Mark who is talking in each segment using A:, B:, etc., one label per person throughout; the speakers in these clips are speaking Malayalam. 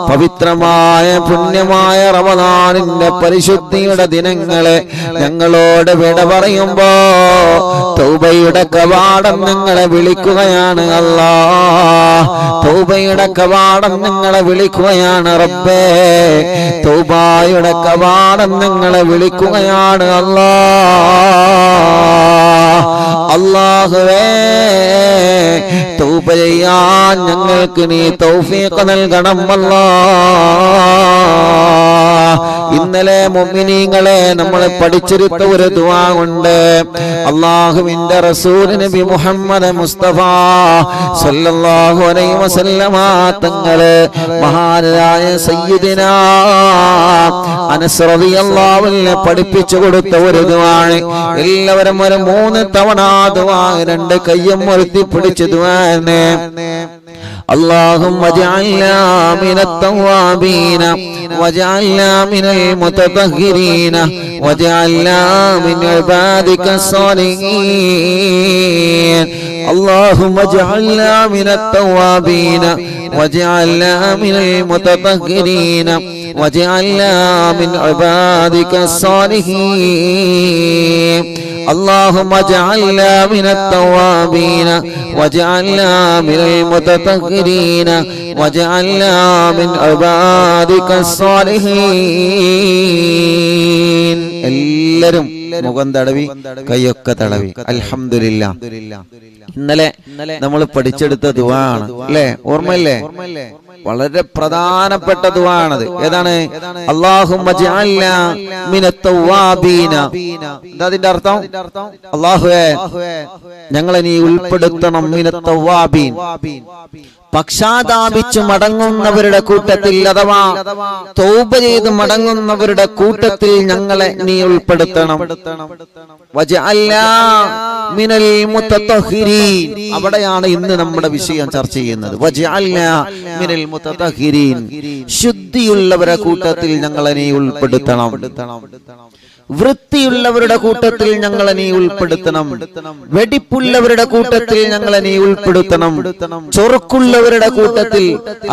A: പവിത്രമായ പുണ്യമായ റമദാനിന്റെ പരിശുദ്ധിയുടെ ദിനങ്ങളെ ഞങ്ങളോട് വിട പറയുമ്പോ തൗബയുടെ കവാടം ഞങ്ങളെ വിളിക്കുകയാണ് അല്ലാഹ്. തൗബയുടെ കവാടം ഞങ്ങളെ വിളിക്കുകയാണ് റബ്ബേ. തൗബയുടെ കവാടം ഞങ്ങളെ വിളിക്കുകയാണ് അല്ലാഹ്. അല്ലാഹുവേ, തൗബ ചെയ്യാൻ ഞങ്ങൾക്ക് നീ തൗഫീഖ് നൽകണം അല്ലാഹ്. ഇന്നലെ മുഅ്മിനീങ്ങളെ നമ്മൾ പഠിച്ചെടുത്ത ഒരു ദുആ ഉണ്ട്. അല്ലാഹുവിന്റെ റസൂൽ നബി മുഹമ്മദ് മുസ്തഫ സല്ലല്ലാഹു അലൈഹി വസല്ലമ തങ്ങളെ മഹാനായ സയ്യിദിനാ അനസ് റളിയല്ലാഹു അൻഹു പഠിപ്പിച്ചു കൊടുത്ത ഒരു ദുആ. എല്ലാവരും ഒരു 3 തവണ ദുആ 2 കൈയും ഉയർത്തി പിടിച്ച് ദുആനെ اللهم اجعلنا من التوابين واجعلنا من المتطهرين واجعلنا من عبادك الصالحين. اللهم اجعلنا من التوابين واجعلنا من المتطهرين واجعلنا من عبادك الصالحين. اللهم اجعلنا من التوابين واجعلنا من المتطهرين واجعلنا من عبادك الصالحين. എല്ലാവരും മുഖം തടവി കൈയൊക്കെ തടവി അൽഹംദുലില്ലാഹ്. ഇന്നലെ നമ്മൾ പഠിച്ചെടുത്ത ദുആ ആണ് അല്ലേ? ഓർമ്മയില്ലേ? വളരെ പ്രധാനപ്പെട്ട ദുആ ആണത്. ഏതാണ്? അല്ലാഹുമ്മ ജഅൽനാ മിനത് തവ്വാബീന. എന്താ അതിന്റെ അർത്ഥം? അല്ലാഹുവേ, ഞങ്ങളെ നീ ഉൾപ്പെടുത്തണം മിനത് തവ്വാബീൻ, പക്ഷാതാപിച്ചു മടങ്ങുന്നവരുടെ കൂട്ടത്തിൽ, അഥവാ തൗബ ചെയ്ത് മടങ്ങുന്നവരുടെ കൂട്ടത്തിൽ ഞങ്ങളെ നീ ഉൾപ്പെടുത്തണം. വജഅൽനാ മിനൽ മുതതഹിരീൻ. അവിടെയാണ് ഇന്ന് നമ്മുടെ വിഷയം ചർച്ച ചെയ്യുന്നത്. വജഅൽനാ മിനൽ മുതതഹിരീൻ, ശുദ്ധിയുള്ളവരുടെ കൂട്ടത്തിൽ ഞങ്ങളെ നീ ഉൾപ്പെടുത്തണം. വൃത്തിയുള്ളവരുടെ കൂട്ടത്തിൽ ഞങ്ങളെ നീ ഉൾപ്പെടുത്തണം. വെടിപ്പുള്ളവരുടെ കൂട്ടത്തിൽ ഞങ്ങളെ നീ ഉൾപ്പെടുത്തണം. ചൊറുക്കുള്ളവരുടെ കൂട്ടത്തിൽ,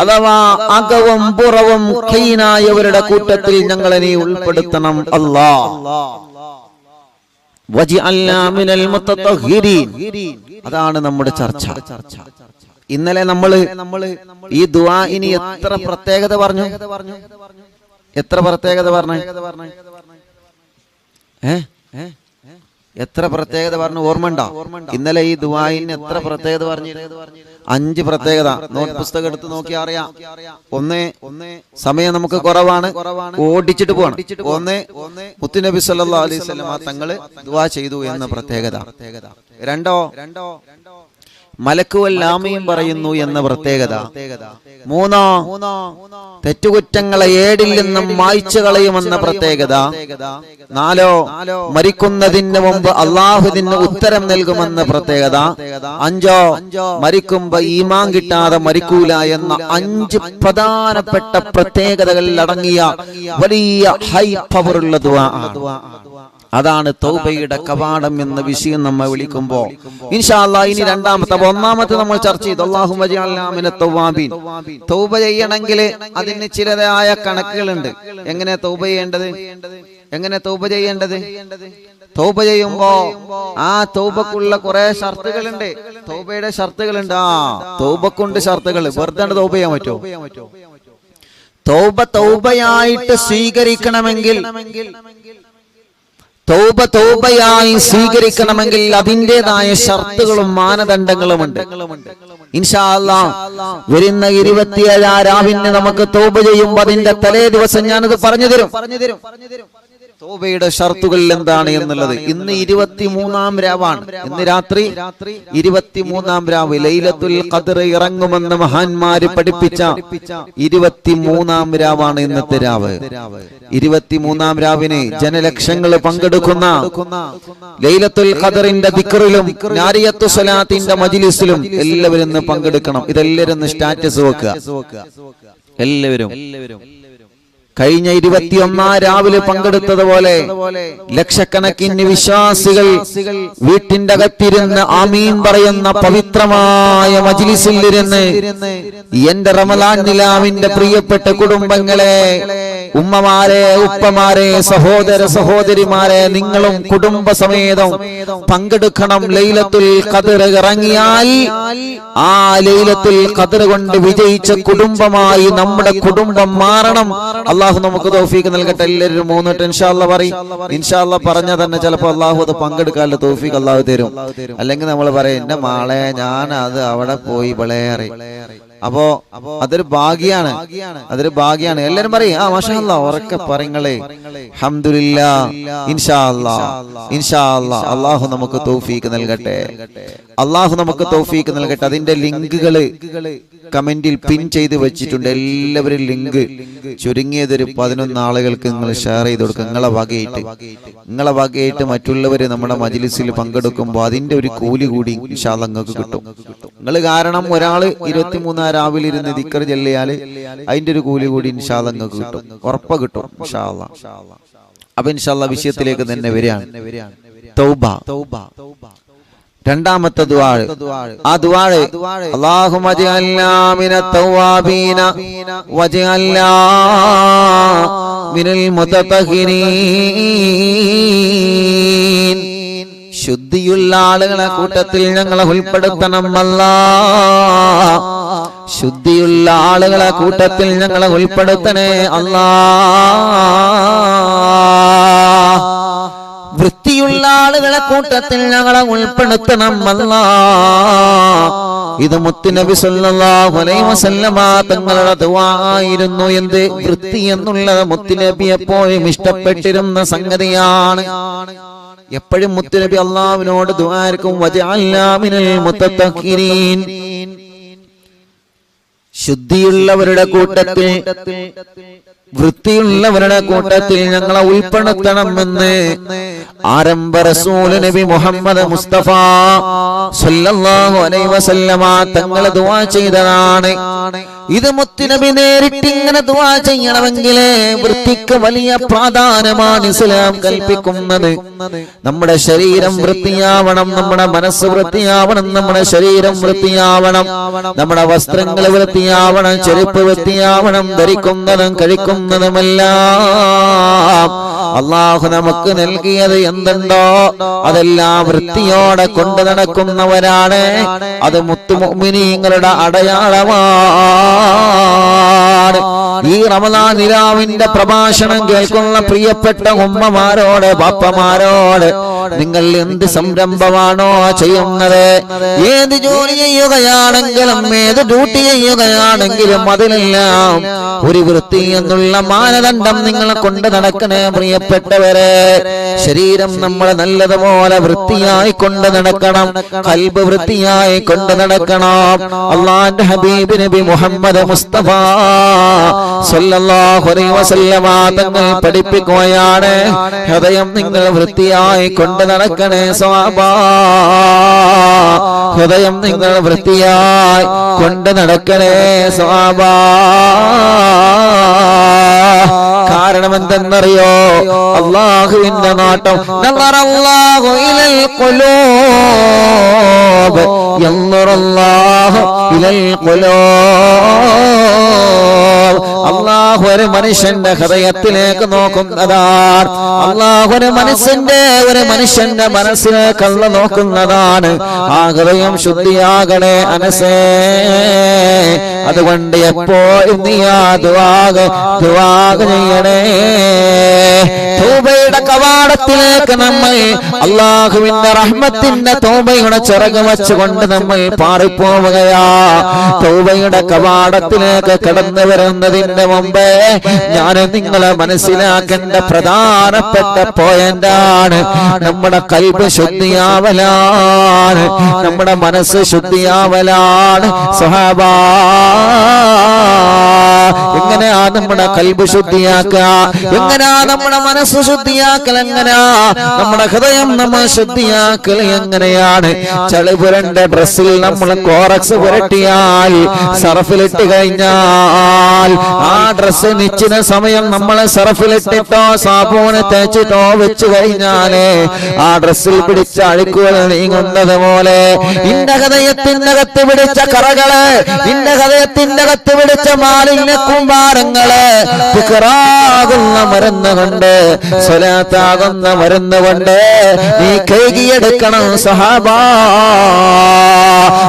A: അഥവാ അകവും പുറവും ക്ലീനായവരുടെ കൂട്ടത്തിൽ ഞങ്ങളെ നീ ഉൾപ്പെടുത്തണം അല്ലാഹ്. വജഅൽനാ മിനൽ മുതതഹിരീൻ. അതാണ് നമ്മുടെ ചർച്ച. ഇന്നലെ നമ്മൾ ഈ ദുആ ഇനി എത്ര പ്രത്യേകത പറഞ്ഞു? എത്ര പ്രത്യേകത പറഞ്ഞു? എത്ര പ്രത്യേകത പറഞ്ഞു? ഓർമ്മണ്ടോ? ഇന്നലെ ഈ ദുആഇന് എത്ര പ്രത്യേകത പറഞ്ഞു? 5 പ്രത്യേകത. നോട്ട് പുസ്തകം എടുത്ത് നോക്കി അറിയാം. ഒന്ന്, സമയം നമുക്ക് കുറവാണ്, ഓടിച്ചിട്ട് പോകണം. ഒന്ന്, മുത്തുനബി സല്ലല്ലാഹു അലൈഹി വസല്ലം തങ്ങൾ ദുആ ചെയ്തു എന്ന പ്രത്യേകത. രണ്ടോ, മലക്കുൽ ആമീൻ പറയുന്നു എന്ന പ്രത്യേകത. മൂന്നോ, തെറ്റുകുറ്റങ്ങളെ ഏടിൽ നിന്നും മായ്ച്ചു കളയുമെന്ന പ്രത്യേകത. നാലോ, മരിക്കുന്നതിന് മുമ്പ് അള്ളാഹുവിന് ഉത്തരം നൽകുമെന്ന പ്രത്യേകത. അഞ്ചോ, മരിക്കുമ്പോ ഈമാൻ കിട്ടാതെ മരിക്കൂല എന്ന 5 പ്രധാനപ്പെട്ട പ്രത്യേകതകൾ അടങ്ങിയ വലിയ ഹൈ പവറുള്ള ദുആ. അതാണ് തൗബയുടെ കവാടം എന്ന വിഷയം നമ്മെ വിളിക്കുമ്പോൾ ഇൻഷാ അല്ലാഹ് ഇനി രണ്ടാമത്തെ, ഒന്നാമത്തെ നമ്മൾ ചർച്ച ചെയ്തു അല്ലാഹുമ്മ ജഅൽനാ മിനത് തവ്വാബീൻ. തൗബ ചെയ്യണമെങ്കിൽ അതിന് ചിലതായ കണക്കുകളുണ്ട്. എങ്ങനെ തൗബ ചെയ്യേണ്ടത്? എങ്ങനെ തൗബ ചെയ്യേണ്ടത്? തൗബ ചെയ്യുമ്പോ ആ തൗബക്കുള്ള കുറെ ഷർത്തുകളുണ്ട്. തൗബയുടെ ഷർത്തുകളുണ്ട്. തൗബക്കുണ്ട് ഷർത്തുകൾ. വെറുതെ തൗബ ചെയ്യാൻ പറ്റുമോ? തൗബ തൗബയായിട്ട് സ്വീകരിക്കണമെങ്കിൽ, തൗബ തൗബയായി സ്വീകരിക്കണമെങ്കിൽ അതിൻ്റെതായ ഷർത്തുകളും മാനദണ്ഡങ്ങളുമുണ്ട്. ഇൻഷാ അല്ലാഹ് വരുന്ന 27 രാവിന് നമുക്ക് തൗബ ചെയ്യുമ്പോൾ അതിന്റെ തലേ ദിവസം ഞാനത് പറഞ്ഞു തരും. തൗബയുടെ ഷർത്തുകൾ എന്താണ് എന്നുള്ളത്. ഇന്ന് 23-ാം രാവാണ്. ഇന്ന് രാത്രി 23-ാം രാവ് ലൈലത്തുൽ ഖദ്ർ ഇറങ്ങുമെന്ന് മഹാന്മാര് പഠിപ്പിച്ച 23-ാം രാവാണ് ഇന്നത്തെ രാവ്. 23-ാം രാവിന് ജനലക്ഷങ്ങൾ പങ്കെടുക്കുന്ന ലൈലത്തുൽ ഖദ്റിന്റെ ദിക്റിലും നാരിയത്തു സ്വലാത്തിന്റെ മജ്ലിസിലും എല്ലാവരും ഇന്ന് പങ്കെടുക്കണം. ഇതെല്ലാവരും സ്റ്റാറ്റസ് വെക്കുക. എല്ലാവരും കഴിഞ്ഞ 21 രാവിലെ പങ്കെടുത്തതുപോലെ ലക്ഷക്കണക്കിന് വിശ്വാസികൾ വീട്ടിന്റെ അകത്തിരുന്ന് ആമീൻ പറയുന്ന പവിത്രമായ മജ്ലിസിലിരുന്ന് എന്റെ റമളാൻ നിലാവിന്റെ പ്രിയപ്പെട്ട കുടുംബങ്ങളെ, ഉമ്മമാരെ, ഉപ്പമാരെ, സഹോദര സഹോദരിമാരെ, നിങ്ങളും കുടുംബസമേതം പങ്കെടുക്കണം. ലൈലത്തുൽ ഖദ്ർ ഇറങ്ങിയാൽ ആ ലൈലത്തുൽ ഖദ്ർ കൊണ്ട് വിജയിച്ച കുടുംബമായി നമ്മുടെ കുടുംബം മാറണം. അള്ളാഹു നമുക്ക് തൗഫീഖ് നൽകട്ടെ. എല്ലാവരും 3 വട്ടം ഇൻഷാ അല്ലാഹ് പറയും. ഇൻഷാ അല്ലാഹ് പറഞ്ഞാൽ തന്നെ ചിലപ്പോൾ അള്ളാഹു അത് പങ്കെടുക്കാനുള്ള തൗഫീഖ് അള്ളാഹു തരും. അല്ലെങ്കിൽ നമ്മൾ പറയും, എന്റെ മാളെ ഞാൻ അത് അവിടെ പോയി വിളയേറി. അപ്പോ അതൊരു ഭാഗ്യാണ്, അതൊരു ഭാഗ്യാണ്. എല്ലാരും പറയും ആ മാഷാ അല്ലാഹ്, ഉറക്കെ പറങ്ങളെ അൽഹംദുലില്ലാഹ്, ഇൻഷാ അല്ലാഹ്, ഇൻഷാ അല്ലാഹ്. അള്ളാഹു നമുക്ക് തൗഫീഖ് നൽകട്ടെ, അള്ളാഹു നമുക്ക് തൗഫീഖ് നൽകട്ടെ. അതിന്റെ ലിങ്കുകള് കമന്റിൽ പിൻ ചെയ്ത് വെച്ചിട്ടുണ്ട്. എല്ലാവരും ലിങ്ക് ചുരുങ്ങിയതൊരു 11 ആളുകൾക്ക് നിങ്ങൾ ഷെയർ ചെയ്ത് കൊടുക്കുക. നിങ്ങളെ വകയായിട്ട് മറ്റുള്ളവര് നമ്മുടെ മജ്ലിസിൽ പങ്കെടുക്കുമ്പോൾ അതിന്റെ ഒരു കൂലി കൂടി ഇൻഷാ അല്ലാഹ് നിങ്ങൾക്ക് കിട്ടും. നിങ്ങൾ കാരണം ഒരാള് 23 രാവിലെ ഇരുന്ന് ദിക്ർ ചൊല്ലിയാല് അതിന്റെ ഒരു കൂലി കൂടി ഇൻഷാ അല്ലാഹ് നിങ്ങൾക്ക് കിട്ടും, ഉറപ്പ് കിട്ടും ഇൻഷാ അല്ലാഹ്. അപ്പൊ ഇൻഷാ അല്ലാഹ് വിഷയത്തിലേക്ക് തന്നെ വരികയാണ്. തൗബ, രണ്ടാമത്തെ ദുആ. ആ ദുആ അല്ലാഹുമ്മ ജഅൽനാ മിനത് തവ്വാബീന വജഅൽനാ മിനൽ മുതതഹിരീൻ. ശുദ്ധിയുള്ള ആളുകളെ കൂട്ടത്തിൽ ഞങ്ങളെ ഉൾപ്പെടുത്തണം അല്ലാഹ്. ശുദ്ധിയുള്ള ആളുകളെ കൂട്ടത്തിൽ ഞങ്ങളെ ഉൾപ്പെടുത്തണേ അല്ലാഹ്. വൃത്തിയുള്ള ആളുകളെ കൂട്ടത്തിൽ ഞങ്ങളെ ഉൾപ്പെടുത്തണം അല്ലാഹ്. ഇത് മുത്തുനബി സല്ലല്ലാഹു അലൈഹി വസല്ലമ തങ്ങളുടെ ദുആ ആയിരുന്നു. എന്ത് വൃത്തി എന്നുള്ളത് മുത്തുനബി എപ്പോഴും ഇഷ്ടപ്പെട്ടിരുന്ന സംഗതിയാണ്. എപ്പോഴും മുത്തുനബി അല്ലാഹുവിനോട് ദുആ ചെയ്യും, വജഅൽനാ മിനൽ മുതതഹിരീൻ. ശുദ്ധിയുള്ളവരുടെ കൂട്ടത്തിൽ, വൃത്തിയുള്ളവരുടെ കൂട്ടത്തിൽ ഞങ്ങളെ ഉൾപ്പെടുത്തണമെന്ന് ആരംഭ റസൂൽ നബി മുഹമ്മദ് മുസ്തഫ സല്ലല്ലാഹു അലൈഹി വസല്ലമ തങ്ങൾ ദുആ ചെയ്തതാണ്. ഇത് മുത്തുനബി നേരിട്ട് ഇങ്ങനെ ദുആ ചെയ്യണമെങ്കിൽ വൃത്തിക്ക് വലിയ പ്രാധാന്യമാണ് ഇസ്ലാം കൽപ്പിക്കുന്നത്. നമ്മുടെ ശരീരം വൃത്തിയാവണം, നമ്മുടെ മനസ്സ് വൃത്തിയാവണം, നമ്മുടെ ശരീരം വൃത്തിയാവണം, നമ്മുടെ വസ്ത്രങ്ങൾ വൃത്തിയാവണം, ചെരുപ്പ് വൃത്തിയാവണം, ധരിക്കുന്നതും കഴിക്കുന്നതുമെല്ലാം അല്ലാഹു നമുക്ക് നൽകിയത് എന്തുണ്ടോ അതെല്ലാം വൃത്തിയോടെ കൊണ്ടു നടക്കുന്നവരാണ്. അത് മുത്തുമുഅ്മിനീങ്ങളുടെ അടയാളമാണ്. ഈ റമളാൻ നിലാവിന്റെ പ്രഭാഷണം കേൾക്കുന്ന പ്രിയപ്പെട്ട ഉമ്മമാരോട്, ബാപ്പമാരോട്, നിങ്ങൾ എന്ത് സംരംഭമാണോ ചെയ്യുന്നത്, ഏത് ജോലി ചെയ്യുകയാണെങ്കിലും, ഏത് ഡ്യൂട്ടി ചെയ്യുകയാണെങ്കിലും അതിലെല്ലാം ഒരു വൃത്തി എന്നുള്ള മാനദണ്ഡം നിങ്ങളെ കൊണ്ട് നടക്കണേ പ്രിയപ്പെട്ടവരെ. ശരീരം നമ്മൾ നല്ലതുപോലെ വൃത്തിയായി കൊണ്ട് നടക്കണം, ഖൽബ് വൃത്തിയായി കൊണ്ട് നടക്കണം. അല്ലാഹുവിന്റെ ഹബീബ് നബി മുഹമ്മദ് മുസ്തഫ സല്ലല്ലാഹു അലൈഹി വസല്ലമ തങ്ങൾ പഠിപ്പിക്കുകയാണ്, ഹൃദയം നിങ്ങൾ വൃത്തിയായി കൊണ്ട് നടക്കണേ സ്വഹാബാ. ഹൃദയം നിങ്ങൾ വൃത്തിയായി കൊണ്ട് നടക്കണേ സ്വഹാബാ. കാരണം എന്തെന്നറിയോ, അല്ലാഹുവിന്റെ നാട്ടം നളറല്ലാഹു ഇലൽ ഖുലൂബ് യൻദുറുല്ലാഹു ഇലൽ ഖുലൂബ്. അല്ലാഹു ഒരു മനുഷ്യന്റെ ഹൃദയത്തിലേക്ക് നോക്കുന്നതാണ്. അല്ലാഹു ഒരു മനുഷ്യന്റെ മനസ്സിലേക്ക് അല്ലാഹു നോക്കുന്നതാണ്. ആ ഹൃദയം ശുദ്ധിയാകണേ അനസേ. അതുകൊണ്ട് എപ്പോഴും നീ ആ ദുആ ചെയ്യണേ. തൗബയുടെ കവാടത്തിലേക്ക് നമ്മൾ അല്ലാഹുവിന്റെ റഹ്മത്തിന്റെ തൗബയുടെ ചിറക് വെച്ചുകൊണ്ട് നമ്മൾ പാറിപ്പോവുകയാ. തൗബയുടെ കവാടത്തിലേക്ക് കടന്നു വരുന്നതിന് മുമ്പേ ഞാൻ നിങ്ങളെ മനസ്സിലാക്കേണ്ട പ്രധാനപ്പെട്ട പോയിന്റാണ് നമ്മുടെ ഖൽബ് ശുദ്ധിയാവലാണ്, നമ്മുടെ മനസ്സ് ശുദ്ധിയാവലാണ് സ്വഹാബാ. എങ്ങനെയാ നമ്മുടെ ഖൽബ് ശുദ്ധിയാക്കുക, എങ്ങനെയാ നമ്മുടെ മനസ്സ് ശുദ്ധിയാക്കൽ, എങ്ങനെയാ നമ്മുടെ ഹൃദയം നമ്മൾ ശുദ്ധിയാക്കൽ എങ്ങനെയാണ്? ചളി പുരണ്ട ഡ്രസ്സിൽ നമ്മൾ കോറക്സ് പുരട്ടിയാൽ, സർഫിലിട്ട് കഴിഞ്ഞാൽ ആ ഡ്രസ്സ് നിശ്ചിത സമയം നമ്മൾ സർഫിലിട്ടിട്ടോ സാബൂന് തേച്ചിട്ടോ വെച്ച് കഴിഞ്ഞാല് ആ ഡ്രസ്സിൽ പിടിച്ച അഴുക്കുകൾ നീങ്ങുന്നത് പോലെ നിന്റെ ഹൃദയത്തിന്റെ അകത്ത് പിടിച്ച കറകള്, നിന്റെ ഹൃദയത്തിന്റെ അകത്ത് പിടിച്ച മാലിന്യ കുമ്പാരങ്ങള് ഫിക്റാകുന്ന മരുന്ന് കൊണ്ട്, സ്വലാത്താകുന്ന മരുന്ന് കൊണ്ട് നീ കഴുകിയെടുക്കണം സഹാബാ.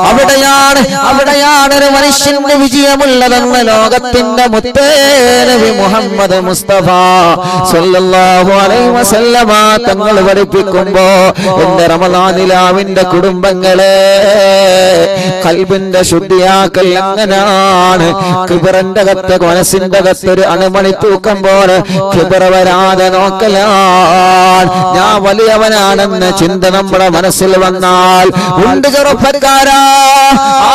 A: അവിടെയാണ് ഒരു മനുഷ്യന്റെ വിജയമുള്ളതെന്ന് ലോകത്തിന്റെ മുത്തേ നബി മുഹമ്മദ് മുസ്തഫ സ്വല്ലല്ലാഹു അലൈഹി വസല്ലമ തങ്ങൾ പഠിപ്പിക്കുമ്പോ എന്റെ റമദാനിലാവിന്റെ കുടുംബങ്ങളെ ഖൽബിന്റെ ശുദ്ധിയാക്കൽ എങ്ങനെയാണ്? കിബറിന്റെ അകത്ത്, മനസ്സിന്റെ അകത്ത് ഒരു അണുമണി തൂക്കം പോലെ കിബർ വരാതെ നോക്കലാണ്. ഞാൻ വലിയവനാണെന്ന ചിന്ത നമ്മുടെ മനസ്സിൽ വന്നാൽ ഉണ്ട് ചെറുപ്പക്കാരാ,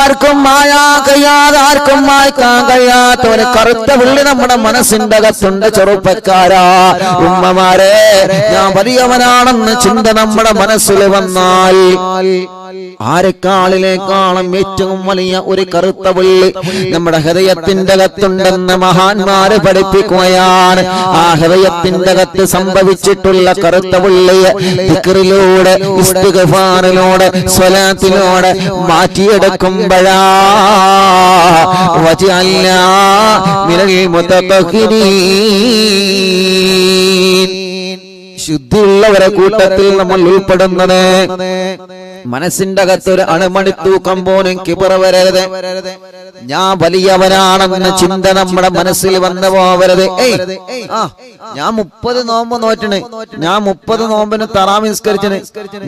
A: ആർക്കും മായാൻ കഴിയാതെ, ആർക്കും മായ്ക്കാൻ കഴിയാത്ത ഒരു കറുത്ത പുള്ളി നമ്മുടെ മനസ്സിന്റെ അകത്തുണ്ട് ചെറുപ്പക്കാരാ. ഉമ്മമാരെ, ഞാൻ വലിയവനാണെന്ന് ചിന്ത നമ്മുടെ മനസ്സിൽ വന്നാൽ ആരെക്കാളിലേക്കാളും ഏറ്റവും വലിയ ഒരു കറുത്ത പുള്ളി നമ്മുടെ ഹൃദയത്തിന്റെ അകത്തുണ്ടെന്ന് മഹാന്മാര് പഠിപ്പിക്കുകയാണ്. ആ ഹൃദയത്തിന്റെ അകത്ത് സംഭവിച്ചിട്ടുള്ള കറുത്ത പുള്ളിയെ ദിക്റിലൂടെ, ഇസ്തിഗ്ഫാറിലൂടെ, സ്വലാത്തിലൂടെ മാറ്റിയെടുക്കുമ്പോഴാ വജഅൽനാ മിനൽ മുതഖഹിരീൻ, ശുദ്ധിയുള്ളവരെ കൂട്ടത്തിൽ നമ്മൾ ഉൾപ്പെടുന്നത്. മനസ്സിന്റെ അകത്തൊരു അണുമണി തൂക്കം പോലും കിബർ വരരുത്. ഞാൻ വലിയവനാണെന്ന ചിന്ത നമ്മുടെ മനസ്സിൽ വന്നു പോവരുത്. ഞാൻ 30 നോമ്പ് നോറ്റണ്, ഞാൻ 30 നോമ്പിന് തറാവി നിസ്കരിച്ചന്,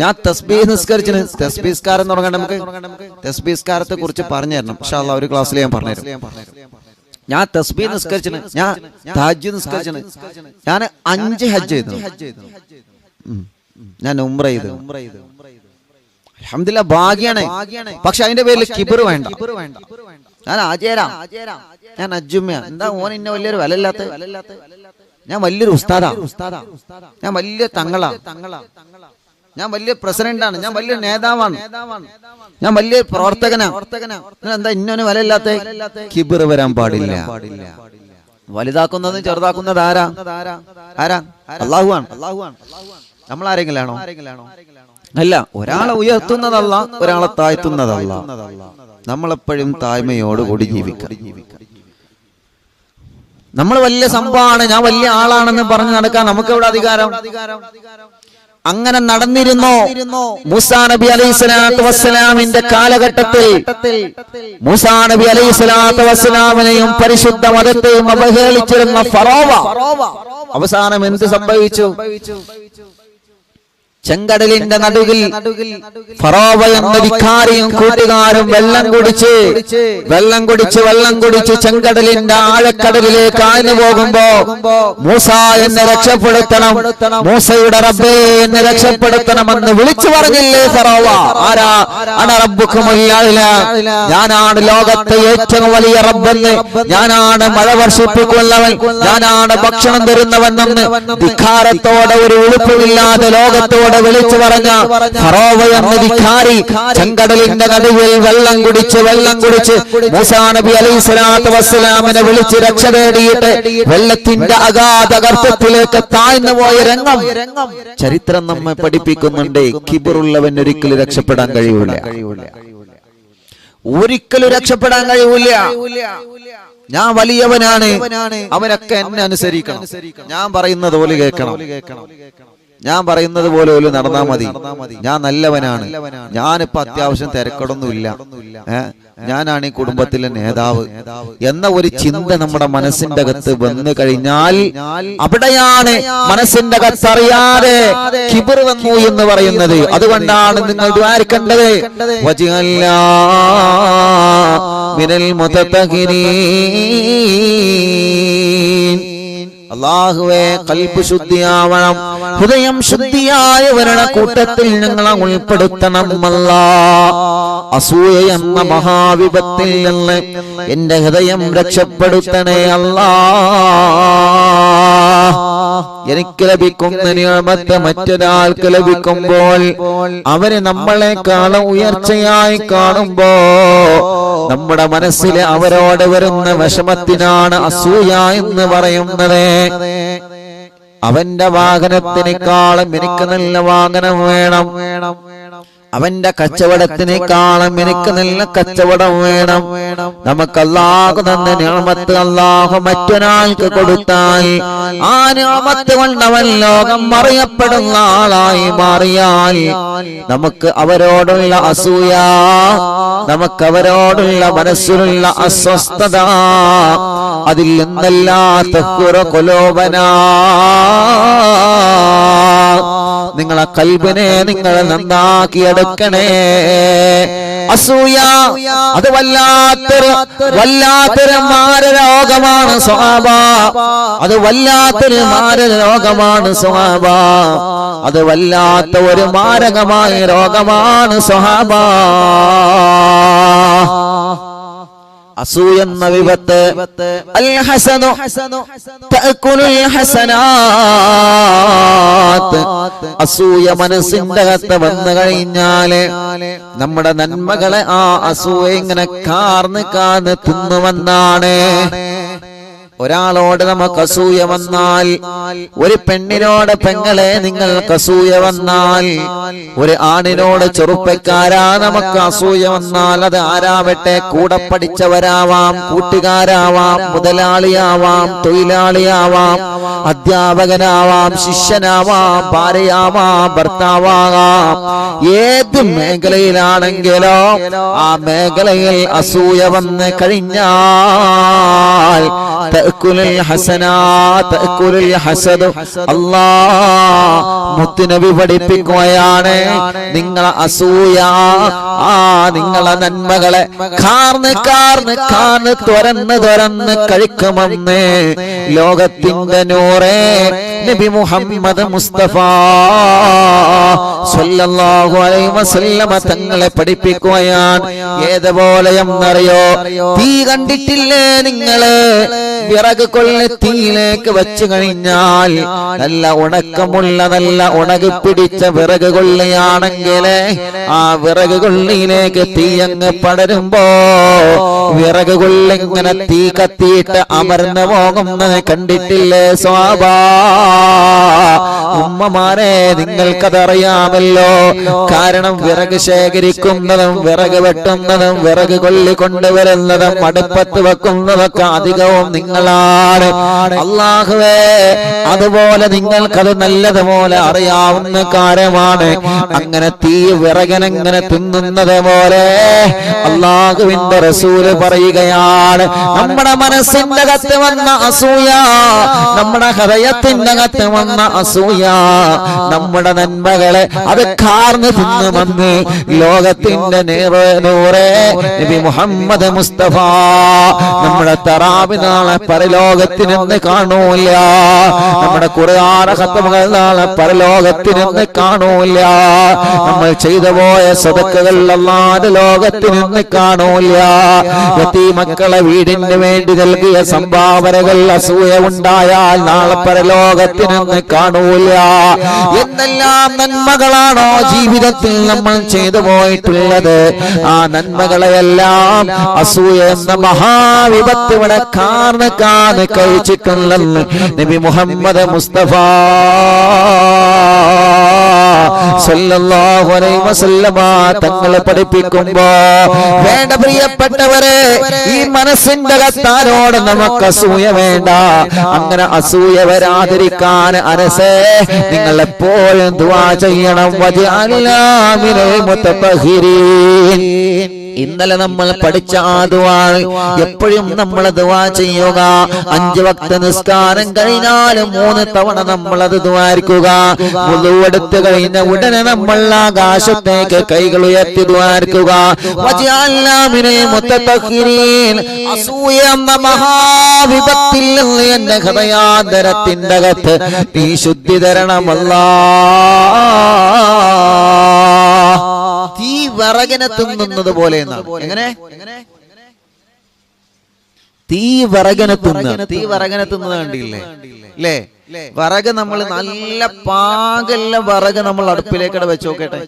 A: ഞാൻ തസ്ബീഹ് നിസ്കരിച്ചന്. തസ്ബീഹ്സ്കാരം തുടങ്ങാൻ നമുക്ക് തസ്ബീഹ്സ്കാരത്തെ കുറിച്ച് പറഞ്ഞു തരണം ഇൻഷാ അല്ലാഹ്. ഒരു ക്ലാസ്സിൽ ഞാൻ പറഞ്ഞുതരാം. ഞാൻ തസ്ബീഹ് നിസ്കരിച്ചന്, ഞാൻ തഹജ്ജുദ് നിസ്കരിച്ചന്, ഞാൻ 5 ഹജ്ജ് ചെയ്തു, ഞാൻ ഉംറ ചെയ്തു. അൽഹംദുലില്ലാഹ്, ഭാഗ്യാണ്. പക്ഷെ അതിന്റെ പേരിൽ കിബർ വേണ്ട. ഞാൻ ആചാരാ, ഞാൻ അജ്ജുമ്മ, എന്താ ഓൻ ഇന്ന വലിയൊരു വിലയില്ലാത്ത, ഞാൻ വലിയൊരു ഉസ്താദാ, ഞാൻ വലിയ തങ്ങളാ, ഞാൻ വലിയ പ്രസിഡന്റാണ്, ഞാൻ വലിയ നേതാവാണ്, ഞാൻ വലിയ പ്രവർത്തകനാ, എന്താ ഇന്നൊരു വിലയില്ലാത്ത? കിബർ വരാൻ പാടില്ല. വലുതാക്കുന്നതും ചെറുതാക്കുന്നത് ആരാ? അല്ലാഹുവാണ്. നമ്മൾ ആരെങ്കിലും ആണോ? അല്ല. ഒരാളെ ഉയർത്തുന്നതല്ല, ഒരാളെ താഴ്ത്തുന്നതല്ല. നമ്മളെപ്പോഴും താഴ്മയോടുകൂടി ജീവിക്കാം. നമ്മൾ വലിയ സംഭവമാണ്, ഞാൻ വലിയ ആളാണെന്ന് പറഞ്ഞു നടക്കാൻ നമുക്ക് എവിടെ അധികാരം? അങ്ങനെ നടന്നിരുന്നോ? മൂസാ നബി അലൈഹിസ്സലാത്തു വസ്സലാമിന്റെ കാലഘട്ടത്തിൽ മൂസാ നബി അലൈഹിസ്സലാത്തു വസ്സലാമിനെയും പരിശുദ്ധ മതത്തെയും അവഹേളിച്ചിരുന്ന ഫറോവ അവസാനം എന്ത് സംഭവിച്ചു? ചെങ്കടലിന്റെ നടുവിൽ ഫറോവ എന്ന ധിക്കാരിയും കൂട്ടുകാരും വെള്ളം കുടിച്ച് ചെങ്കടലിന്റെ ആഴക്കടലിലേക്ക് ആഴ്ന്നു പോകുമ്പോ മൂസ എന്നെ രക്ഷപ്പെടുത്തണം, മൂസയുടെ റബ്ബേ എന്നെ രക്ഷപ്പെടുത്തണമെന്ന് വിളിച്ചു പറഞ്ഞില്ലേ ഫറോവ? ആരാ? അന റബ്ബുക്കുമുൽ അഅ്ല, ഞാനാണ് ലോകത്തെ ഏറ്റവും വലിയ റബ്ബെന്ന്, ഞാനാണ് മഴ വർഷിപ്പിക്കുന്നവൻ, ഞാനാണ് ഭക്ഷണം തരുന്നവനെന്ന് ധിക്കാരത്തോടെ, ഒരു ഉളുപ്പുമില്ലാതെ ലോകത്തോടെ വിളിച്ചു പറഞ്ഞ ഫറോവ എന്ന ധിക്കാരി ചെങ്കടലിന്റെ നടുവിൽ വെള്ളം കുടിച്ച് മൂസാ നബി അലൈഹിസ്സലാത്തു വസ്സലാമിനെ വിളിച്ച് രക്ഷ തേടിയിട്ട് വെള്ളത്തിന്റെ അഗാധ ഗർത്തത്തിലേക്ക് താഴ്ന്നു പോയ രംഗം ചരിത്രം നമ്മെ പഠിപ്പിക്കുന്നുണ്ട്. കിബറുള്ളവൻ ഒരിക്കലും രക്ഷപ്പെടാൻ കഴിയൂല, ഒരിക്കലും രക്ഷപ്പെടാൻ കഴിയൂല. ഞാൻ വലിയവനാണ്, അവനൊക്കെ എന്നെ അനുസരിക്കണം, ഞാൻ പറയുന്നത് പോലെ കേൾക്കണം, ഞാൻ പറയുന്നത് പോലെ ഒരു നടന്നാ മതി, ഞാൻ നല്ലവനാണ്, ഞാനിപ്പോ അത്യാവശ്യം തിരക്കടൊന്നുമില്ല, ഞാനാണ് ഈ കുടുംബത്തിലെ നേതാവ് എന്ന ഒരു ചിന്ത നമ്മുടെ മനസ്സിന്റെ അകത്ത് വന്നു കഴിഞ്ഞാൽ അവിടെയാണ് മനസ്സിന്റെ അകത്ത് അറിയാതെ കിബർ വന്നു എന്ന് പറയുന്നത്. അതുകൊണ്ടാണ് നിങ്ങൾ ദ്വാരിക്കേണ്ടത്, വജഅൽനാ മിനൽ മുതതഹിരീൻ. അല്ലാഹുവേ, ഖൽബ് ശുദ്ധിയാവണം, ഹൃദയം ശുദ്ധിയായവരുടെ കൂട്ടത്തിൽ ഞങ്ങളെ ഉൾപ്പെടുത്തണം അല്ലാഹ്. അസൂയ എന്ന മഹാവിപത്തിൽ നിന്ന് എന്റെ ഹൃദയം രക്ഷപ്പെടുത്തണേ അല്ലാഹ്. എനിക്ക് ലഭിക്കുന്ന നിഅമത്ത് മറ്റൊരാൾക്ക് ലഭിക്കുമ്പോൾ അവര് നമ്മളെക്കാളും ഉയർച്ചയായി കാണുമ്പോ നമ്മുടെ മനസ്സിൽ അവരോട് വരുന്ന വിഷമത്തിനാണ് അസൂയ എന്ന് പറയുന്നത്. അവന്റെ വാഹനത്തിനേക്കാളും എനിക്ക് നല്ല വാഹനം വേണം, അവന്റെ കച്ചവടത്തിനേക്കാളും എനിക്ക് നല്ല കച്ചവടം വേണം. നമുക്ക് അല്ലാഹു തന്ന നിഅമത്ത് അല്ലാഹു മറ്റൊരാൾക്ക് കൊടുത്താൽ ആ നിഅമത്ത് കൊണ്ട് അവൻ ലോകം അറിയപ്പെടുന്ന ആളായി മാറിയാൽ നമുക്ക് അവരോടുള്ള അസൂയ, നമുക്ക് അവരോടുള്ള മനസ്സിലുള്ള അസ്വസ്ഥത അതിൽ നിന്നല്ലാത്ത നിങ്ങളെ കൽബിനെ നിങ്ങൾ നന്നാക്കിയെടുക്കണേ. അസൂയ അത് വല്ലാത്തൊരു മാരരോഗമാണ് സ്വഹാബ. അത് വല്ലാത്തൊരു മാരരോഗമാണ് സ്വഹാബ. അത് വല്ലാത്ത ഒരു മാരകമായ രോഗമാണ് സ്വഹാബ. അസൂയ എന്ന വിപത്ത് അൽ ഹസനു തഅകുലുൽ ഹസനാത്ത്. അസൂയ മനസ്സിന്റെ അകത്ത് വന്നു കഴിഞ്ഞാല് നമ്മുടെ നന്മകളെ ആ അസൂയ ഇങ്ങനെ കാർന്ന് തിന്നുവന്നാണ്. ഒരാളോട് നമുക്ക് അസൂയ വന്നാൽ, ഒരു പെണ്ണിനോട് പെങ്ങളെ നിങ്ങൾക്ക് അസൂയ വന്നാൽ, ഒരു ആണിനോട് ചെറുപ്പക്കാരാ നമുക്ക് അസൂയ വന്നാൽ, അത് ആരാവട്ടെ, കൂടെ പഠിച്ചവരാവാം, കൂട്ടുകാരാവാം, മുതലാളിയാവാം, തൊഴിലാളിയാവാം, അധ്യാപകനാവാം, ശിഷ്യനാവാം, ഭാര്യയാവാം, ഭർത്താവാകാം, ഏത് മേഖലയിലാണെങ്കിലോ ആ മേഖലയിൽ അസൂയ വന്ന് കഴിഞ്ഞാൽ മുത്തുനബി പഠിപ്പിക്കുകയാണ്, നിങ്ങളെ അസൂയ നിങ്ങളെ നന്മകളെ കാർന്ന് തുറന്ന് കഴിക്കുമെന്ന് ലോകത്തിന്റെ നൂറേ നബി മുഹമ്മദ് മുസ്തഫ സ്വല്ലല്ലാഹു അലൈഹി വസല്ലമ തങ്ങളെ പഠിപ്പിക്കുകയാണ്. ഏതുപോലെ എന്നറിയോ? തീ കണ്ടിട്ടില്ലേ നിങ്ങള്? വിറക് കൊള്ളി തീയിലേക്ക് വെച്ചു കഴിഞ്ഞാൽ നല്ല ഉണക്കമുള്ള നല്ല ഉണകി പിടിച്ച വിറക് കൊള്ളിയാണെങ്കിൽ ആ വിറക് കൊള്ളിയിലേക്ക് തീയങ്ങ് പടരുമ്പോ വിറക് കൊള്ളി ഇങ്ങനെ തീ കത്തിയിട്ട് അമർന്നു പോകുന്നത് കണ്ടിട്ടില്ലേ സ്വാഭാ? ഉമ്മമാരെ, നിങ്ങൾക്കതറിയാമല്ലോ. കാരണം വിറക് ശേഖരിക്കുന്നതും വിറക് വെട്ടുന്നതും വിറക് കൊള്ളി കൊണ്ടുവരുന്നതും അടുപ്പത്ത് വെക്കുന്നതൊക്കെ അധികവും നിങ്ങളാണ്. അല്ലാഹുവേ, അതുപോലെ നിങ്ങൾക്കത് നല്ലതുപോലെ അറിയാവുന്ന കാര്യമാണ്. അങ്ങനെ തീ വിറകനെങ്ങനെ തിന്നുന്നത് പോലെ അല്ലാഹുവിന്റെ റസൂല് പറയുകയാണ്, നമ്മുടെ മനസ്സിന്റെ അകത്ത് വന്ന അസൂയ, നമ്മുടെ ഹൃദയത്തിന്റെ അകത്ത് വന്ന അസൂയ നമ്മുടെ നന്മകളെ അത് കാർന്ന് തിന്നുമെന്ന് ലോകത്തിന്റെ നൂറേ നബി മുഹമ്മദ് മുസ്തഫ. നമ്മുടെ തറാബി നാളെ പരലോകത്തിനെന്ന് കാണൂല, നമ്മുടെ ഖുർആൻ ഖത്മുകൾ നാളെ പരലോകത്തിനെന്ന് കാണൂല, നമ്മൾ ചെയ്തു പോയ സദഖകൾ അല്ലാഹുവിന്റെ ലോകത്തിനെന്ന് കാണൂല, യതീമക്കളെ വീടിന് വേണ്ടി നൽകിയ സംഭാവനകൾ അസൂയ ഉണ്ടായാൽ നാളെ പരലോകത്തിനെന്ന് കാണൂല. എന്തെല്ലാം നന്മകളാണോ ജീവിതത്തിൽ നമ്മൾ ചെയ്തു പോയിട്ടുള്ളത്, ആ നന്മകളെയെല്ലാം അസൂയ എന്ന മഹാവിപത്ത് ഇവിടെ കാർന്ന് കഴിച്ചിട്ടുണ്ടെന്ന് നബി മുഹമ്മദ് മുസ്തഫ സല്ലല്ലാഹു അലൈഹി വസല്ലമ തങ്ങളെ പഠിപ്പിക്കുമ്പോ, വേണ്ട പ്രിയപ്പെട്ടവരെ, ഈ മനസ്സിന്റെ കത്താനോട് നമുക്ക് അസൂയ വേണ്ട. അങ്ങനെ അസൂയ വരാതിരിക്കാൻ അനസേ നിങ്ങൾ എപ്പോഴും ദുആ ചെയ്യണം. വജഅൽനാ മിനൽ മുതതഹിരീൻ. ഇന്നലെ നമ്മൾ പഠിച്ച ആ ദുആ എപ്പോഴും നമ്മൾ ദുആ ചെയ്യുക. 5 വക്ത നിസ്കാരം കഴിഞ്ഞാൽ 3 തവണ നമ്മൾ അത് ദുആരിക്കുക. വുളു എടുത്തു കഴിഞ്ഞ ഉടനെ നമ്മൾ ആകാശത്തേക്ക് കൈകൾ ഉയർത്തി ദുആരിക്കുക. വജഅൽനാ മിനൽ മുതതഹിരീൻ. അസൂയ എന്ന മഹാവിപത്തിൽ നിന്ന് എന്റെ ഹൃദയാന്തരത്തിന്റെ അകത്ത് നീ ശുദ്ധി തരണം അല്ലാഹ്. തീ വിറകിനെ തിന്നുന്നത് പോലെ. എങ്ങനെ? തീ വിറകിനെ തിന്നുന്നത് കണ്ടില്ലേ? അല്ലേ? വിറക് നമ്മൾ നല്ല പാകല്ല വിറക് നമ്മൾ അടുപ്പിലേക്കടെ വെച്ച് നോക്കട്ടെ.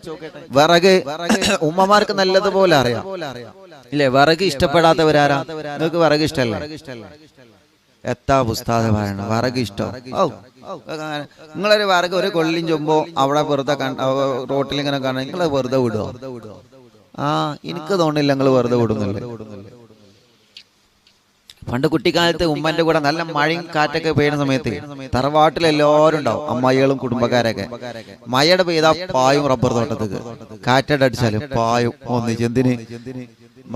A: വിറക് ഉമ്മമാർക്ക് നല്ലതുപോലെ അറിയാം ഇല്ലേ? വിറക് ഇഷ്ടപ്പെടാത്തവരാരാ? നിങ്ങൾക്ക് വിറക് ഇഷ്ടല്ലേ? എത്താ പുസ്തകം പറയണം വിറക് ഇഷ്ടം. നിങ്ങളൊരു വിറക് ഒരു കൊള്ളിയും ചൊമ്പോ അവിടെ വെറുതെ റോട്ടിൽ ഇങ്ങനെ കാണാൻ നിങ്ങൾ വെറുതെ വിടുവോ? എനിക്ക് തോന്നില്ല നിങ്ങൾ വെറുതെ വിടുന്നില്ല. പണ്ട് കുട്ടിക്കാലത്ത് ഉമ്മന്റെ കൂടെ നല്ല മഴയും കാറ്റൊക്കെ പെയ്യുന്ന സമയത്ത് തറവാട്ടിൽ എല്ലാവരും ഉണ്ടാവും, അമ്മായികളും കുടുംബക്കാരൊക്കെ. മഴയുടെ പെയ്താ പായും റബ്ബർ തോട്ടത്തേക്ക്, കാറ്റയുടെ അടിച്ചാലും പായും ഒന്നിച്ച്. എന്തിന്?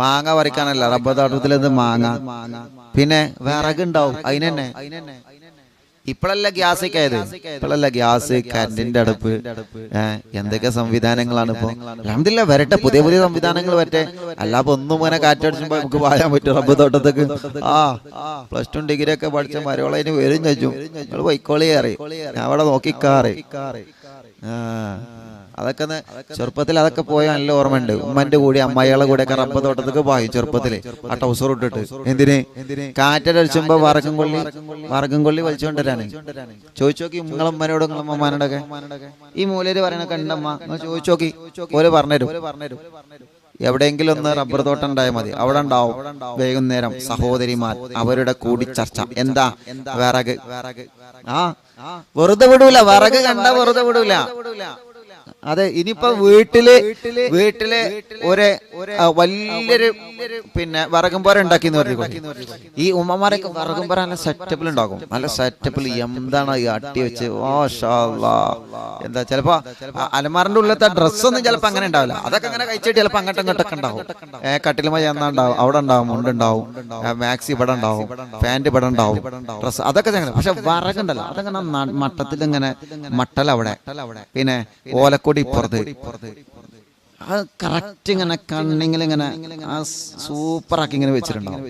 A: മാങ്ങ പറിക്കാനല്ല, റബ്ബർ തോട്ടത്തിലെന്ത് മാങ്ങ. പിന്നെ വിറകുണ്ടാവും അതിനെന്നെ. ഇപ്പോഴല്ല ഗ്യാസ് കയറ്, ഇപ്പോഴല്ല ഗ്യാസ്, കറന്റിന്റെ അടുപ്പ്, എന്തൊക്കെ സംവിധാനങ്ങളാണ് ഇപ്പൊ. അൽഹംദുലില്ലാ വരട്ടെ, പുതിയ പുതിയ സംവിധാനങ്ങൾ വരട്ടെ. അല്ലാതെ ഒന്നും ഇങ്ങനെ കാറ്റടിച്ചുമ്പോ നമുക്ക് പായാൻ പറ്റും റബ്ബർ തോട്ടത്തേക്ക്. +2 ഡിഗ്രി ഒക്കെ പഠിച്ച മരോളതിന് വരും ചോദിച്ചു, നിങ്ങൾ വൈക്കോളി കയറി അവിടെ നോക്കിക്കാറ്. അതൊക്കെ ചെറുപ്പത്തിൽ അതൊക്കെ പോയ നല്ല ഓർമ്മയുണ്ട്. ഉമ്മന്റെ കൂടെ അമ്മായികളെ കൂടെ ഒക്കെ റബ്ബർ തോട്ടത്തേക്ക് പോയി ചെറുപ്പത്തില്, ആ ടൗസർ ഇട്ടിട്ട്. എന്തിന്? കാറ്റടിച്ചുമ്പോ വറകും കൊള്ളി വലിച്ചുകൊണ്ടിരാണ്. ചോദിച്ചു നോക്കി നിങ്ങളമ്മനോടും നിങ്ങളമ്മമാരോടൊക്കെ ഈ മൂലര് പറയണൊക്കെ ഉണ്ടമ്മ, ചോദിച്ചു നോക്കി, ഓര് പറഞ്ഞുതരും. എവിടെയെങ്കിലും ഒന്ന് റബ്ബർ തോട്ടം ഉണ്ടായാൽ മതി, അവിടെ ഉണ്ടാവും വൈകുന്നേരം സഹോദരിമാർ അവരുടെ കൂടിച്ചർച്ച. എന്താ? വിറക്. വെറുതെ വിടൂല, വിറക് കണ്ട വെറുതെ വിടൂല. അതെ, ഇനിയിപ്പോ വീട്ടില് ഒരു വലിയൊരു പിന്നെ വിറകും പോര ഉണ്ടാക്കിന്ന് പറഞ്ഞു. ഈ ഉമ്മമാരൊക്കെ വിറകും പോര നല്ല സെറ്റപ്പിൽ ഉണ്ടാക്കും, നല്ല സെറ്റപ്പിൽ. എന്താണ് ഈ അട്ടി വെച്ച് എന്താ, ചിലപ്പോ അലമാറിന്റെ ഉള്ളിലത്തെ ഡ്രസ്സൊന്നും ചിലപ്പോ അങ്ങനെ ഉണ്ടാവില്ല, അതൊക്കെ അങ്ങനെ കഴിച്ചിട്ട് ചിലപ്പോ അങ്ങോട്ടും ഇങ്ങോട്ടൊക്കെ ഉണ്ടാവും. കട്ടിലുമ ചെന്നുണ്ടാവും, അവിടെ ഉണ്ടാവും, മുണ്ടുണ്ടാവും, മാക്സി ഇവിടെ ഉണ്ടാവും, പാന്റ് ഇവിടെ ഉണ്ടാവും, ഡ്രസ്സ് അതൊക്കെ ഞങ്ങൾ. പക്ഷെ വിറകുണ്ടല്ലോ അതങ്ങനെ മട്ടത്തിൽ ഇങ്ങനെ മട്ടലവിടെ, പിന്നെ ഓലക്കൊടി ഇപ്പുറത്ത്, അത് കറക്റ്റ് ഇങ്ങനെ കണ്ണിങ്ങിൽ ഇങ്ങനെ ആ സൂപ്പറാക്കി ഇങ്ങനെ വെച്ചിട്ടുണ്ടാവും.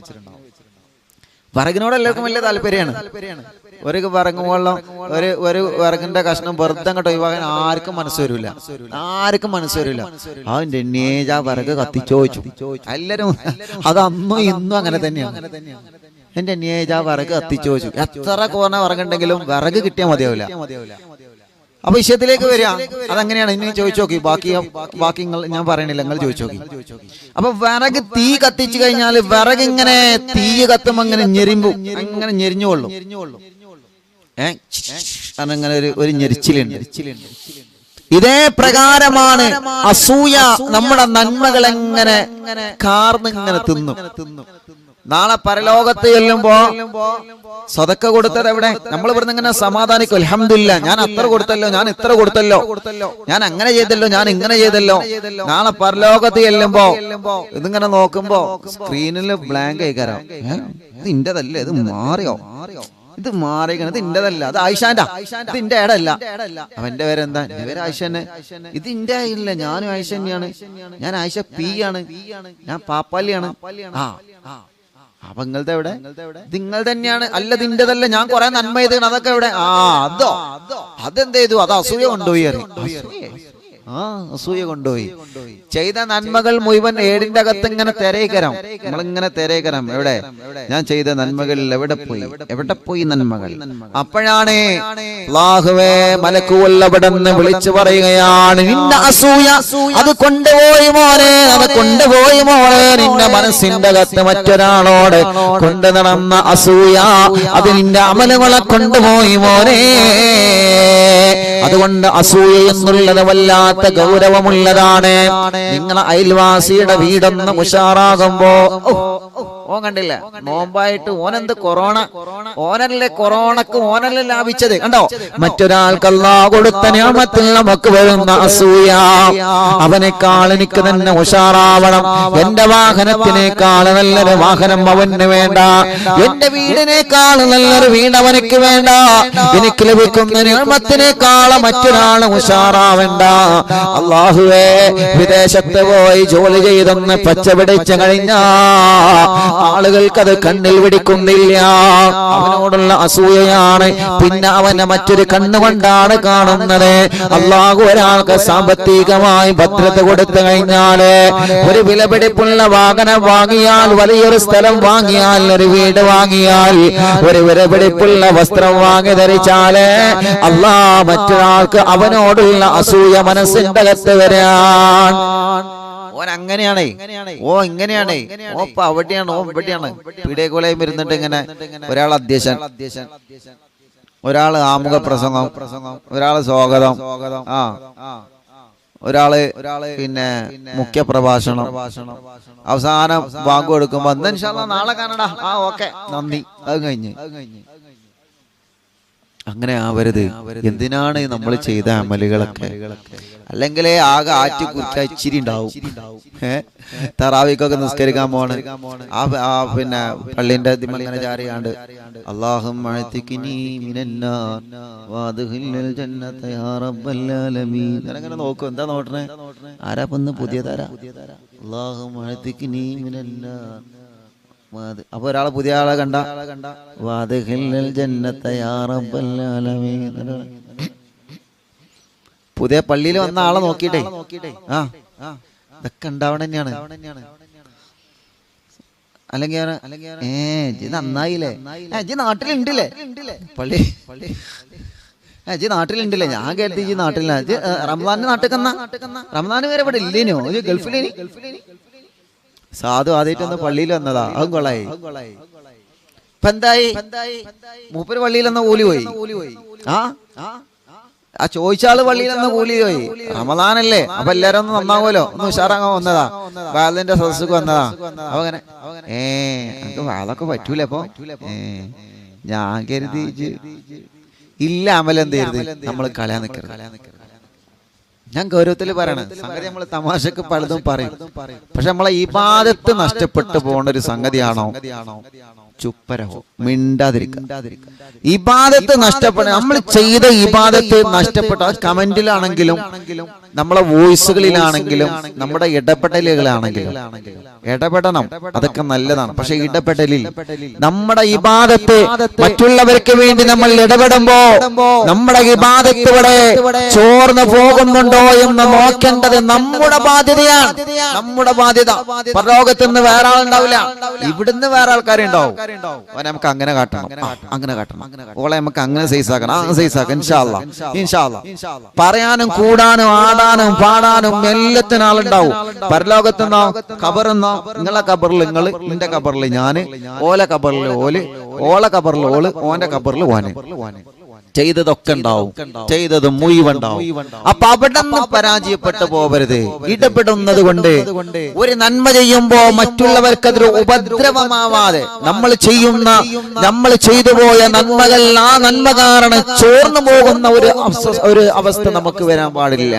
A: വിറകിനോട് എല്ലാവർക്കും വലിയ താല്പര്യമാണ്. ഒരു വിറകും വെള്ളം ഒരു വിറകിന്റെ കഷ്ണം വെറുതെ അങ്ങോട്ട് ഒഴിവാക്കാൻ ആർക്കും മനസ്സ് വരില്ല, ആർക്കും മനസ്സ് വരില്ല. അതിന്റെ നേജാ വിറക് കത്തിച്ചോദിച്ചു എല്ലാരും. അത് അന്നും ഇന്നും അങ്ങനെ തന്നെയാണ്. എന്റെ നേജാ വിറക് കത്തിച്ചോദിച്ചു. എത്ര കുറഞ്ഞ വിറകുണ്ടെങ്കിലും വിറക് കിട്ടിയാൽ മതിയാവില്ല. അപ്പൊ വിഷയത്തിലേക്ക് വരിക, അതെങ്ങനെയാണ് ഇനി ചോദിച്ചു നോക്കി. ബാക്കി ഞാൻ പറയണില്ല, നിങ്ങൾ ചോദിച്ചു നോക്കി. അപ്പൊ വിറക് തീ കത്തിച്ചു കഴിഞ്ഞാൽ വിറക് ഇങ്ങനെ തീ കത്തുമ്പോ അങ്ങനെ അങ്ങനെ ഞെരിഞ്ഞുകൊള്ളും. അങ്ങനെ ഒരു ഞെരിച്ചിലുണ്ട്. ഇതേ പ്രകാരമാണ് അസൂയ നമ്മുടെ നന്മകൾ എങ്ങനെ കാർന്നിങ്ങനെ തിന്നും. നാളെ പരലോകത്ത് ചെല്ലുമ്പോ സദക്ക കൊടുത്തത് എവിടെ? നമ്മൾ ഇവിടുന്ന് ഇങ്ങനെ സമാധാനിക്കും, അൽഹംദുലില്ലാ ഞാൻ അത്ര കൊടുത്തല്ലോ, ഞാൻ ഇത്ര കൊടുത്തല്ലോ, ഞാൻ അങ്ങനെ ചെയ്തല്ലോ, ഞാൻ ഇങ്ങനെ ചെയ്തല്ലോ. നാളെ പരലോകത്ത് ചെല്ലുമ്പോ ഇതിങ്ങനെ നോക്കുമ്പോ സ്ക്രീനിൽ ബ്ലാങ്ക് ആയിക്കാരോ, ഇത് ഇന്റേതല്ലേ, ഇത് മാറിയോ, ഇത് മാറിയാണ്, ഇത് ഇന്റേതല്ല, അത് ആയിഷാന്റെ, ഇത് ഇന്റെ ഏടല്ല. അവന്റെ പേരെന്താ? എന്റെ പേര് ആയിഷ തന്നെ. ഇത് ഇന്റെ ആയില്ല, ഞാനും ആയിഷ തന്നെയാണ്, ഞാൻ ആയിഷ പി ആണ്, ഞാൻ പാപ്പാലിയാണ്. അപ്പൊ നിങ്ങളുടെ എവിടെ? നിങ്ങൾ തന്നെയാണ്. അല്ല നിന്റെതല്ല, ഞാൻ കുറെ നന്മ ചെയ്താണ്, അതൊക്കെ എവിടെ? അതോ അതെന്ത് ചെയ്തു? അത് അസൂയ കൊണ്ടുപോയി. അസൂയ കൊണ്ടുപോയി. ചെയ്ത നന്മകൾ മുഴുവൻ ഏടിന്റെ അകത്ത് ഇങ്ങനെ തിരയിക്കരാം, നമ്മളിങ്ങനെ തിരയിക്കരാം. എവിടെ ഞാൻ ചെയ്ത നന്മകൾ? എവിടെ പോയി നന്മകൾ? അപ്പോഴാണ് അല്ലാഹുവേ മലക്കുവല്ലവിടെന്ന് വിളിച്ചു പറയുകയാണ്, നിന്റെ അസൂയ അത് കൊണ്ടുപോയി മോനെ, അത് കൊണ്ടുപോയി മോനെ. നിന്റെ മനസ്സിന്റെ അകത്ത് മറ്റൊരാളോട് കൊണ്ടു നടന്ന അസൂയ അത് നിന്റെ അമലുകളെ കൊണ്ടുപോയി മോനെ. അതുകൊണ്ട് അസൂയ എന്നുള്ളത് വല്ലാത്ത ഗൗരവമുള്ളതാണ്. നിങ്ങളെ അയൽവാസിയുടെ വീടൊന്ന് ഉഷാറാകുമ്പോ ഓൻ കണ്ടില്ല, നോമ്പായിട്ട് ഓനെന്ത് കൊറോണ, ഓനല്ലേ കൊറോണക്ക് ഓനല്ലേ ലാഭിച്ചത്, കണ്ടോ? മറ്റൊരാൾക്ക് അല്ലാഹു കൊടുത്ത നിഅമത്തിൽ നമുക്ക് വരുന്ന അസൂയ. അവനേക്കാൾ എനിക്ക് തന്നെ ഉഷാറാവണം, എന്റെ വാഹനത്തിനേക്കാൾ നല്ലൊരു വാഹനം അവന് വേണ്ട, എന്റെ വീടിനേക്കാൾ നല്ലൊരു വീട് അവനക്ക് വേണ്ട, എനിക്ക് ലഭിക്കുന്ന നിഅമത്തിനേക്കാൾ മറ്റൊരാൾ ഉഷാറാവണ്ട. അല്ലാഹുവേ, വിദേശത്ത് പോയി ജോലി ചെയ്തെന്ന് പച്ച പിടിച്ചു കഴിഞ്ഞാ ആളുകൾക്ക് അത് കണ്ണിൽ പിടിക്കുന്നില്ല. അവനോടുള്ള അസൂയയാണ്. പിന്നെ അവനെ മറ്റൊരു കണ്ണുകൊണ്ടാണ് കാണുന്നത്. അള്ളാഹു ഒരാൾക്ക് സാമ്പത്തികമായി ഭദ്രത കൊടുത്തു കഴിഞ്ഞാല്, ഒരു വിലപിടിപ്പുള്ള വാഹനം വാങ്ങിയാൽ, വലിയൊരു സ്ഥലം വാങ്ങിയാൽ, ഒരു വീട് വാങ്ങിയാൽ, ഒരു വിലപിടിപ്പുള്ള വസ്ത്രം വാങ്ങി ധരിച്ചാല് മറ്റൊരാൾക്ക് അവനോടുള്ള അസൂയ മനസ്സിന്റെ അകത്ത് വരാൻ. ഓൻ അങ്ങനെയാണേ, ഓ ഇങ്ങനെയാണേ, ഓ ഇപ്പൊ അവിടെയാണ്, ഓ ഇവിടെയാണ്. പീഡിയക്കോലയും വരുന്നുണ്ട് ഇങ്ങനെ. ഒരാൾ അധ്യക്ഷൻ, ഒരാള് ആമുഖ പ്രസംഗം, ഒരാള് സ്വാഗതം, ഒരാള് പിന്നെ മുഖ്യ പ്രഭാഷണം, അവസാനം വാങ്ങു കൊടുക്കുമ്പോ നാളെ കാണടാ, ഓക്കെ നന്ദി, അത് കഴിഞ്ഞ്. അങ്ങനെ ആവരുത്. എന്തിനാണ് നമ്മൾ ചെയ്ത അമലുകളൊക്കെ? അല്ലെങ്കിൽ ആകെ ആറ്റി കുറിച്ച ഇച്ചിരി ഉണ്ടാവും. തറാവിക്കൊക്കെ നിസ്കരിക്കാൻ പോണ്, പിന്നെ പള്ളിന്റെ ഇങ്ങനെ ചാരിയാണ്ട് അങ്ങനെ നോക്കും. എന്താ നോട്ടണേ? ആരാ പൊന്ന് പുതിയ താര? അപ്പൊ ഒരാളെ പുതിയ ആളെ കണ്ട പുതിയ പള്ളിയിൽ വന്ന ആളെ നോക്കിട്ടെ ഇതൊക്കെ ഉണ്ടാവണ തന്നെയാണ്. അല്ലെങ്കിൽ നന്നായില്ലേ, നാട്ടിലുണ്ടല്ലേ പള്ളി, നാട്ടിലുണ്ടല്ലേ? ഞാൻ കേട്ടി നാട്ടിലാ. റംസാന്റെ നാട്ടിൽ റംസാന് വരെ ഇവിടെ ഇല്ലേനോ? ഗൾഫിലേനി. സാധു ആദ്യമായിട്ടൊന്ന് പള്ളിയിൽ വന്നതാ, അതും കൊള്ളായി. ഇപ്പൊ എന്തായി? മൂപ്പര് പള്ളിയിൽ വന്ന കൂലി പോയി. ആ ചോദിച്ചാള് പള്ളിയിൽ വന്ന കൂലി പോയി. റമദാനല്ലേ, അപ്പൊ എല്ലാരും ഒന്ന് നന്നാവുമല്ലോ, ഒന്ന് ഉഷാറാങ്ങാൻ വന്നതാ, വാലിന്റെ സദസ്സുക്ക് വന്നതാ. അപ്പൊ അങ്ങനെ നമുക്ക് വാതൊക്കെ പറ്റൂല. അപ്പൊ ഞാൻ കരുതി ഇല്ല അമലെന്ത് കരുതി നമ്മൾ കളയാൻ നിൽക്കരുത്. ഞാൻ ഗൗരവത്തിൽ പറയണം. സംഗതി നമ്മൾ തമാശക്ക് പലതും പറയും. പക്ഷെ നമ്മളെ ഇബാദത്ത് നഷ്ടപ്പെട്ടു പോകേണ്ട ഒരു സംഗതിയാണോ? ചുപ്പരഹോ, മിണ്ടാതിരിക്കുക. ഇബാദത്ത് നഷ്ടപ്പെട്ട, നമ്മൾ ചെയ്ത ഇബാദത്ത് നഷ്ടപ്പെട്ട, കമന്റിലാണെങ്കിലും നമ്മളെ വോയിസുകളിലാണെങ്കിലും നമ്മുടെ ഇടപെടലുകളാണെങ്കിലും ഇടപെടണം, അതൊക്കെ നല്ലതാണ്. പക്ഷെ ഇടപെടലിൽ നമ്മുടെ ഇബാദത്ത് മറ്റുള്ളവർക്ക് വേണ്ടി നമ്മൾ ഇടപെടുമ്പോ നമ്മുടെ ഇബാദത്ത് ഇവിടെ ചോർന്നു പോകുന്നുണ്ടോ എന്ന് നോക്കേണ്ടത് നമ്മുടെ ബാധ്യതയാണ്. നമ്മുടെ ബാധ്യത. പരലോകത്ത് നിന്ന് വേറെ ആളുണ്ടാവില്ല, ഇവിടുന്ന് വേറെ ആൾക്കാരുണ്ടാവും. നമുക്ക് അങ്ങനെ കാട്ടണം, അങ്ങനെ കാട്ടണം. ഓളെ നമുക്ക് അങ്ങനെ സൈസാക്കണം. ഇൻഷാ അല്ലാഹ് പറയാനും കൂടാനും ആടാനും പാടാനും എല്ലാത്തിനും ആളുണ്ടാവും. പരലോകത്തുനിന്നോ ഖബറെന്നോ, നിങ്ങളെ ഖബറിൽ നിങ്ങൾ, നിന്റെ ഖബറിൽ ഞാന്, ഓല ഖബറിൽ ഓല്, ഓളെ ഖബറിൽ ഓള്, ഓന്റെ ഖബറിൽ ഓന്. ചെയ്തതൊക്കെ ഉണ്ടാവും, ചെയ്തത് മുഴുവണ്ടാവും. അപ്പൊ അവിടെ നിന്ന് പരാജയപ്പെട്ടു പോകരുത്. ഇടപെടുന്നത് കൊണ്ട് ഒരു നന്മ ചെയ്യുമ്പോ മറ്റുള്ളവർക്ക് അതൊരു ഉപദ്രവമാവാതെ നമ്മൾ ചെയ്തു പോയ നന്മകൾ, ആ നന്മ കാരണം ചോർന്നു പോകുന്ന ഒരു അവസ്ഥ നമുക്ക് വരാൻ പാടില്ല.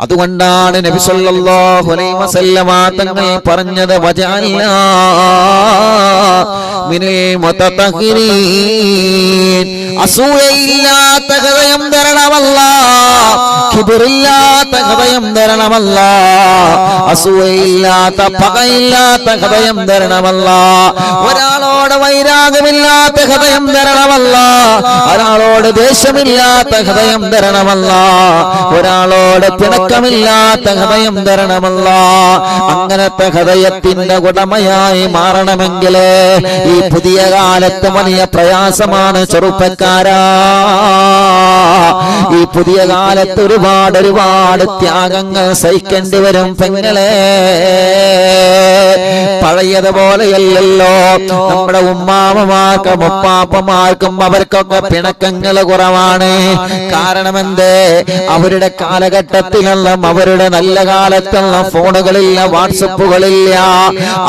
A: അതുകൊണ്ടാണ് നബി സല്ലല്ലാഹു അലൈഹി വസല്ലമ തങ്ങൾ പറഞ്ഞത്, വജഅൽനാ മിനൽ മുതതഹിരീൻ. അസൂയയില്ലാത്ത ഹൃദയം തരണമല്ലാ, കിബിറില്ലാത്ത ഹൃദയം തരണമല്ലാ, അസൂയയില്ലാത്ത പകയില്ലാത്ത ഹൃദയം തരണമല്ലാ, ഒരാളോട് വൈരാഗ്യമില്ലാത്ത ഹൃദയം തരണമല്ലാ, ഒരാളോട് ദേഷ്യമില്ലാത്ത ഹൃദയം തരണമല്ലാ, ഒരാളോട് പിണക്കമില്ലാത്ത ഹൃദയം തരണമല്ലാ. അങ്ങനത്തെ ഹൃദയത്തിന്റെ ഉടമയായി മാറണമെങ്കിൽ ഈ പുതിയ കാലത്ത് വലിയ പ്രയാസമാണ് ചെറുപ്പക്കാരാ. ഈ പുതിയ കാലത്ത് ഒരുപാട് ത്യാഗങ്ങൾ സഹിക്കേണ്ടി വരും പെങ്ങളെ. പഴയതുപോലെയല്ലല്ലോ. നമ്മുടെ ഉമ്മാമ്മമാർക്കും ഉപ്പാപ്പമാർക്കും അവർക്കൊക്കെ പിണക്കങ്ങൾ കുറവാണ്. കാരണം എന്തേ? അവരുടെ കാലഘട്ടത്തിലെല്ലാം, അവരുടെ നല്ല കാലത്തുള്ള ഫോണുകളില്ല, വാട്സപ്പുകളില്ല.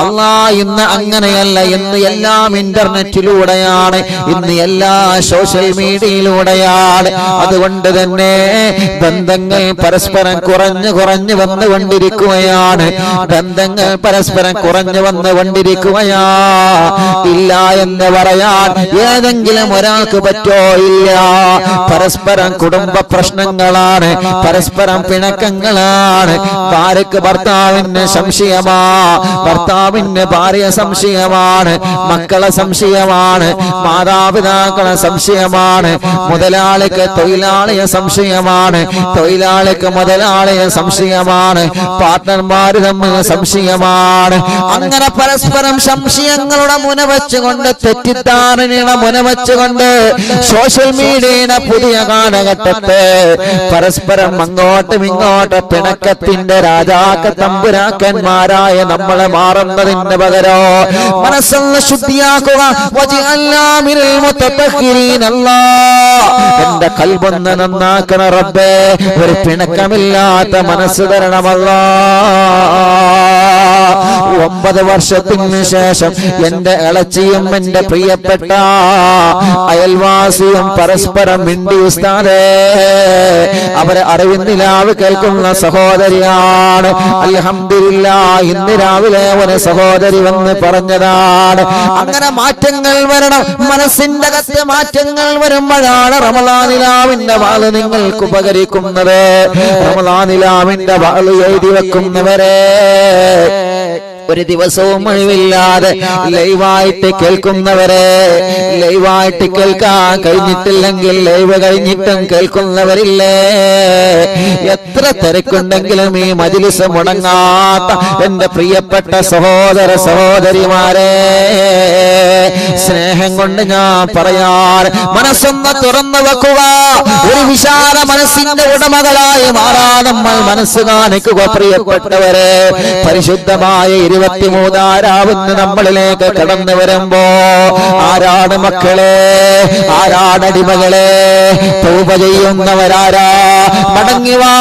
A: അല്ലാ, ഇന്ന് അങ്ങനെയല്ല. ഇന്ന് എല്ലാം ഇന്റർനെറ്റിലൂടെയാണ്, ഇന്ന് എല്ലാ സോഷ്യൽ മീഡിയയിലൂടെയാണ്. അതുകൊണ്ട് തന്നെ ബന്ധങ്ങൾ പരസ്പരം കുറഞ്ഞു വന്നുകൊണ്ടിരിക്കുകയാണ്. ബന്ധങ്ങൾ പരസ്പരം കുറഞ്ഞു വന്നുകൊണ്ടിരിക്കുകയാ. ഇല്ല എന്ന് പറയാൻ ഏതെങ്കിലും ഒരാൾക്ക് പറ്റോ? ഇല്ല. പരസ്പരം കുടുംബ പ്രശ്നങ്ങളാണ്, പരസ്പരം പിണക്കങ്ങളാണ്. ഭാര്യക്ക് ഭർത്താവിന് സംശയമാ, ഭർത്താവിന് ഭാര്യ സംശയമാണ്, മക്കളെ സംശയമാണ്, മാതാപിതാക്കളെ സംശയമാണ്, മുതലാളിക്ക് തൊഴിലാളിയെ സംശയമാണ്, തൊഴിലാളിക്ക് മുതലാളിയെ സംശയമാണ്, പാർട്ട്ണർമാര് തമ്മിൽ സംശയമാണ്. അങ്ങനെ പരസ്പരം സംശയങ്ങളുടെ മുന വെച്ചുകൊണ്ട്, തെറ്റിദ്ധാരണയുടെ മുന വെച്ചുകൊണ്ട് സോഷ്യൽ മീഡിയയുടെ പുതിയ കാലഘട്ടത്തെ പരസ്പരം അങ്ങോട്ടും ഇങ്ങോട്ടും പിണക്കത്തിന്റെ രാജാക്ക തമ്പുരാക്കന്മാരായ നമ്മളെ മാറുന്നതിന് പകരോ മനസ്സൊന്ന് ശുദ്ധിയാക്കുക. എന്റെ കൽബൊന്ന് നന്നാക്കണ റബ്ബേ, ഒരു പിണക്കമില്ലാത്ത മനസ്സ് തരണമല്ലാ. 9 വർഷത്തിന് ശേഷം എന്റെ ഇളച്ചിയും എന്റെ പ്രിയപ്പെട്ട അയൽവാസിയും പരസ്പരം മിണ്ടി ഉസ്താദേ. അവരെ അറിവിന്നിലാവ് കേൾക്കുന്ന സഹോദരിയാണ്. അൽഹംദുലില്ലാഹ്, ഇന്ന് രാവിലെ ഒരു സഹോദരി വന്ന് പറഞ്ഞതാണ്. അങ്ങനെ മാറ്റങ്ങൾ വരണം, മനസ്സിന്റെ അകത്ത് മാറ്റങ്ങൾ വരുമ്പോഴാണ് റമളാനിലാവിന്റെ വാള് നിങ്ങൾക്ക് ഉപകരിക്കുന്നത്. റമളാനിലാവിന്റെ വാള് എഴുതി വെക്കുന്നവരെ ഒരു ദിവസവും ഒഴിവില്ലാതെ ലൈവായിട്ട് കേൾക്കുന്നവരെ, ലൈവായിട്ട് കേൾക്കാൻ കഴിഞ്ഞിട്ടില്ലെങ്കിൽ ലൈവ് കഴിഞ്ഞിട്ടും കേൾക്കുന്നവരില്ലേ? എത്ര തിരക്കുണ്ടെങ്കിലും ഈ മജ്‌ലിസ് മുടങ്ങാത്ത എന്റെ പ്രിയപ്പെട്ട സഹോദര സഹോദരിമാരെ, സ്നേഹം കൊണ്ട് ഞാൻ പറയാൻ, മനസ്സൊന്ന് തുറന്നു വെക്കുക. ഒരു വിശാല മനസ്സിന്റെ ഉടമകളായി മാറാൻ നമ്മൾ മനസ്സ് കാണിക്കുക. പ്രിയപ്പെട്ടവരെ, പരിശുദ്ധമായ 23 നമ്മളിലേക്ക് കടന്നു വരുമ്പോ ആരാണ് മക്കളെ, ആരാണ് അടിമകളെ? തൗബ ചെയ്യുന്നവരാരാ? മടങ്ങിവാ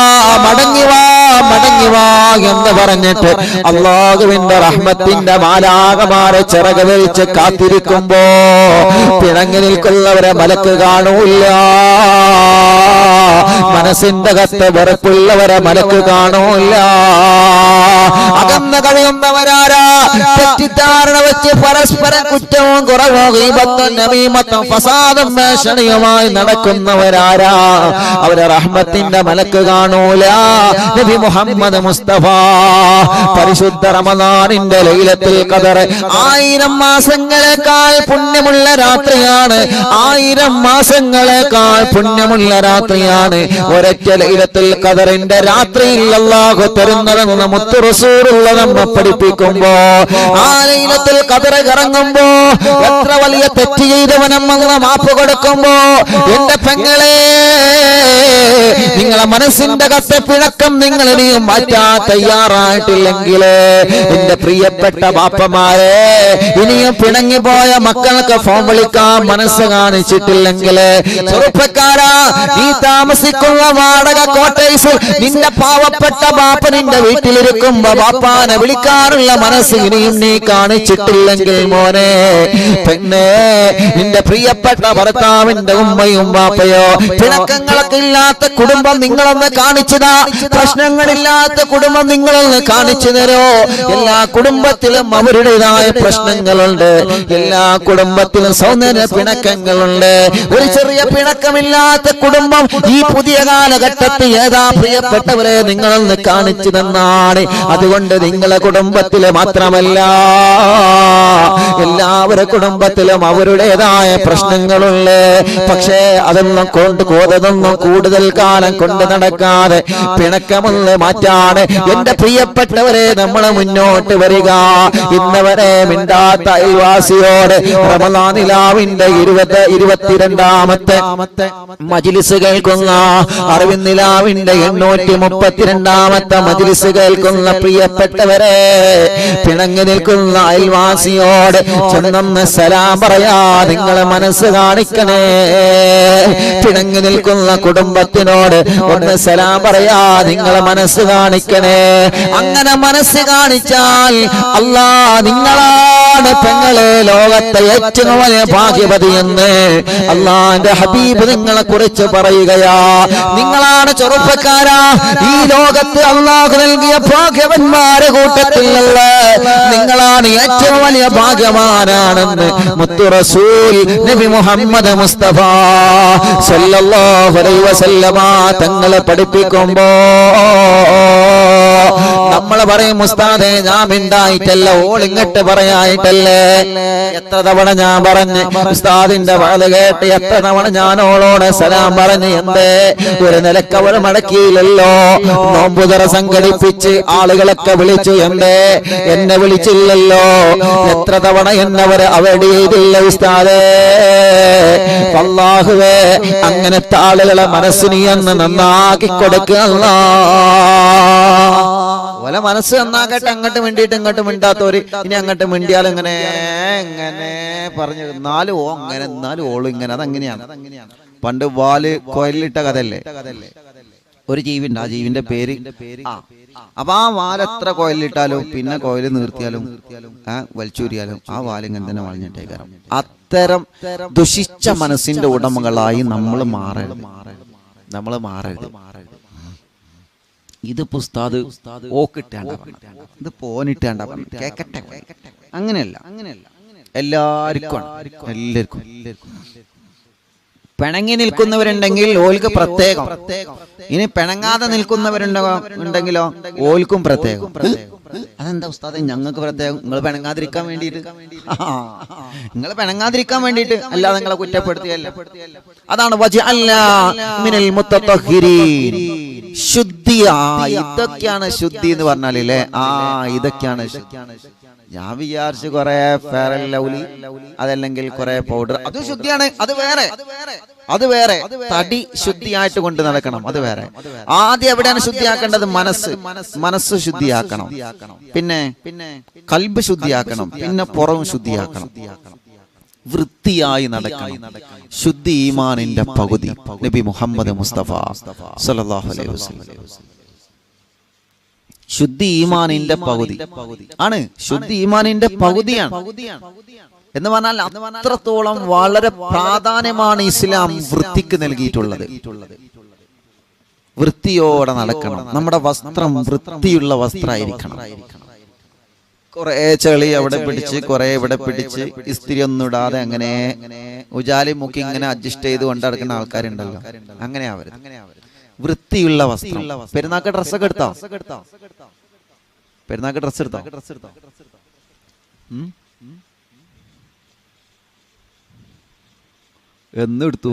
A: മടങ്ങിവാ മടങ്ങിവാ എന്ന് പറഞ്ഞിട്ട് അല്ലാഹുവിന്റെ റഹ്മത്തിന്റെ മാലാഖമാരെ ചിറക് വിരിച്ച് കാത്തിരിക്കുമ്പോ പിണങ്ങി നിൽക്കുന്നവരെ മലക്ക് കാണൂല്ല. മനസ്സിന്റെ അകത്ത് വെറുപ്പുള്ളവരെ മലക്ക് കാണൂല്ല. അകന്ന് കഴിയുന്നവരാരാ? തെറ്റിദ്ധാരണ വെച്ച് പരസ്പരം കുറ്റവും കുറവും ഗീബത്തും നമീമത്തും ഫസാദും ഭീഷണിയുമായി നടക്കുന്നവരാരാ? അവരെ റഹ്മത്തിന്റെ മലക്ക് കാണൂല. നബി മുഹമ്മദ് മുസ്തഫ പരിശുദ്ധ റമളാനിന്റെ ലൈലത്തുൽ ഖദർ 1000 മാസങ്ങളെക്കാൾ പുണ്യമുള്ള രാത്രിയാണ്. 1000 മാസങ്ങളെക്കാൾ പുണ്യമുള്ള രാത്രിയാണ് ഒരൊറ്റ ലൈലത്തുൽ ഖദറിന്റെ രാത്രിയിൽ അല്ലാഹു തരുന്നതെന്ന് മുത്തു റസൂലുള്ള നമ്മെ പഠിപ്പിക്കുമ്പോ, ആ ലൈലത്തുൽ ഖദർ ഇറങ്ങുമ്പോ എത്ര വലിയ തെറ്റ് ചെയ്തവനും അല്ലാഹു മാപ്പ് കൊടുക്കുമ്പോ, എന്റെ പെങ്ങളെ, നിങ്ങളെ മനസ്സിന്റെ കത്തെ പിണക്കം നിങ്ങൾ ഇനിയും മാറ്റാൻ തയ്യാറായിട്ടില്ലെങ്കിൽ, എന്റെ പ്രിയപ്പെട്ട ബാപ്പമാരെ, ഇനിയും പിണങ്ങിപ്പോയ മക്കൾക്ക് ഫോൺ വിളിക്കാൻ മനസ്സ് കാണിച്ചിട്ടില്ലെങ്കിൽ, ചെറുപ്പക്കാരാ, നീ താമസിക്കുന്ന വാടക കോട്ടേഴ്സിൽ നിന്റെ പാവപ്പെട്ട ബാപ്പ നിന്റെ വീട്ടിലിരിക്കുമ്പോ ബാപ്പാനെ വിളിക്കാറുള്ള മനസ്സ് ഇനിയും നീ കാണിച്ചിട്ടില്ലെങ്കിൽ, മോനെ പെണ്ണെ, നിന്റെ പ്രിയപ്പെട്ട ഭർത്താവിന്റെ ഉമ്മയും ബാപ്പയോ പിണക്കങ്ങളൊക്കെ ഇല്ലാത്ത കുടുംബം നിങ്ങളൊന്ന് കാണിച്ചതാ. പ്രശ്നങ്ങളില്ലാത്ത കുടുംബം നിങ്ങളൊന്ന് കാണിച്ചു തരോ? എല്ലാ കുടുംബത്തിലും അവരുടേതായ പ്രശ്നങ്ങളുണ്ട്, എല്ലാ കുടുംബത്തിലും സൗന്ദര്യ പിണക്കങ്ങളുണ്ട്. ഒരു ചെറിയ പിണക്കമില്ലാത്ത കുടുംബം ഈ പുതിയ കാലഘട്ടത്തിൽ ഏതാ പ്രിയപ്പെട്ടവരെ നിങ്ങളൊന്ന് കാണിച്ചു തന്നാണ്. അതുകൊണ്ട് നിങ്ങളെ കുടുംബത്തില് മാത്രമല്ല, എല്ലാവരുടെ കുടുംബത്തിലും അവരുടേതായ പ്രശ്നങ്ങളുണ്ട്. പക്ഷേ അതൊന്നും കൂടുതൽ കാലം കൊണ്ട് നടക്കാതെ പിണക്കമൊന്ന് മാറ്റാണ് എന്റെ പ്രിയപ്പെട്ടവരെ നമ്മൾ മുന്നോട്ട് വരിക. ഇന്നവരെ മിണ്ടാത്ത അയൽവാസിയോട് റമളാനിലാവിന്റെ 22ാമത്തെ മജ്‌ലിസ് കേൾക്കുന്ന, അറിവിന്നിലാവിന്റെ 832ാമത്തെ മജ്‌ലിസ് കേൾക്കുന്ന പ്രിയപ്പെട്ടവരെ, പിണങ്ങി നിൽക്കുന്ന അയൽവാസിയോട് ചെന്നൊന്ന് സലാം പറയാ. നിങ്ങളെ മനസ്സ് കാണിക്കണേ. പിണങ്ങി നിൽക്കുന്ന കുടുംബത്തിനോട് ഒന്ന് സലാം പറയാ. നിങ്ങളെ മനസ്സ് കാണിക്കണേ. അങ്ങനെ മനസ്സ് കാണിച്ചാൽ അല്ലാ, നിങ്ങളാണ് പെങ്ങളെ ലോകത്തെ ഏറ്റവും വലിയ ഭാഗ്യവതി എന്ന് അല്ലാഹുവിന്റെ ഹബീബ് നിങ്ങളെ കുറിച്ച് പറയുകയാ. നിങ്ങളാണ് ചെറുപ്പക്കാരാ ഈ ലോകത്ത് അല്ലാഹു നൽകിയ ഭാഗ്യ ഭാഗ്യവന്മാരെ കൂട്ടത്തിലുള്ള നിങ്ങളാണ് ഏറ്റവും വലിയ ഭാഗ്യവാനാണെന്ന് മുത്തു റസൂൽ നബി മുഹമ്മദ് മുസ്തഫ സല്ലല്ലാഹു അലൈഹി വസല്ലമ തങ്ങളെ പഠിപ്പിക്കുമ്പോ നമ്മൾ പറയും ഉസ്താദേ ഞാൻ മിണ്ടായിട്ടല്ല ഓൾ ഇങ്ങോട്ട് പറയായിട്ടല്ലേ. എത്ര തവണ ഞാൻ പറഞ്ഞ് ഉസ്താദിന്റെ വാല് കേട്ട് എത്ര തവണ ഞാൻ ഓളോട് സലാം പറഞ്ഞ് എന്തേ ഒരു നിലക്ക് അവൾ മടക്കിയില്ലല്ലോ. നോമ്പുതറ സംഘടിപ്പിച്ച് ആളുകളൊക്കെ വിളിച്ചു എന്തേ എന്നെ വിളിച്ചില്ലല്ലോ. എത്ര തവണ എന്നവർ അവിടെ ചെയ്തില്ല ഉസ്താദേ. അല്ലാഹുവേ അങ്ങനത്തെ ആളുകളെ മനസ്സിന് എന്ന് നന്നാക്കി കൊടുക്കുക. ഓലെ മനസ്സ് നന്നാകട്ടെ. അങ്ങോട്ട് മിണ്ടിയിട്ട് ഇങ്ങോട്ട് മിണ്ടാത്തവര് ഇനി അങ്ങോട്ട് മിണ്ടിയാലും ഇങ്ങനെ ഇങ്ങനെ പറഞ്ഞു നാലും ഓ അങ്ങനെ എന്നാലും ഓളും ഇങ്ങനെ. അതങ്ങനെയാണ്. പണ്ട് വാല് കോയലിട്ട കഥയല്ലേ. ഒരു ജീവിണ്ട്, ആ ജീവിന്റെ പേര് അപ്പൊ ആ വാല് എത്ര കോയലിട്ടാലും പിന്നെ കോയല് നിർത്തിയാലും വലിച്ചൂരിയാലും ആ വാല് ഇങ്ങനെ തന്നെ വളഞ്ഞിട്ടേക്കാരം. അത്തരം ദുഷിച്ച മനസ്സിന്റെ ഉടമകളായി നമ്മൾ മാറരുത്. ഇത് ഉസ്താദ് ഓക്കിട്ടാണ്ട ഇത് പോനിട്ടാണ്ട കേക്കട്ടെ. അങ്ങനെയല്ല. എല്ലാവർക്കും പിണങ്ങി നിൽക്കുന്നവരുണ്ടെങ്കിൽ ഓൽക്ക് പ്രത്യേകം. ഇനി പിണങ്ങാതെ നിൽക്കുന്നവരുണ്ടെങ്കിലോ ഓൽക്കും പ്രത്യേകം. അതെന്താ ഉസ്താദേ ഞങ്ങൾക്ക് പ്രത്യേകം? നിങ്ങൾ പിണങ്ങാതിരിക്കാൻ വേണ്ടിയിട്ട്, നിങ്ങൾ പിണങ്ങാതിരിക്കാൻ വേണ്ടിയിട്ട്, അല്ലാതെ നിങ്ങളെ കുറ്റപ്പെടുത്തിയല്ല. അതാണ് ശുദ്ധിയാ. ഇതൊക്കെയാണ് ശുദ്ധി എന്ന് പറഞ്ഞാലേ. ഇതൊക്കെയാണ് ഞാൻ വിചാരിച്ച് കുറെ ഫെയർ ആൻഡ് ലവ്ലി അതല്ലെങ്കിൽ കുറെ പൗഡർ അത് ശുദ്ധിയാണ്. അത് വേറെ തടി ശുദ്ധിയായിട്ട് കൊണ്ട് നടക്കണം. അത് വേറെ. ആദ്യം എവിടെയാണ് ശുദ്ധിയാക്കേണ്ടത്? മനസ്സ് ശുദ്ധിയാക്കണം. പിന്നെ കൽബ് ശുദ്ധിയാക്കണം. പിന്നെ പുറവും ശുദ്ധിയാക്കണം. വൃത്തിയായി നടക്കണം. ശുദ്ധി ഈമാനിന്റെ പകുതി. നബി മുഹമ്മദ് മുസ്തഫ സല്ലല്ലാഹു അലൈഹി വസല്ലം ശുദ്ധി ഈമാനിന്റെ പകുതി ആണ്. ശുദ്ധി ഈമാനിന്റെ പകുതിയാണ് എന്ന് പറഞ്ഞാൽ അത്രത്തോളം വളരെ പ്രാധാന്യമാണ് ഇസ്ലാം വൃത്തിക്ക് നൽകിയിട്ടുള്ളത്. വൃത്തിയോടെ നടക്കണം. നമ്മുടെ വസ്ത്രം വൃത്തിയുള്ള വസ്ത്രമായിരിക്കണം. കുറെ ചെളി അവിടെ പിടിച്ച് കുറെ ഇവിടെ പിടിച്ച് ഇസ്തിരി ഒന്നും ഇടാതെ അങ്ങനെ ഉജാലി മുക്കി ഇങ്ങനെ അഡ്ജസ്റ്റ് ചെയ്ത് കൊണ്ട് നടക്കുന്ന ആൾക്കാരുണ്ടല്ലോ. അങ്ങനെ ആവരുത്. വൃത്തിയുള്ള വസ്ത്രം. പെരുന്നാക്ക് ഡ്രസ്സൊക്കെ എടുത്തോ? പെരുന്നാക്ക് ഡ്രസ്സ് എടുത്തോ? എന്ന് എടുത്തു?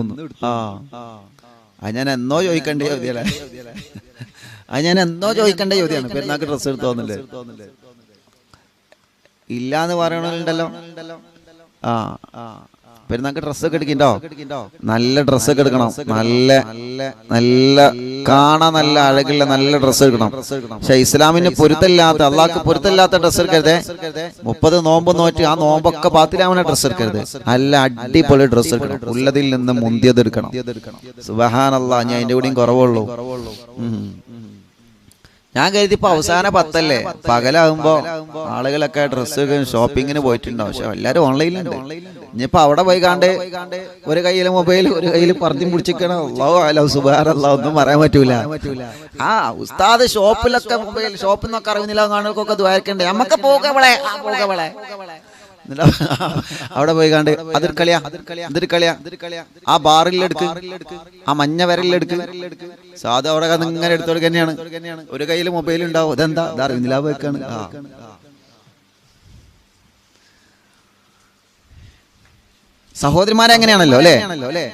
A: അത് ഞാൻ എന്നോ ചോദിക്കേണ്ട ചോദ്യല്ലേ. ചോദ്യമാണ്. പെരുന്നാക്ക് ഡ്രസ്സ് എടുത്തോന്നില്ലേ? ഇല്ലാന്ന് പറയണല്ലോ. പെരുന്നാക്ക് ഡ്രസ്സൊക്കെ എടുക്കണ്ടോ? നല്ല ഡ്രസ്സൊക്കെ എടുക്കണം. നല്ല കാണാൻ നല്ല അഴകുള്ള നല്ല ഡ്രസ്സ് എടുക്കണം. പക്ഷെ ഇസ്ലാമിന് പൊരുത്തല്ലാത്ത, അള്ളാഹ്ക്ക് പൊരുത്തല്ലാത്ത ഡ്രസ്സ് എടുക്കരുതേ. 30 നോമ്പ് നോറ്റ് ആ നോമ്പൊക്കെ പാത്തിലാവുന്ന ഡ്രസ്സ് എടുക്കരുത്. നല്ല അടിപൊളി ഡ്രസ്സ് എടുക്കണം. ഉള്ളതിൽ നിന്ന് മുന്തിയത് എടുക്കണം. സുബ്ഹാനല്ലാഹ്. ഞാൻ അതിന്റെ കൂടെയും കുറവുള്ളൂ. ഞാൻ കരുതിപ്പോ അവസാന 10 അല്ലേ, പകലാകുമ്പോ ആളുകളൊക്കെ ഡ്രസ്സ് ഷോപ്പിങ്ങിന് പോയിട്ടുണ്ടാവും. പക്ഷെ എല്ലാരും ഓൺലൈനിലുണ്ട്. ഇനിയിപ്പോ അവിടെ പോയി കാണ്ട് ഒരു കയ്യില് മൊബൈൽ ഒരു കയ്യിൽ പറഞ്ഞും പിടിച്ചിരിക്കണം. അല്ലാഹു സുബ്ഹാനല്ലാഹ്. ഒന്നും പറയാൻ പറ്റൂല. ഉസ്താദ് ഷോപ്പിലൊക്കെ മൊബൈൽ ഷോപ്പിൽ നിന്നൊക്കെ അറിയുന്നില്ല കാണുകൾക്കൊക്കെ ദ്വാരക്കണ്ടേ. നമുക്ക് പോകവളെ അവിടെ പോയി കാണ്ട് അതിർക്കളിയാ ആ ബാറിലെടുക്ക്, ആ മഞ്ഞ വിരലിലെടുക്ക്. സാധാ അവിടെ ഇങ്ങനെ എടുത്തോട് തന്നെയാണ്. ഒരു കയ്യിൽ മൊബൈൽ ഉണ്ടാവും. ഇതെന്താ അറിയുന്നില്ല വെക്കാണ്. സഹോദരിമാരെ അങ്ങനെയാണല്ലോ അല്ലെ.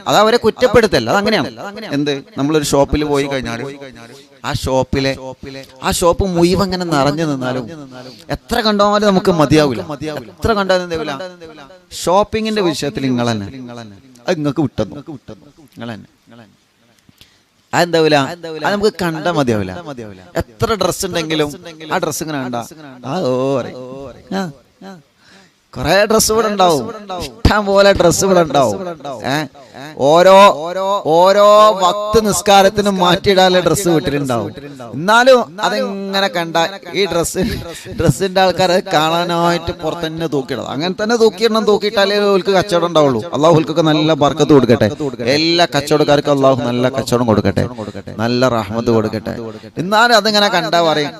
A: അത് അവരെ കുറ്റപ്പെടുത്തല്ല. അത് അങ്ങനെയാണ്. എന്ത് നമ്മളൊരു ഷോപ്പിൽ പോയി കഴിഞ്ഞാൽ ആ ഷോപ്പ് മുഴുവൻ ഇങ്ങനെ നിറഞ്ഞു നിന്നാലും എത്ര കണ്ടാലും നമുക്ക് മതിയാവില്ല. എത്ര കണ്ടാലും എന്താ ഷോപ്പിങ്ങിന്റെ വിഷയത്തിൽ നിങ്ങൾ തന്നെ അത് നിങ്ങൾക്ക് വിട്ടു. നിങ്ങൾ തന്നെ അതെന്താവില്ല. അത് നമുക്ക് കണ്ടാ മതിയാവില്ല. എത്ര ഡ്രസ്സ് ഉണ്ടെങ്കിലും ആ ഡ്രസ്സ് ഇങ്ങനെ കണ്ടാ കുറെ ഡ്രസ്സ് ഇവിടെ ഉണ്ടാവും, ഇഷ്ടം പോലെ ഡ്രസ്സ് ഇവിടെ ഉണ്ടാവും. ഓരോ വക്ത് നിസ്കാരത്തിനും മാറ്റിയിടാനുള്ള ഡ്രസ്സ് വീട്ടിലുണ്ടാവും. എന്നാലും അതെങ്ങനെ കണ്ട ഈ ഡ്രസ്സിന്റെ ആൾക്കാരെ കാണാനായിട്ട് പുറത്തന്നെ തൂക്കിയിടും. അങ്ങനെ തന്നെ തൂക്കിയിട്ടാലേ ഓൽക്ക് കച്ചവടം ഉണ്ടാവുള്ളൂ. അള്ളാഹു ഓൽക്കൊക്കെ നല്ല ബർക്കത്ത് കൊടുക്കട്ടെ. എല്ലാ കച്ചവടക്കാർക്കും അള്ളാഹു നല്ല കച്ചവടം കൊടുക്കട്ടെ, നല്ല റഹ്മത്ത് കൊടുക്കട്ടെ. എന്നാലും അതിങ്ങനെ കണ്ടാ പറയും,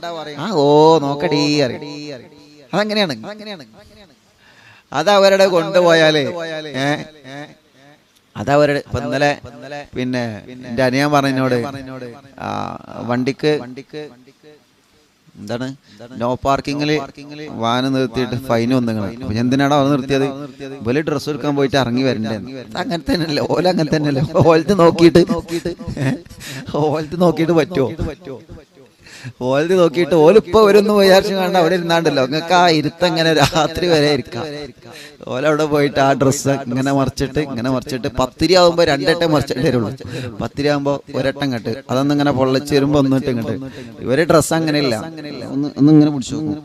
A: ഓ നോക്കടീ അറിയും. അതങ്ങനെയാണ്. അതവരുടെ കൊണ്ടുപോയാലേ അതവരുടെ ഇന്നലെ പിന്നെ എന്റെ അനിയൻ പറഞ്ഞോട് വണ്ടിക്ക് എന്താണ് നോ പാർക്കിങ്ങില് വാന് നിർത്തിയിട്ട് ഫൈൻ വന്നിങ്ങനെ. അപ്പൊ എന്തിനാണോ അത് നിർത്തിയത്? വലിയ ഡ്രസ്സ് എടുക്കാൻ പോയിട്ട് ഇറങ്ങി വരണ്ടേ? അങ്ങനെ തന്നെയല്ലേ ഓല, അങ്ങനെ തന്നെയല്ലേ ഓലത്ത് നോക്കിയിട്ട് പറ്റുമോ? ഓലത്ത് നോക്കിയിട്ട് ഓലിപ്പോ ഓരോന്ന് വിചാരിച്ചു കണ്ട അവിടെ ഇരുന്നാണ്ടല്ലോ. നിങ്ങൾക്ക് ആ ഇരുത്തങ്ങനെ രാത്രി വരെ ഇരിക്കാം. ഓലവിടെ പോയിട്ട് ആ ഡ്രസ്സ് ഇങ്ങനെ മറിച്ചിട്ട് പത്തിരി ആവുമ്പോ രണ്ടെട്ടം മറിച്ചിട്ട് വരുള്ളൂ. പത്തിരി ആവുമ്പോ ഒരെട്ടം കെട്ട് അതൊന്നും ഇങ്ങനെ പൊള്ളച്ച് വരുമ്പോ ഒന്നിട്ട് ഇങ്ങോട്ട്. ഇവരെ ഡ്രസ്സ് അങ്ങനെയില്ല. ഒന്നിങ്ങനെ പിടിച്ചു നോക്കും,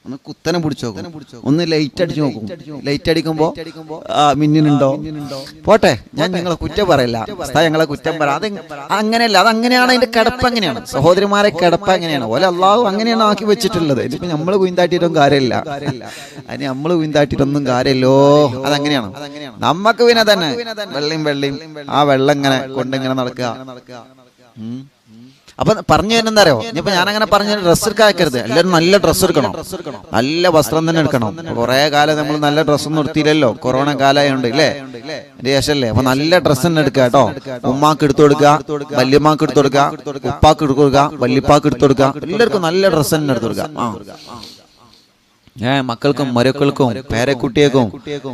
A: ഒന്ന് കുത്തനെ പിടിച്ചു നോക്കും, ഒന്ന് ലൈറ്റ് അടിച്ചു നോക്കും. ലൈറ്റ് അടിക്കുമ്പോ മിന്നിനുണ്ടോ? പോട്ടെ, ഞാൻ നിങ്ങളെ കുറ്റം പറയില്ല, ഞങ്ങളെ കുറ്റം പറ. അത് അങ്ങനെയല്ല, അതങ്ങനെയാണ്. അതിന്റെ കിടപ്പ് അങ്ങനെയാണ്. സഹോദരിമാരെ കിടപ്പ് അങ്ങനെയാണ്. ഓലെ അള്ളാഹു അങ്ങനെയാണ് ആക്കി വെച്ചിട്ടുള്ളത്. ഇതിപ്പോ നമ്മള് കുയിന്താട്ടിയിട്ടൊന്നും കാര്യമില്ല. അതിന് നമ്മള് കുയിന്താട്ടിയിട്ടൊന്നും കാര്യമല്ലോ. അതങ്ങനെയാണ്. നമ്മക്ക് പിന്നെ തന്നെ വെള്ളിയും ആ വെള്ളം ഇങ്ങനെ കൊണ്ടിങ്ങനെ നടക്കുക. അപ്പൊ പറഞ്ഞു തന്നെ എന്താ അറിയോ? ഇനിയിപ്പോ ഞാനങ്ങനെ പറഞ്ഞ ഡ്രസ്സ് എടുക്കാൻ അയക്കരുത്. എല്ലാവരും നല്ല ഡ്രസ്സ് എടുക്കണം, നല്ല വസ്ത്രം തന്നെ എടുക്കണം. കുറെ കാലം നമ്മൾ നല്ല ഡ്രസ്സൊന്നും നിർത്തിയില്ലല്ലോ, കൊറോണ കാലമായോണ്ട് അല്ലേ, ശേഷല്ലേ. അപ്പൊ നല്ല ഡ്രസ്സ് തന്നെ എടുക്കുക കേട്ടോ. ഉമ്മാക്ക് എടുത്തു കൊടുക്കുക, വല്യമ്മാക്ക് എടുത്തു കൊടുക്കുക, ഉപ്പാക്ക് എടുത്തു കൊടുക്കുക, വല്യപ്പാക്ക് എടുത്തു കൊടുക്കുക. എല്ലാവർക്കും നല്ല ഡ്രസ്സ് തന്നെ എടുത്തു കൊടുക്കുക. മക്കൾക്കും മരുക്കൾക്കും പേരക്കുട്ടിയേക്കും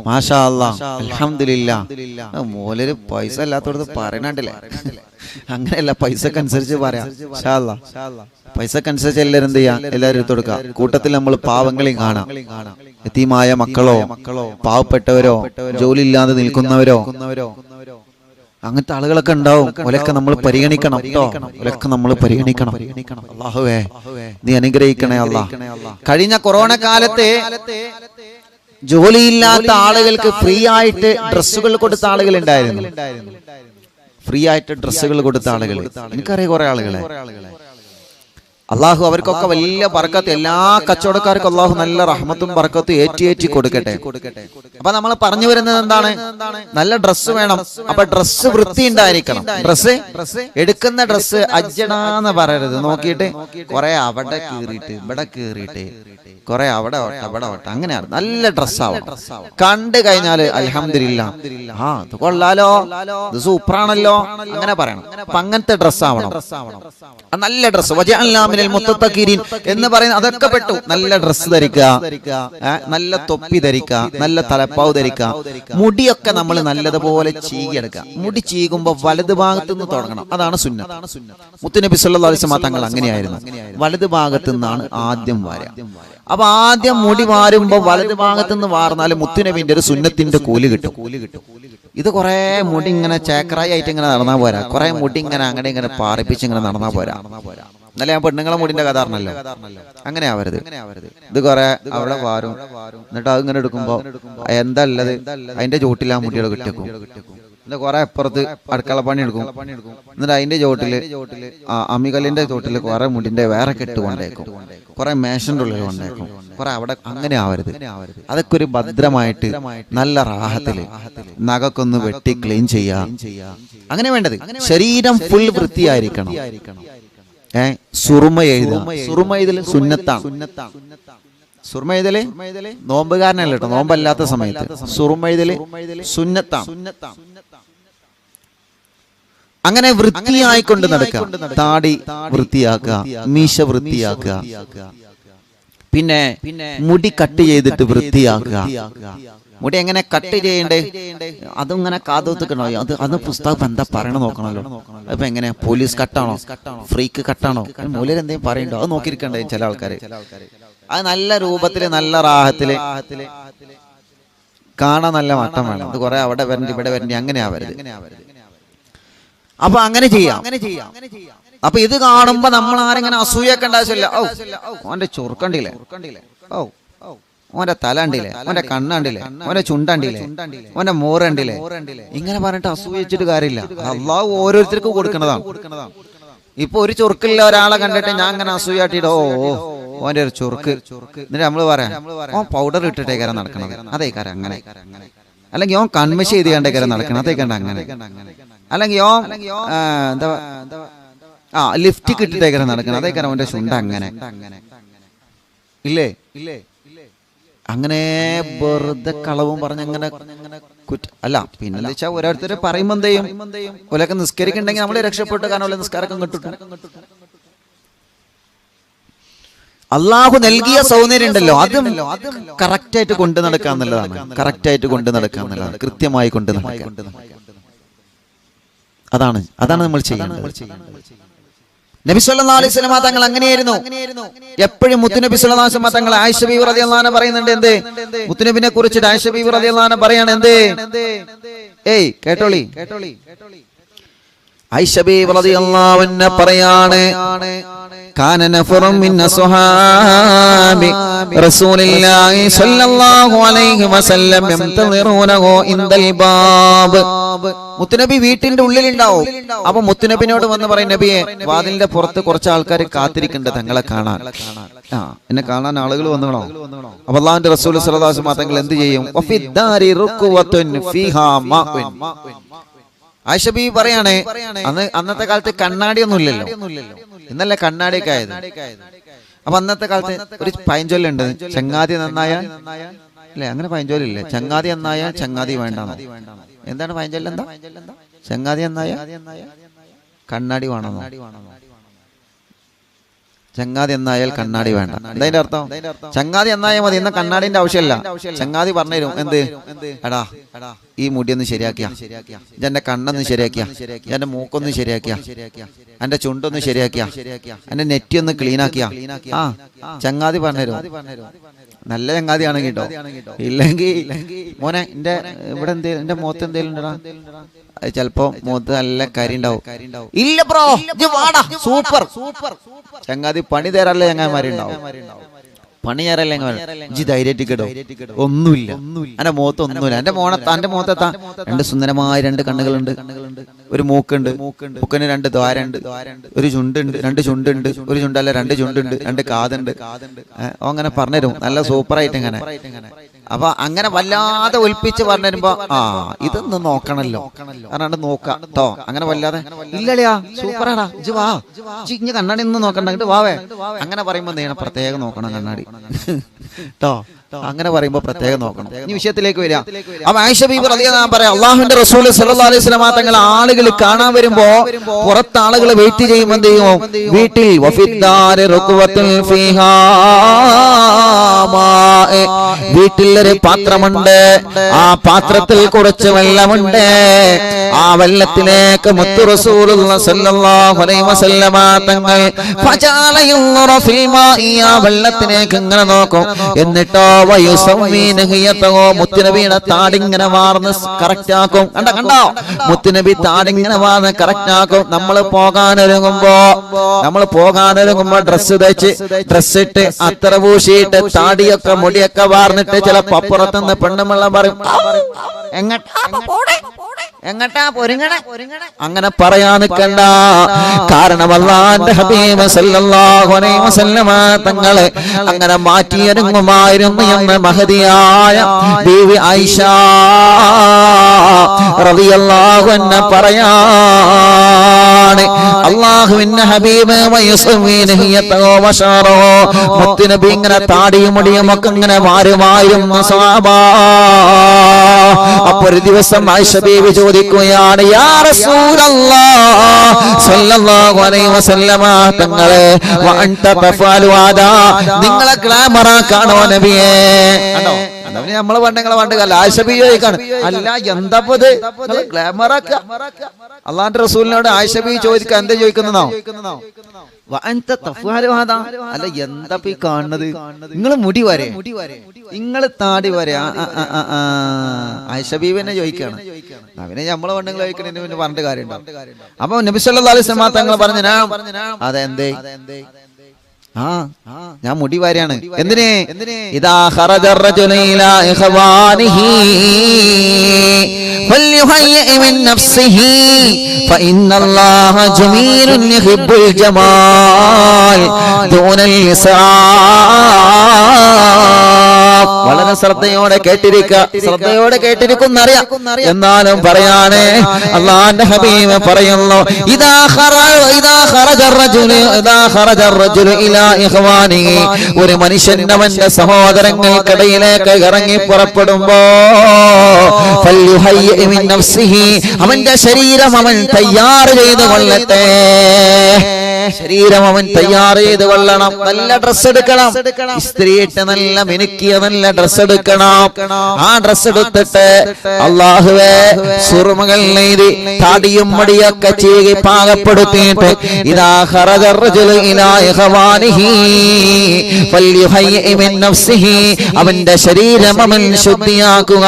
A: മാഷാ അല്ലാഹ് അൽഹംദുലില്ലാ. മോലൊരു പൈസ ഇല്ലാത്തോടത്ത് പറയണണ്ടില്ലേ? അങ്ങനെയല്ല, പൈസക്കനുസരിച്ച് പറയാം. മാഷാ അല്ലാഹ്, പൈസക്കനുസരിച്ച് എല്ലാവരും എന്ത് ചെയ്യാ? എല്ലാവരും എടുത്തു കൊടുക്കുക. കൂട്ടത്തിൽ നമ്മൾ പാവങ്ങളെയും കാണാം. യതീമായ മക്കളോ, പാവപ്പെട്ടവരോ, ജോലി ഇല്ലാതെ നിൽക്കുന്നവരോ, അങ്ങനത്തെ ആളുകളൊക്കെ ഉണ്ടാവും. ഒലൊക്കെ നമ്മൾ പരിഗണിക്കണം കേട്ടോ. ഒലൊക്കെ നമ്മൾ പരിഗണിക്കണം. അല്ലാഹുവേ നീ അനുഗ്രഹിക്കണേ അല്ലാഹ്. കഴിഞ്ഞ കൊറോണ കാലത്തെ ജോലിയില്ലാത്ത ആളുകൾക്ക് ഫ്രീ ആയിട്ട് ഡ്രസ്സുകൾ കൊടുത്ത ആളുകൾ ഉണ്ടായിരുന്നു. ഫ്രീ ആയിട്ട് ഡ്രസ്സുകൾ കൊടുത്ത ആളുകൾ എനിക്കറിയാം, കുറെ ആളുകളെ. അള്ളാഹു അവർക്കൊക്കെ വലിയ ബർക്കത്ത്, എല്ലാ കച്ചവടക്കാർക്കും അള്ളാഹു നല്ല റഹ്മത്തും ബർക്കത്തും ഏറ്റി കൊടുക്കട്ടെ. അപ്പൊ നമ്മൾ പറഞ്ഞു വരുന്നത് എന്താണ്? നല്ല ഡ്രസ്സ് വേണം. അപ്പൊ ഡ്രസ്സ് വൃത്തി ഉണ്ടായിരിക്കണം. ഡ്രസ്സ് എടുക്കുന്ന ഡ്രസ്സ് അജ്ജടാന്ന് പറയരുത്. നോക്കിയിട്ട് കുറെ അവിടെ കീറിയിട്ട് ഇവിടെ കീറിയിട്ട് കുറെ അവിടെ ഓട്ട അങ്ങനെയാണ്. നല്ല ഡ്രസ്സാവണം. കണ്ടു കഴിഞ്ഞാല് അൽഹംദുലില്ലാ, ഇത് കൊള്ളാലോ, ഇത് സൂപ്പറാണല്ലോ അങ്ങനെ പറയണം. അപ്പൊ അങ്ങനത്തെ ഡ്രസ്സാവണം, നല്ല ഡ്രസ്സ്. എന്ന് പറയുന്നത് അതൊക്കെ പെട്ടു. നല്ല ഡ്രസ്സ് ധരിക്കുക, നല്ല തൊപ്പി ധരിക്കുക, നല്ല തലപ്പാവ് ധരിക്കുക. മുടിയൊക്കെ നമ്മൾ നല്ലതുപോലെ ചീകിയെടുക്കുക. മുടി ചീകുമ്പോ വലതു ഭാഗത്തു നിന്ന് തുടങ്ങണം. അതാണ് സുന്നത്ത്. മുത്തുനബി സല്ലല്ലാഹു അലൈഹി വസല്ലം തങ്ങൾ അങ്ങനെയായിരുന്നു. വലതു ഭാഗത്തു നിന്നാണ് ആദ്യം വാരുക. അപ്പൊ ആദ്യം മുടി വാരുമ്പോ വലതു ഭാഗത്തു നിന്ന് വാർന്നാല് മുത്തുനബിന്റെ ഒരു സുന്നത്തിന്റെ കൂലി കിട്ടും. ഇത് കുറെ മുടി ഇങ്ങനെ ചേക്കറായി ആയിട്ട് ഇങ്ങനെ നടന്നാ പോരാ. കുറെ മുടി ഇങ്ങനെ അങ്ങനെ ഇങ്ങനെ പാറിപ്പിച്ച് ഇങ്ങനെ നടന്നാ പോരാ. എന്നാലും ഞാൻ പെണ്ണുങ്ങളെ മുടിന്റെ കഥ അറിഞ്ഞല്ലോ. അങ്ങനെ ആവരുത്. ഇത് കുറെ അവിടെ വാരും, എന്നിട്ട് അത് ഇങ്ങനെ എടുക്കുമ്പോ എന്താ ഉള്ളത് അതിന്റെ ചോട്ടിൽ ആ മുടിയുടെ കിട്ടിയേക്കും. എന്നിട്ട് കുറെ അപ്പുറത്ത് അടുക്കള പണി എടുക്കും. എന്നിട്ട് അതിന്റെ ചോട്ടില് അമ്മികല്ലിന്റെ ചോട്ടില് കുറെ മുടിന്റെ വേറെ കെട്ട് കൊണ്ടേക്കും, കുറെ മേശന്റെ ഉള്ളിൽ കൊണ്ടേക്കും, കുറെ അവിടെ. അങ്ങനെ ആവരുത്. അതൊക്കെ ഒരു ഭദ്രമായിട്ട് നല്ല റാഹത്തില് നഖക്കൊന്ന് വെട്ടി ക്ലീൻ ചെയ്യാ. അങ്ങനെ വേണ്ടത്. ശരീരം ഫുൾ വൃത്തിയായിരിക്കണം. സുറുമ എഴുതുക. സുറുമ എഴുതല് സുന്നത്താണ്. സുറുമ എഴുതല് നോമ്പുകാരനല്ല കേട്ടോ, നോമ്പല്ലാത്ത സമയത്ത് സുറുമ എഴുതല് സുന്നത്താണ്. അങ്ങനെ വൃത്തിയായിക്കൊണ്ട് നടക്കുക. താടി വൃത്തിയാക്കുക, മീശ വൃത്തിയാക്കുക, പിന്നെ മുടി കട്ട് ചെയ്തിട്ട് വൃത്തിയാക്കുക. മുടി എങ്ങനെ കട്ട് ചെയ്യണ്ടേ അതിങ്ങനെ കാതോത്തിക്കണോ? അത് പുസ്തകം എന്താ പറയണ നോക്കണല്ലോ. അപ്പൊ എങ്ങനെ പോലീസ് കട്ടാണോ, ഫ്രീക്ക് കട്ടാണോ, മൂലര് എന്തെങ്കിലും പറയണ്ടോ? അത് നോക്കിയിരിക്കണ്ടേ ചില ആൾക്കാര്. അത് നല്ല രൂപത്തില് നല്ല റാഹത്തില് കാണാൻ നല്ല മട്ടം വേണം. അത് കുറെ അവിടെ വരണ്ടി ഇവിടെ വരണ്ടി അങ്ങനെ ആവരുത്. അപ്പൊ അങ്ങനെ ചെയ്യാം. അപ്പൊ ഇത് കാണുമ്പോ നമ്മൾ ആരെങ്ങനെ അസൂയൊക്കെ ആവശ്യമില്ല. ഓ ഓന്റെ ചൊറുക്കണ്ടില്ലേ, ഓ ഓന്റെ തല കണ്ടില്ലേ, ഓന്റെ കണ്ണണ്ടില്ലേ, ഓന്റെ ചുണ്ടണ്ടില്ലേ, ഓന്റെ മോറണ്ടില്ലേ, ഇങ്ങനെ പറഞ്ഞിട്ട് അസൂയിച്ചിട്ട് കാര്യമില്ല. അള്ളാഹു ഓരോരുത്തർക്കും കൊടുക്കുന്നതാണ്. ഇപ്പൊ ഒരു ചൊറുക്കില്ല ഒരാളെ കണ്ടിട്ട് ഞാൻ അങ്ങനെ അസൂയാട്ടിടോ ഓന്റെ ഒരു ചൊറുക്ക്, എന്നിട്ട് നമ്മള് പറയാം ഓൻ പൗഡർ ഇട്ടിട്ടേക്കാരം നടക്കണത്, അതേക്കാരം അങ്ങനെ. അല്ലെങ്കിൽ ഓൻ കൺമശി ചെയ്ത് കണ്ടേക്കാരം നടക്കണം, അതേക്കണ്ട അങ്ങനെ. അല്ലെങ്കിൽ ഓൻ എന്താ ലിഫ്റ്റ് ഇട്ടിട്ടേക്കാരം നടക്കണം, അതേക്കാരം ഓന്റെ ചുണ്ട അങ്ങനെ. ഇല്ലേ അങ്ങനെ വെറുതെ കളവും പറഞ്ഞങ്ങനെ അല്ല. പിന്നെ വെച്ചാൽ ഓരോരുത്തർ പറയുമ്പോ എന്ത് ചെയ്യും, ഓലൊക്കെ നിസ്കരിക്കുന്നുണ്ടെങ്കിൽ നമ്മള് രക്ഷപ്പെട്ടു, കാരണം നിസ്കാരക്കം കിട്ടും. അള്ളാഹു നൽകിയ സൗന്ദര്യം ഉണ്ടല്ലോ, അതും കറക്റ്റായിട്ട് കൊണ്ടു നടക്കുക എന്നുള്ളതാണ്. കറക്റ്റായിട്ട് കൊണ്ടു നടക്കുക എന്നുള്ളതാണ്, കൃത്യമായി കൊണ്ടു നടക്കുക. അതാണ് നമ്മൾ ചെയ്യേണ്ടത്. നബി സല്ലല്ലാഹു അലൈഹി വസല്ലം തങ്ങൾ അങ്ങനെയായിരുന്നു. എപ്പോഴും മുത്തുനബി സല്ലല്ലാഹു അലൈഹി വസല്ലം തങ്ങൾ ആയിഷ ബീവി റളിയല്ലാഹു അൻഹ പറയുന്നുണ്ട്, എന്ത് മുത്തുനബിനെ കുറിച്ച് ആയിഷ ബീവി റളിയല്ലാഹു അൻഹ പറയാണ്, എന്ത് കേട്ടോളി. ആയിഷ ബീവി റളിയല്ലാഹു അൻഹ പറയാണ്, കാന നഫറും മിൻ അസ്ഹാബി റസൂലില്ലാഹി സ്വല്ലല്ലാഹു അലൈഹി വസല്ലം യംതദിറൂനഹു ഇൻദൽ ബാബ്. മുത്തുനബി വീട്ടിന്റെ ഉള്ളിലുണ്ടാവും. അപ്പൊ മുത്തുനബിനോട് വന്ന് പറയും, നബിയെ വാതിലിന്റെ പുറത്ത് കുറച്ച് ആൾക്കാർ കാത്തിരിക്കുന്നുണ്ട് തങ്ങളെ കാണാൻ. എന്നെ കാണാൻ ആളുകൾ വന്നോ. അപ്പൊ അല്ലാഹുവിന്റെ റസൂൽ സ്വല്ലല്ലാഹു അലൈഹി വസല്ലം തങ്ങൾ എന്ത് ചെയ്യും, വഫിദ്ദാരി റുക്വത്തുൻ ഫീഹാ മാഉൻ. ആയിഷ ബീവി പറയാണ്, അന്നത്തെ കാലത്ത് കണ്ണാടിയൊന്നും ഇല്ലല്ലോ, ഇന്നല്ലേ കണ്ണാടിയൊക്കെ ആയത്. അപ്പൊ അന്നത്തെ കാലത്ത് ഒരു പഴഞ്ചൊല്ലുണ്ട്, ചങ്ങാതി നന്നായാൽ അല്ലെ, അങ്ങനെ പഴഞ്ചൊല്ലില്ലേ, ചങ്ങാതി നന്നായാൽ ചങ്ങാതി വേണ്ടെന്നോ. എന്താണ് പഴഞ്ചൊല്ല്? എന്താ ചങ്ങാതി നന്നായാൽ കണ്ണാടി വേണമെന്നോ? ചങ്ങാതി എന്നായാൽ കണ്ണാടി വേണ്ട. എന്താ അർത്ഥം? ചങ്ങാതി എന്നായാൽ മതി, എന്ന കണ്ണാടിന്റെ ആവശ്യമില്ല. ചങ്ങാതി പറഞ്ഞുതരും, എന്ത് എടാ ഈ മുടിയൊന്ന് ശരിയാക്കിയാ, എന്റെ കണ്ണൊന്ന് ശരിയാക്കിയാ, എന്റെ മൂക്കൊന്ന് ശരിയാക്കിയാ, എന്റെ ചുണ്ടൊന്ന് ശരിയാക്കിയാ, എന്റെ നെറ്റി ഒന്ന് ക്ലീനാക്കിയാ. ചങ്ങാതി പറഞ്ഞുതരും. നല്ല ചങ്ങാതിയാണ് കേട്ടോ. ഇല്ലെങ്കിൽ മോനെ എന്റെ ഇവിടെ എന്തേലും എന്റെ മുഖത്ത് എന്തേലും ഉണ്ടടാ, ചിലപ്പോ മുഖത്ത് നല്ല കരി ഉണ്ടാവും. ഇല്ല ബ്രോ, സൂപ്പർ ചങ്ങാതി. പണി തരാറില്ല ചങ്ങാതിമാരുണ്ടാവും, പണി തരാറില്ല ചങ്ങാതി. ധൈര്യമായിട്ട് കേട്ടോ, ഒന്നുമില്ല എന്റെ മുഖത്ത് ഒന്നുമില്ല. എന്റെ മുഖത്തെത്താ രണ്ട് സുന്ദരമായ രണ്ട് കണ്ണുകളുണ്ട്, ഒരു മൂക്കുണ്ട്, മൂക്കിന് രണ്ട് ദ്വാരമുണ്ട്, ഒരു ചുണ്ടുണ്ട്, രണ്ട് ചുണ്ടുണ്ട്, ഒരു ചുണ്ടല്ല രണ്ട് ചുണ്ടുണ്ട്, രണ്ട് കാതുണ്ട്. അങ്ങനെ പറഞ്ഞുതരും നല്ല സൂപ്പറായിട്ട് ഇങ്ങനെ. അപ്പൊ അങ്ങനെ വല്ലാതെ ഒൽപ്പിച്ച് പറഞ്ഞുതരുമ്പോ ഇതൊന്ന് നോക്കണല്ലോ പറഞ്ഞാണ്ട് നോക്കാം കേട്ടോ. അങ്ങനെ വല്ലാതെ ഇല്ലളിയാ സൂപ്പറാടാ ഇജ്ജ് വാ, ഇജ്ജ് കണ്ണാടി ഒന്നും നോക്കണ്ട വാവേ, അങ്ങനെ പറയുമ്പോ നീണം പ്രത്യേകം നോക്കണം കണ്ണാടി കേട്ടോ. അങ്ങനെ പറയുമ്പോ പ്രത്യേകം നോക്കണം. ഈ വിഷയത്തിലേക്ക് വരിക. അപ്പൊ ആയിഷ ബീബി റളിയല്ലാഹു അൻഹ പറയാം, അല്ലാഹുവിന്റെ റസൂൽ സല്ലല്ലാഹു അലൈഹി വസല്ലം തങ്ങൾ ആളുകൾ കാണാൻ വരുമ്പോ പുറത്ത് ആളുകൾ വെയിറ്റ് ചെയ്യുമ്പോൾ എന്ത് ചെയ്യും, വീട്ടിൽ വഫിദ്ദാരി റുക്വത്തുൽ ഫീഹാ മാഇ, വീട്ടിലൊരു പാത്രമുണ്ട്, ആ പാത്രത്തിൽ കുറച്ച് വെള്ളമുണ്ട്. ആ വെള്ളത്തിലേക്ക് മുത്തു റസൂലുള്ളാഹി സ്വല്ലല്ലാഹു അലൈഹി വസല്ലം തങ്ങൾ ഫജഅല യൻദുറു ഫിൽ മാഇ, ആ വെള്ളത്തിലേക്ക് ഇങ്ങനെ നോക്കും. എന്നിട്ടോ മുത്തുനബിയുടെ താടിങ്ങനെ വാർന്ന് കറക്റ്റ് ആക്കും. കണ്ടോ മുത്തുനബി താടിങ്ങനെ വാർന്ന് കറക്റ്റ് ആക്കും. നമ്മൾ പോകാനൊരുങ്ങുമ്പോ ഡ്രസ് ഇട്ട് അത്ര പൂശിയിട്ട് താടിയൊക്കെ മുടിയൊക്കെ വാർന്നിട്ട് ചിലപ്പോ അപ്പുറത്തുനിന്ന് പെണ്ണുമുള്ള പറയും, എങ്ങട്ടാ പൊരുങ്ങണ, അങ്ങനെ പറയാൻ നിൽക്കണ്ട. കാരണം അല്ലാഹുവിന്റെ ഹബീബ് സല്ലല്ലാഹു അലൈഹി വസല്ലം തങ്ങളെ അങ്ങനെ മാറ്റിയൊരുങ്ങുമായിരുന്നു എന്ന് മഹദിയായ ബീവി ആയിഷ റളിയല്ലാഹു അൻഹ പറയാണ്. അല്ലാഹുവിന്റെ ഹബീബ് മുത്തുനബി ഇങ്ങനെ താടിയും മുടിയും ഒക്കെ ഇങ്ങനെ മാറുമായിരുന്നു സ്വഹാബാ. അപ്പൊ ഒരു ദിവസം ആയിഷ ബീവി ചോദിക്കുകയാണ്, യാ റസൂലല്ലാഹ് സ്വല്ലല്ലാഹു അലൈഹി വസല്ലമ തങ്ങളെ വഅൻത തഫഅലു അദാ, നിങ്ങളെ ഗ്ലാമറാക്കാണോ നബിയേ? കണ്ടോ നമ്മളെ പണ്ടല്ല ആയിഷ ബീവി ചോദിക്കാണ്, അല്ല എന്താ ഗ്ലാമറാക്ക? അല്ലാഹുവിന്റെ റസൂലിനോട് ആയിഷ ബീവി ചോദിക്കുക, എന്താ ചോദിക്കുന്നോ? അല്ല എന്താ ഈ കാണുന്നത്, നിങ്ങള് മുടി വരെ, നിങ്ങള് താടി വരെ. ആയിഷ ബീവി തന്നെ ചോദിക്കാണ്. അവനെ നമ്മളെ പെണ്ണുങ്ങൾ ചോദിക്കണതിന് പിന്നെ പറഞ്ഞിട്ട് കാര്യമുണ്ടോ? അപ്പൊ നബി സല്ലല്ലാഹു അലൈഹി വസല്ലം തങ്ങൾ പറഞ്ഞു, അതെന്തേ ഞാൻ മുടി വാരിയാണ്. എന്തിനെ? ഇദാ ഖറജർ റജുലു ഇലാ ഇഖ്വാനിഹി ഫൽയുഹയ്യി മിൻ നഫ്സിഹി ഫഇന്നല്ലാഹ ജമീലുൻ യുഹിബ്ബുൽ ജമാൽ ദൂനൽ ഇസ്റാഫ്. വളരെ ശ്രദ്ധയോടെ കേട്ടിരിക്കുന്നറിയാം. എന്നാലും പറയാനേ അല്ലാഹുവിന്റെ ഹബീബ് പറയുന്നു, ഇദാ ഖറജർ റജുലു ഇലാ ഇഖ്വാനിഹി, ഒരു മനുഷ്യൻ അവന്റെ സഹോദരങ്ങൾക്കിടയിലേക്ക് ഇറങ്ങി പുറപ്പെടുമ്പോ ഫൽയുഹയ്യി മിൻ നഫ്സിഹി, അവന്റെ ശരീരം അവൻ തയ്യാർ ചെയ്ത് കൊള്ളട്ടെ. ശരീരം അവൻ തയ്യാർ ചെയ്ത് കൊള്ളണം. നല്ല ഡ്രസ് എടുക്കണം, ഇസ്ത്രീയിട്ട് നല്ല മിനുക്കിയ നല്ല ഡ്രസ് എടുക്കണം. ആ ഡ്രസ് എടുത്തിട്ട് അല്ലാഹുവേ സുറുമകൾ നെയ്തി താടിയും മടിയൊക്കെ ചീകി പാകപ്പെടുത്തിയിട്ട് ഇദാ ഖറജർ റജുലു ഇലാ ഇഖ്വാനിഹി ഫൽയുഹയ്യി മിൻ നഫ്സിഹി, അവന്റെ ശരീരം അവൻ ശുദ്ധിയാക്കുക.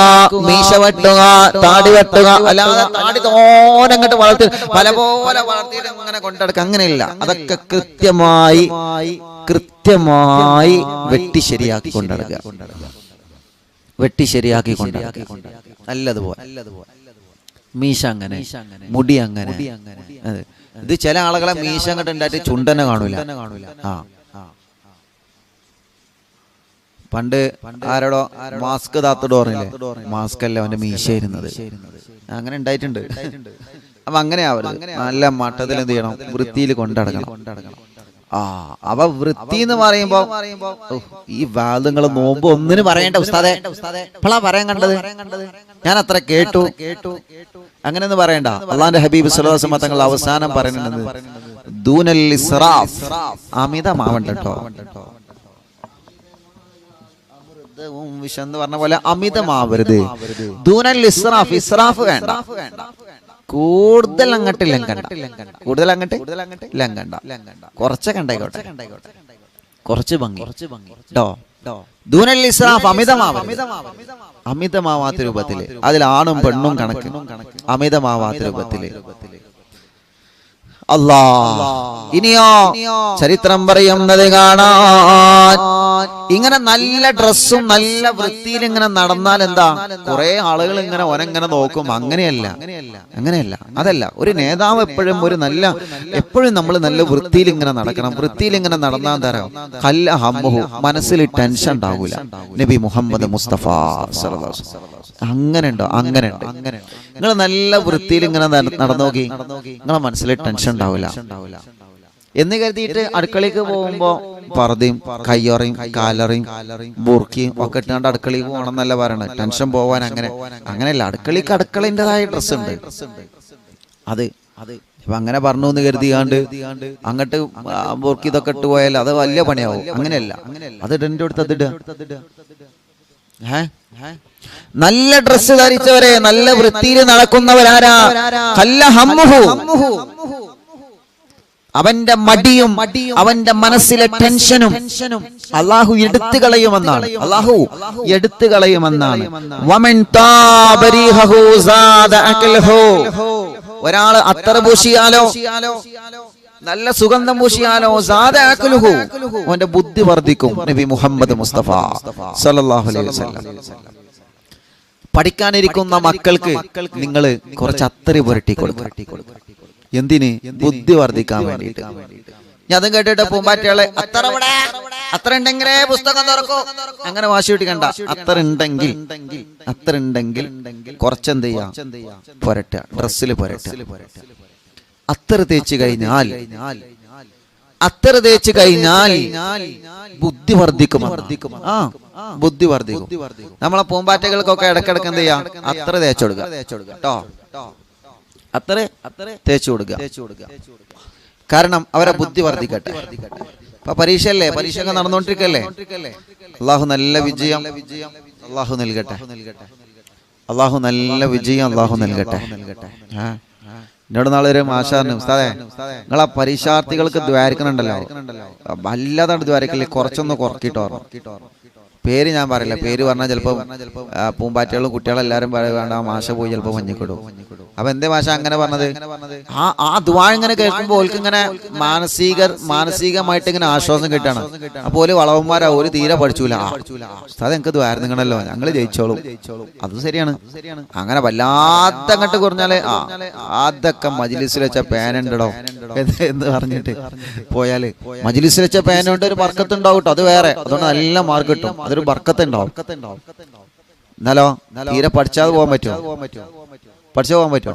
A: മീശ വെട്ടുക, താടി വെട്ടുക, അല്ലാതെ താടി തോനങ്ങട്ട് വളർത്തി പല പോലെ വളർത്തിയിട്ട് അങ്ങനെ കൊണ്ടെടുക്കുക, അങ്ങനെയില്ല. അതൊക്കെ കൃത്യമായി വെട്ടി ശരിയാക്കി കൊണ്ടിടക്കുക. നല്ലതുപോലെ മീശ അങ്ങനെ, മുടി അങ്ങനെ. ഇത് ചില ആളുകളെ മീശ അങ്ങോട്ട് ഉണ്ടായിട്ട് ചുണ്ടനെ കാണൂല. പണ്ട് ആരോടോ മാസ്ക് താത്തോട് പറഞ്ഞില്ലേ, മാസ്ക് അല്ല അവന്റെ മീശ ഇരുന്നത്. അങ്ങനെ ഉണ്ടായിട്ടുണ്ട്. അപ്പൊ അങ്ങനെ ആവരുത്. നല്ല മട്ടത്തിൽ എന്ത് ചെയ്യണം? വൃത്തിയിൽ കൊണ്ടടക്കണം. അപ്പൊ വൃത്തി എന്ന് പറയുമ്പോ ഈ വാദങ്ങൾ നോമ്പ് ഒന്നിനും പറയേണ്ട ഉസ്താദേ, ഇപ്പളാ പറയാൻ കണ്ടത്, ഞാൻ അത്ര കേട്ടു, അങ്ങനെയൊന്നും പറയണ്ട. അള്ളാന്റെ ഹബീബ് സ്വല്ലല്ലാഹു അലൈഹി വസല്ലം തങ്ങൾ അവസാനം പറയുന്നത് ദൂനൽ ഇസ്റാഫ്, അമിതമാവണ്ട കേട്ടോ. വിശന്ന് പറഞ്ഞ പോലെ അമിതമാവരുത്. ദൂനൽ ഇസ്റാഫ്, ഇസ്റാഫ് വേണ്ട. കൂടുതൽ അങ്ങോട്ട് ലംഘണ്ട, കുറച്ചൊക്കെ ഉണ്ടായിക്കോട്ടെ, കുറച്ച് ഭംഗി കേട്ടോ. ദൂനൽ ഇസ്റാഫ്, അമിതമാവാത്ത രൂപത്തില്, അതിൽ ആണും പെണ്ണും കണക്ക്, അമിതമാവാത്ത രൂപത്തില്. ഇനിയോ ചരിത്രം പറയുന്നത് കാണാൻ, ഇങ്ങനെ നല്ല ഡ്രസ്സും നല്ല വൃത്തിയിൽ ഇങ്ങനെ നടന്നാൽ എന്താ, കുറെ ആളുകൾ ഇങ്ങനെ ഓനെങ്ങനെ നോക്കും. അങ്ങനെയല്ല, അതല്ല. ഒരു നേതാവ് എപ്പോഴും നമ്മൾ നല്ല വൃത്തിയിൽ ഇങ്ങനെ നടക്കണം. വൃത്തിയിൽ ഇങ്ങനെ നടന്നാൽ തരാം കല്ല ഹമ്മുഹു, മനസ്സിൽ ടെൻഷൻ ഉണ്ടാവൂല. നബി മുഹമ്മദ് മുസ്തഫ സല്ലല്ലാഹു അലൈഹി വസല്ലം അങ്ങനെ ഉണ്ടോ? അങ്ങനെ ഉണ്ട്. നിങ്ങൾ നല്ല വൃത്തിയിൽ ഇങ്ങനെ നടന്നു നോക്കി, നിങ്ങളെ മനസ്സിൽ ടെൻഷൻ ഉണ്ടാവില്ല എന്ന് കരുതിയിട്ട് അടുക്കളയ്ക്ക് പോകുമ്പോ പർദ്ദയും കയ്യൊറയും കാലറയും ബുർക്കിയും ഒക്കെ ഇട്ടാണ്ട് അടുക്കളയ്ക്ക് പോകണം എന്നല്ല പറയണത്. ടെൻഷൻ പോവാൻ അങ്ങനെയല്ല. അടുക്കളേൻ്റെതായ ഡ്രസ്സ് ഉണ്ട്. അത് ഇപ്പൊ അങ്ങനെ പറഞ്ഞു എന്ന് കരുതിയാണ്ട് അങ്ങോട്ട് ബുർക്കി ഇതൊക്കെ ഇട്ട് പോയാൽ അത് വലിയ പണിയാവും. അങ്ങനെയല്ല. അത് ഇടന്റെ അടുത്ത് അതിടുക. നല്ല ഡ്രസ്സ് ധരിച്ചവരെ, നല്ല വൃത്തിയിൽ നടക്കുന്നവരാരാ? കല്ല ഹമ്മുഹു, അവന്റെ മടിയും അവന്റെ മനസ്സിലെ ടെൻഷനും അള്ളാഹു എടുത്തു കളയുമെന്നാണ്. വമൻ താബരിഹു സാദ അഖൽഹു, ഒരാൾ അത്തർ പൂശിയാലോ, നല്ല സുഗന്ധം പൂശിയാലോ, സാദ അഖൽഹു, അവന്റെ ബുദ്ധി വർദ്ധിക്കും. നബി മുഹമ്മദ് മുസ്തഫ സല്ലല്ലാഹു അലൈഹി വസല്ലം. പഠിക്കാനിരിക്കുന്ന മക്കൾക്ക് നിങ്ങൾ കുറച്ച് അത്തറി പുരട്ടി കൊടുക്കുക. എന്തിന്? ബുദ്ധി വർദ്ധിക്കാൻ വേണ്ടിയിട്ട്. ഞാൻ അതും കേട്ടിട്ട് പൂമ്പാറ്റകളെ അത്ര ഉണ്ടെങ്കിലേ പുസ്തകം തുറക്കൂ, അങ്ങനെ വാശി പിടിക്കണ്ട. അത്ര ഉണ്ടെങ്കിൽ കുറച്ചെന്ത് ചെയ്യാം? പുരട്ടുക, ഡ്രസ്സിൽ പുരട്ടുക. അത്തറ് തേച്ച് കഴിഞ്ഞാൽ ബുദ്ധി വർദ്ധിക്കും. ബുദ്ധി വർദ്ധിക്കും. നമ്മളെ പൂമ്പാറ്റകൾക്കൊക്കെ ഇടക്കിടക്ക് എന്ത് ചെയ്യാം? അത്ര തേച്ചു കൊടുക്കുക കേട്ടോ. അത്ര തേച്ചു കൊടുക്കുക. കാരണം അവരെ ബുദ്ധി വർദ്ധിക്കട്ടെ. ഇപ്പൊ പരീക്ഷയല്ലേ, പരീക്ഷയൊക്കെ നടന്നുകൊണ്ടിരിക്കല്ലേ. അള്ളാഹു നല്ല വിജയം അള്ളാഹു നൽകട്ടെ. നല്ല വിജയം അള്ളാഹു നൽകട്ടെ. എന്നോട് നാളെ ഒരു മാഷാറിന്, ഉസ്താദേ നിങ്ങളാ പരീക്ഷാർത്ഥികൾക്ക് ദ്വാരിക്കണുണ്ടല്ലോ, വല്ലാതാണ് ദ്വാരക്കല്ലേ, കുറച്ചൊന്ന് കുറക്കിട്ടോ. പേര് ഞാൻ പറയില്ല, പേര് പറഞ്ഞാൽ ചിലപ്പോൾ പൂമ്പാറ്റകളും കുട്ടികളും എല്ലാവരും വേണ്ട മാഷ പോയി ചിലപ്പോൾ മഞ്ഞിക്കിടും. അപ്പൊ എന്തേ മാഷ അങ്ങനെ പറഞ്ഞത്? ആ ദുആ ഇങ്ങനെ കേൾക്കുമ്പോൾ ഓൾക്ക് ഇങ്ങനെ മാനസികമായിട്ട് ഇങ്ങനെ ആശ്വാസം കിട്ടണം. അപ്പോൾ വളവന്മാരാ ഒരു തീരെ പഠിച്ചൂല. അത് എനിക്ക് ദ്വാരങ്ങണല്ലോ, ഞങ്ങള് ജയിച്ചോളും. അത് ശരിയാണ്. അങ്ങനെ വല്ലാത്ത അങ്ങോട്ട് കുറഞ്ഞാല് അതൊക്കെ മജ്‌ലിസിൽ വെച്ച പേനുണ്ടോ എന്ന് പറഞ്ഞിട്ട് പോയാല്, മജ്‌ലിസിൽ വെച്ച പേനുണ്ട് ഒരു ബർക്കത്ത് ഉണ്ടാവും കേട്ടോ, അത് വേറെ. അതുകൊണ്ട് നല്ല മാർക്ക് കിട്ടും, അതൊരു ബർക്കത്ത് ഉണ്ടാവും. എന്നാലോ തീരെ പഠിച്ചാതെ പോകാൻ പറ്റുമോ? പഠിച്ചു പോകാൻ പറ്റുമോ?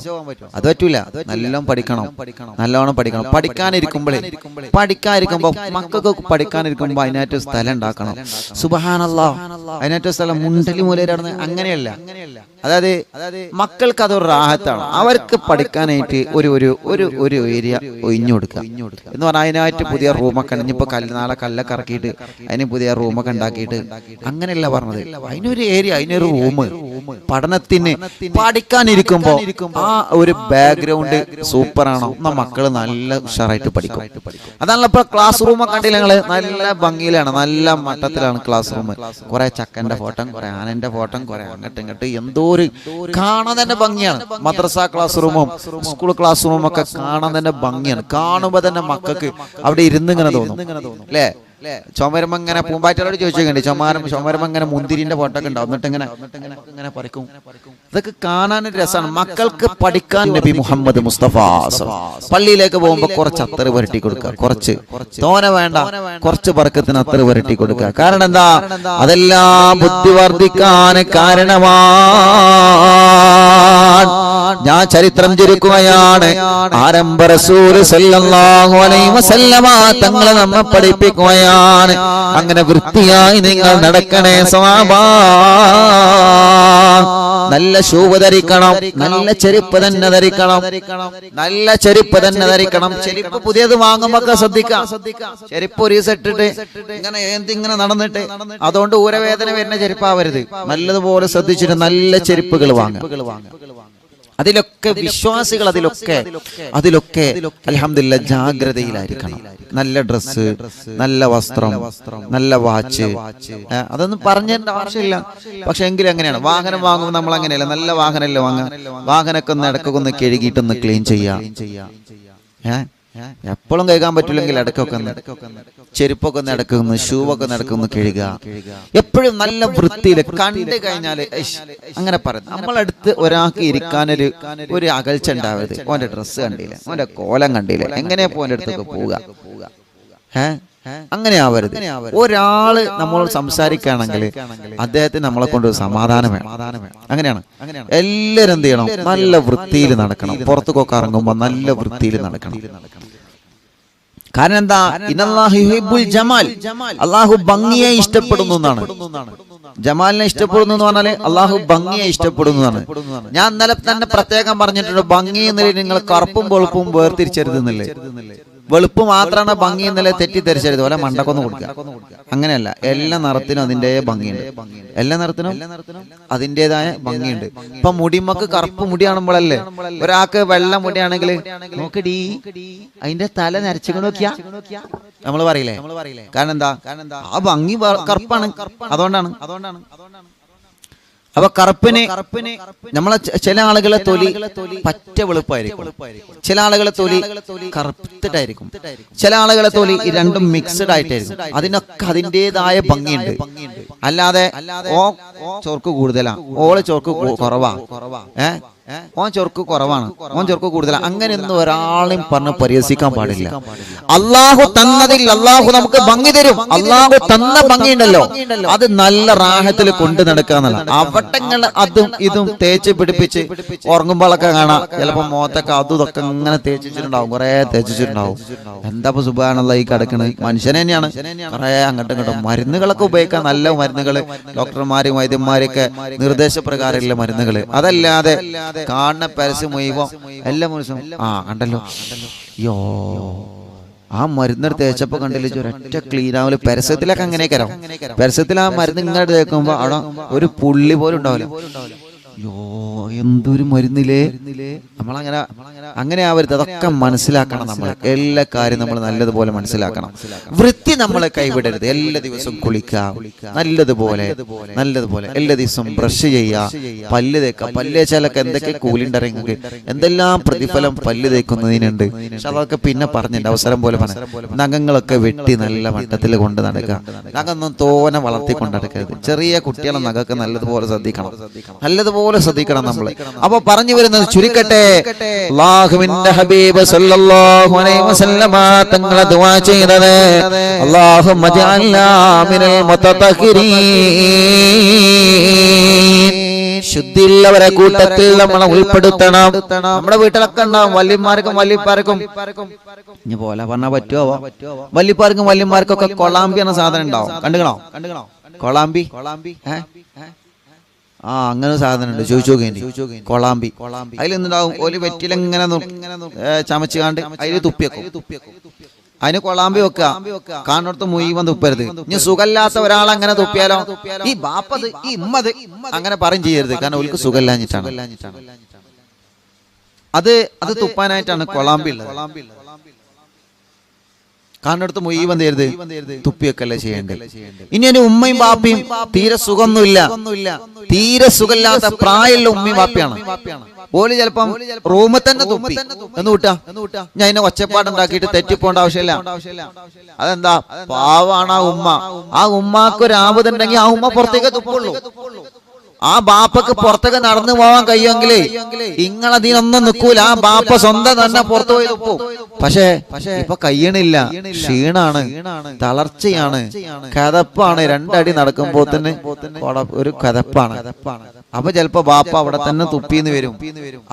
A: അത് പറ്റൂല. നല്ലോണം പഠിക്കണം, നല്ലോണം പഠിക്കണം. പഠിക്കാനിരിക്കുമ്പോ മക്കൾക്ക് പഠിക്കാനിരിക്കുമ്പോ അതിനായിട്ട് സ്ഥലം ഉണ്ടാക്കണം. സുബ്ഹാനല്ലാഹ്, അതിനായിട്ട് സ്ഥലം മുണ്ടലി മൂലയിലാണ്. അങ്ങനെയല്ല, അതായത് മക്കൾക്ക് അതൊരു റാഹത്താണ്. അവർക്ക് പഠിക്കാനായിട്ട് ഒരു ഏരിയ ഒഴിഞ്ഞു കൊടുക്കുക എന്ന് പറഞ്ഞാൽ അതിനായിട്ട് പുതിയ റൂമൊക്കെ ഇനിയിപ്പോ നാളെ കല്ലൊക്കെ ഇറക്കിയിട്ട് അതിന് പുതിയ റൂമൊക്കെ ഉണ്ടാക്കിയിട്ട് അങ്ങനെയല്ല പറഞ്ഞത്. അതിനൊരു ഏരിയ, അതിനൊരു റൂം. പഠനത്തിന് പഠിക്കാനിരിക്കുമ്പോ ആ ഒരു ബാക്ക്ഗ്രൗണ്ട് സൂപ്പറാണോ എന്നാ മക്കള് നല്ല ഉഷാറായിട്ട് പഠിക്കും. അതാണല്ലോ ഇപ്പൊ ക്ലാസ് റൂമൊക്കെ കണ്ടില്ല നിങ്ങള്, നല്ല ഭംഗിയിലാണ്, നല്ല മട്ടത്തിലാണ് ക്ലാസ് റൂം. കുറെ ചക്കന്റെ ഫോട്ടോ, കുറെ ആനന്റെ ഫോട്ടോ, കുറെ അങ്ങോട്ട് ഇങ്ങോട്ട് എന്തോ ഒരു കാണാൻ തന്നെ ഭംഗിയാണ്. മദ്രസ ക്ലാസ് റൂമും സ്കൂൾ ക്ലാസ് റൂമും ഒക്കെ കാണാൻ തന്നെ ഭംഗിയാണ്. കാണുമ്പോ തന്നെ മക്കൾക്ക് അവിടെ ഇരുന്ന് ഇങ്ങനെ തോന്നും അല്ലേ? ചുമരുമ്പോ ഇങ്ങനെ പൂമ്പാറ്റയോട് ചോദിച്ചോക്കണ്ടേ, ചുമരുമ്പോ ഇങ്ങനെ മുന്തിരിന്റെ ഫോട്ടോക്കെ ഉണ്ടാവും, എന്നിട്ട് ഇങ്ങനെ പറിക്കും. ഇതൊക്കെ കാണാനൊരു രസമാണ്. മക്കൾക്ക് പഠിക്കാൻ നബി മുഹമ്മദ് മുസ്തഫ പള്ളിയിലേക്ക് പോകുമ്പോ കുറച്ച് അത്തറ് പുരട്ടി കൊടുക്കുക, കുറച്ച് തോന വേണ്ട, കുറച്ച് ബർക്കത്തിന് അത്തറ് പുരട്ടി കൊടുക്കുക. കാരണം എന്താ? അതെല്ലാം ബുദ്ധി വർദ്ധിക്കാൻ കാരണമാണ്. ഞാൻ ചരിത്രം ചുരുക്കുകയാണ്. ആരംഭ റസൂൽ സല്ലല്ലാഹു അലൈഹി വസല്ലമ തങ്ങളെ നമ്മെ പഠിപ്പിക്കുകയാണ്, അങ്ങനെ വൃത്തിയായി നിങ്ങൾ നടക്കണേ സ്വഹാബാ. നല്ല ഷൂവ് ധരിക്കണം, നല്ല ചെരുപ്പ് തന്നെ ധരിക്കണം, നല്ല ചെരുപ്പ് തന്നെ ധരിക്കണം. ചെരുപ്പ് പുതിയത് വാങ്ങുമ്പോ ശ്രദ്ധിക്കാം. ചെരുപ്പ് ഒരു ഇട്ടിട്ട് ഇങ്ങനെ നടന്നിട്ട് അതുകൊണ്ട് ഊരവേദന വരുന്ന ചെരുപ്പാവരുത്. നല്ലതുപോലെ ശ്രദ്ധിച്ചിട്ട് നല്ല ചെരുപ്പുകൾ വാങ്ങുക. അതിലൊക്കെ വിശ്വാസികൾ അതിലൊക്കെ അൽഹംദുലില്ലാ ജാഗ്രതയിലായിരിക്കണം. നല്ല ഡ്രസ്സ്, നല്ല വസ്ത്രം, നല്ല വാച്ച്, അതൊന്നും പറഞ്ഞതിന്റെ ആവശ്യമില്ല. പക്ഷെ എങ്കിലും എങ്ങനെയാണ് വാഹനം വാങ്ങുമ്പോൾ നമ്മൾ അങ്ങനെയല്ല, നല്ല വാഹനമല്ലേ വാങ്ങുക. വാഹനമൊക്കെ ഒന്ന് ഇടക്കൊക്കെ കഴുകിയിട്ടൊന്ന് ക്ലീൻ ചെയ്യാം. എപ്പോഴും കേൾക്കാൻ പറ്റില്ലെങ്കിൽ ഇടക്കൊക്കെ ചെരുപ്പൊക്കെ ഒന്ന് ഇടക്കൊന്ന്, ഷൂവൊക്കെ നടക്കൊന്ന് കഴുകുക. എപ്പോഴും നല്ല വൃത്തിയിൽ കണ്ടു കഴിഞ്ഞാല് അങ്ങനെ പറയും. നമ്മളടുത്ത് ഒരാൾക്ക് ഇരിക്കാനൊരു അകൽച്ച ഉണ്ടാവരുത്. ഓന്റെ ഡ്രസ്സ് കണ്ടില്ലേ, ഓന്റെ കോലം കണ്ടില്ലേ, എങ്ങനെയാ ഓന്റെ അടുത്തൊക്കെ പോവുക? അങ്ങനെ ആവരുത്. ഒരാള് നമ്മളോട് സംസാരിക്കുകയാണെങ്കിൽ അദ്ദേഹത്തിന് നമ്മളെ കൊണ്ട് സമാധാനം വേണം. അങ്ങനെയാണ്. എല്ലാവരും എന്ത് ചെയ്യണം? നല്ല വൃത്തിയിൽ നടക്കണം. പുറത്തുകൊക്കെ ഇറങ്ങുമ്പോ നല്ല വൃത്തിയിൽ നടക്കണം. കാരണം എന്താ? ഇന്നല്ലാഹു യുഹിബ്ബുൽ ജമാൽ, അല്ലാഹു ഭംഗിയെ ഇഷ്ടപ്പെടുന്നു എന്നാണ്. ജമാലിനെ ഇഷ്ടപ്പെടുന്നു എന്ന് പറഞ്ഞാല് അല്ലാഹു ഭംഗിയെ ഇഷ്ടപ്പെടുന്നതാണ്. ഞാൻ ഇന്നലെ തന്നെ പ്രത്യേകം പറഞ്ഞിട്ടുണ്ട്, ഭംഗി എന്നതിൽ നിങ്ങൾ കറുപ്പും വെളുപ്പും വേർതിരിച്ചരുതെന്നില്ലേ. വെളുപ്പ് മാത്രമാണ് ഭംഗി എന്നല്ലേ തെറ്റിദ്ധരിച്ചരുത്. പോലെ മണ്ടക്കൊന്ന് കൊടുക്കുക. അങ്ങനെയല്ല, എല്ലാ നിറത്തിനും അതിൻ്റെ ഭംഗിയുണ്ട്. എല്ലാ നിറത്തിനും അതിൻ്റെതായ ഭംഗിയുണ്ട്. ഇപ്പൊ മുടിമക്ക് കറുപ്പ് മുടി കാണുമ്പോഴല്ലേ, ഒരാൾക്ക് വെള്ള മുടിയാണെങ്കിൽ നോക്കടി അതിന്റെ തല നരച്ചു നോക്കിയാ നമ്മൾ പറയില്ലേ. കാരണം എന്താ? ആ ഭംഗി കറുപ്പാണ്. അതുകൊണ്ടാണ്. അപ്പൊ കറുപ്പിന് നമ്മളെ ചില ആളുകളെ തൊലി പറ്റ വെളുപ്പായിരിക്കും, ചില ആളുകളെ തൊലി കറുത്തിട്ടായിരിക്കും, ചില ആളുകളെ തൊലി രണ്ടും മിക്സഡ് ആയിട്ടായിരിക്കും. അതിനൊക്കെ അതിൻ്റെതായ ഭംഗിയുണ്ട്. അല്ലാതെ ചോർക്ക് കൂടുതലാ, ഓള് ചോർക്ക് കുറവാ, ഓൻ ചൊർക്ക് കുറവാണ്, ഓൻ ചൊർക്ക് കൂടുതലാണ്, അങ്ങനെയൊന്നും ഒരാളെയും പറഞ്ഞ് പരിഹസിക്കാൻ പാടില്ല. അള്ളാഹു തന്നതിൽ അള്ളാഹു നമുക്ക് ഭംഗി തരും. അള്ളാഹു തന്ന ഭംഗിയുണ്ടല്ലോ, അത് നല്ല റാഹത്തിൽ കൊണ്ടു നടക്കാന്നല്ല. അവട്ടങ്ങൾ അതും ഇതും തേച്ച് പിടിപ്പിച്ച് ഉറങ്ങുമ്പോഴൊക്കെ കാണാം. ചിലപ്പോ മുഖത്തൊക്കെ അതും ഇതൊക്കെ ഇങ്ങനെ തേച്ചിട്ടുണ്ടാവും, കുറെ തേച്ചിട്ടുണ്ടാവും. എന്താ സുബ്ഹാനല്ലാഹ് ഈ കിടക്കണത്? മനുഷ്യനെ തന്നെയാണ്. കുറെ അങ്ങോട്ടും ഇങ്ങോട്ടും മരുന്നുകളൊക്കെ ഉപയോഗിക്കാൻ, നല്ല മരുന്നുകൾ, ഡോക്ടർമാരും വൈദ്യന്മാരൊക്കെ നിർദ്ദേശപ്രകാരമുള്ള മരുന്നുകൾ. അതല്ലാതെ കാണുന്ന പരസ്യം മുഴുവൻ എല്ലാ മനുഷ്യനും കണ്ടല്ലോ, യോ ആ മരുന്നെടുത്ത് തേച്ചപ്പോ കണ്ടില്ല ഒരൊറ്റ ക്ലീൻ ആവില്ല. പരസ്യത്തിലൊക്കെ അങ്ങനെയൊക്കെ പരസ്യത്തിൽ ആ മരുന്ന് ഇങ്ങനെ തേക്കുമ്പോ അവിടെ ഒരു പുള്ളി പോലും ഉണ്ടാവില്ല. എന്തൊരു മരുന്നില്ലേ. അങ്ങനെ ആവരുത്. അതൊക്കെ മനസ്സിലാക്കണം. നമ്മൾ എല്ലാ കാര്യം നമ്മൾ നല്ലതുപോലെ മനസ്സിലാക്കണം. വൃത്തി നമ്മളെ കൈവിടരുത്. എല്ലാ ദിവസവും കുളിക്കാം നല്ലതുപോലെ എല്ലാ ദിവസവും ബ്രഷ് ചെയ്യുക, പല്ല് തേക്കുക. പല്ല് തേച്ചാലൊക്കെ എന്തൊക്കെ കൂലിണ്ടറിങ്ങൾക്ക് എന്തെല്ലാം പ്രതിഫലം പല്ല് തേക്കുന്നതിനുണ്ട്. പക്ഷെ അതൊക്കെ പിന്നെ പറഞ്ഞിട്ടുണ്ട്, അവസരം പോലെ പറഞ്ഞു. നഖങ്ങളൊക്കെ വെട്ടി നല്ല മട്ടത്തിൽ കൊണ്ട് നടക്കുക. നഖമൊന്നും തോനെ വളർത്തിക്കൊണ്ട് നടക്കരുത്. ചെറിയ കുട്ടികളെ നഖമൊക്കെ നല്ലതുപോലെ ശ്രദ്ധിക്കണം നമ്മൾ. അപ്പൊ പറഞ്ഞു വരുന്നത് ചുരുക്കട്ടെ, അല്ലാഹുവിന്റെ ഹബീബ് സല്ലല്ലാഹു അലൈഹി വസല്ലമ തങ്ങളെ ദുആ ചെയ്തത് അല്ലാഹുമ്മ ജഅൽനാ മിനൽ മുതതഹിരീൻ, ശുദ്ധിയുള്ളവരെ കൂട്ടത്തിൽ നമ്മളെ ഉൾപ്പെടുത്തണം. നമ്മുടെ വീട്ടിലൊക്കെ ഉണ്ടാവും വല്യമാർക്കും ഇനി പോലെ പറഞ്ഞാൽ പറ്റുമോ, വല്യമാർക്കൊക്കെ കൊളാമ്പി എന്ന സാധനം ഉണ്ടാവും. കണ്ടുകണോ കൊളാമ്പി? അങ്ങനെ സാധനം ഉണ്ട്, ചോദിച്ചു നോക്കി. കൊളാമ്പി അതിലെന്തുണ്ടാവും, ഒരു വെറ്റിലിങ്ങനെ ചമച്ച് കാണ്ട് അതിൽ തുപ്പിയേക്കും. അതിന് കൊളാമ്പി വെക്കുക, കാണുന്നിടത്ത് മുഴുവൻ തുപ്പരുത്. ഇനി സുഖമില്ലാത്ത ഒരാൾ അങ്ങനെ തുപ്പിയാലോ, ഈ ബാപ്പത് ഈ ഉമ്മത് അങ്ങനെ പറയും ചെയ്യരുത്. കാരണം ഒരിക്കൽ സുഖമില്ലാഞ്ഞിട്ടാണ്. അത് തുപ്പാനായിട്ടാണ് കൊളാമ്പി ഉള്ളത്. കാണുന്നിടത്ത് മുഴുവൻ തരുത്, തുപ്പിയൊക്കെയല്ലേ ചെയ്യേണ്ടത്. ഇനി ഒരു ഉമ്മയും ബാപ്പയും തീരെ സുഖമില്ലാത്ത പ്രായമുള്ള ഉമ്മയും ബാപ്പയാണ്. ഓല് ചിലപ്പം റൂമിൽ തന്നെ തുപ്പി എന്ന് കൂട്ടാ, ഞാൻ അതിനെ ഒച്ചപ്പാടുണ്ടാക്കിയിട്ട് തെറ്റിപ്പോണ്ട ആവശ്യമില്ല. അതെന്താ, പാവാണ് ആ ഉമ്മാക്കൊരു ആപത്തുണ്ടെങ്കിൽ ആ ഉമ്മ പുറത്തേക്ക് തുപ്പുള്ളൂ. ആ ബാപ്പക്ക് പുറത്തേക്ക് നടന്നു പോവാൻ കഴിയുമെങ്കിലേ ഇങ്ങളതിനൊന്നും നിൽക്കൂല. ആ ബാപ്പ സ്വന്തം തന്നെ പുറത്തു പോയി തുപ്പും. പക്ഷേ ഇപ്പൊ കഴിയണില്ല, ക്ഷീണാണ്, തളർച്ചയാണ്, കഥപ്പാണ്. രണ്ടടി നടക്കുമ്പോ തന്നെ ഒരു കഥപ്പാണ്. അപ്പൊ ചിലപ്പോ ബാപ്പ അവിടെ തന്നെ തുപ്പിന്ന് വരും.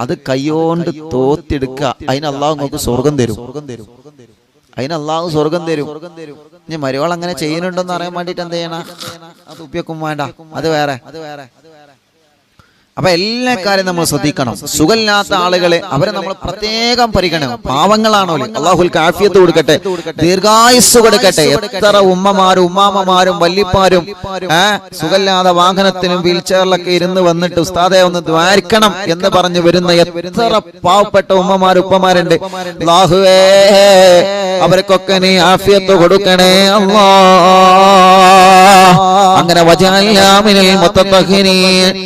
A: അത് കൈയോണ്ട് തോത്തിയെടുക്കുക. അതിന് അല്ലാഹു നമുക്ക് സ്വർഗം തരും. ഇനി മരുവൾ അങ്ങനെ ചെയ്യുന്നുണ്ടോന്ന് അറിയാൻ വേണ്ടിട്ട് എന്ത് ചെയ്യണം, അത് തുപ്പിയൊക്കും വേണ്ട, അത് വേറെ. അപ്പൊ എല്ലാ കാര്യം നമ്മൾ ശ്രദ്ധിക്കണം. സുഖമില്ലാത്ത ആളുകളെ അവരെ നമ്മൾ പ്രത്യേകം പരിഗണന. പാവങ്ങളാണോ, അല്ലാഹുൽ ആഫിയത്ത് കൊടുക്കട്ടെ, ദീർഘായുസ് കൊടുക്കട്ടെ. എത്ര ഉമ്മാമാരും വല്യപ്പാരും സുഖമില്ലാതെ വാഹനത്തിനും വീൽ ചെയറിലൊക്കെ ഇരുന്ന് വന്നിട്ട് ഉസ്താദെ ഒന്ന് ദ്വാരിക്കണം എന്ന് പറഞ്ഞു വരുന്ന എത്ര പാവപ്പെട്ട ഉപ്പമാരുണ്ട്. അല്ലാഹുവേ അവർക്കൊക്കെ നീ ആഫിയത്ത് കൊടുക്കണേ അല്ലാ. അങ്ങനെ വജഅൽനാ മിനൽ മുതതഹിരീൻ,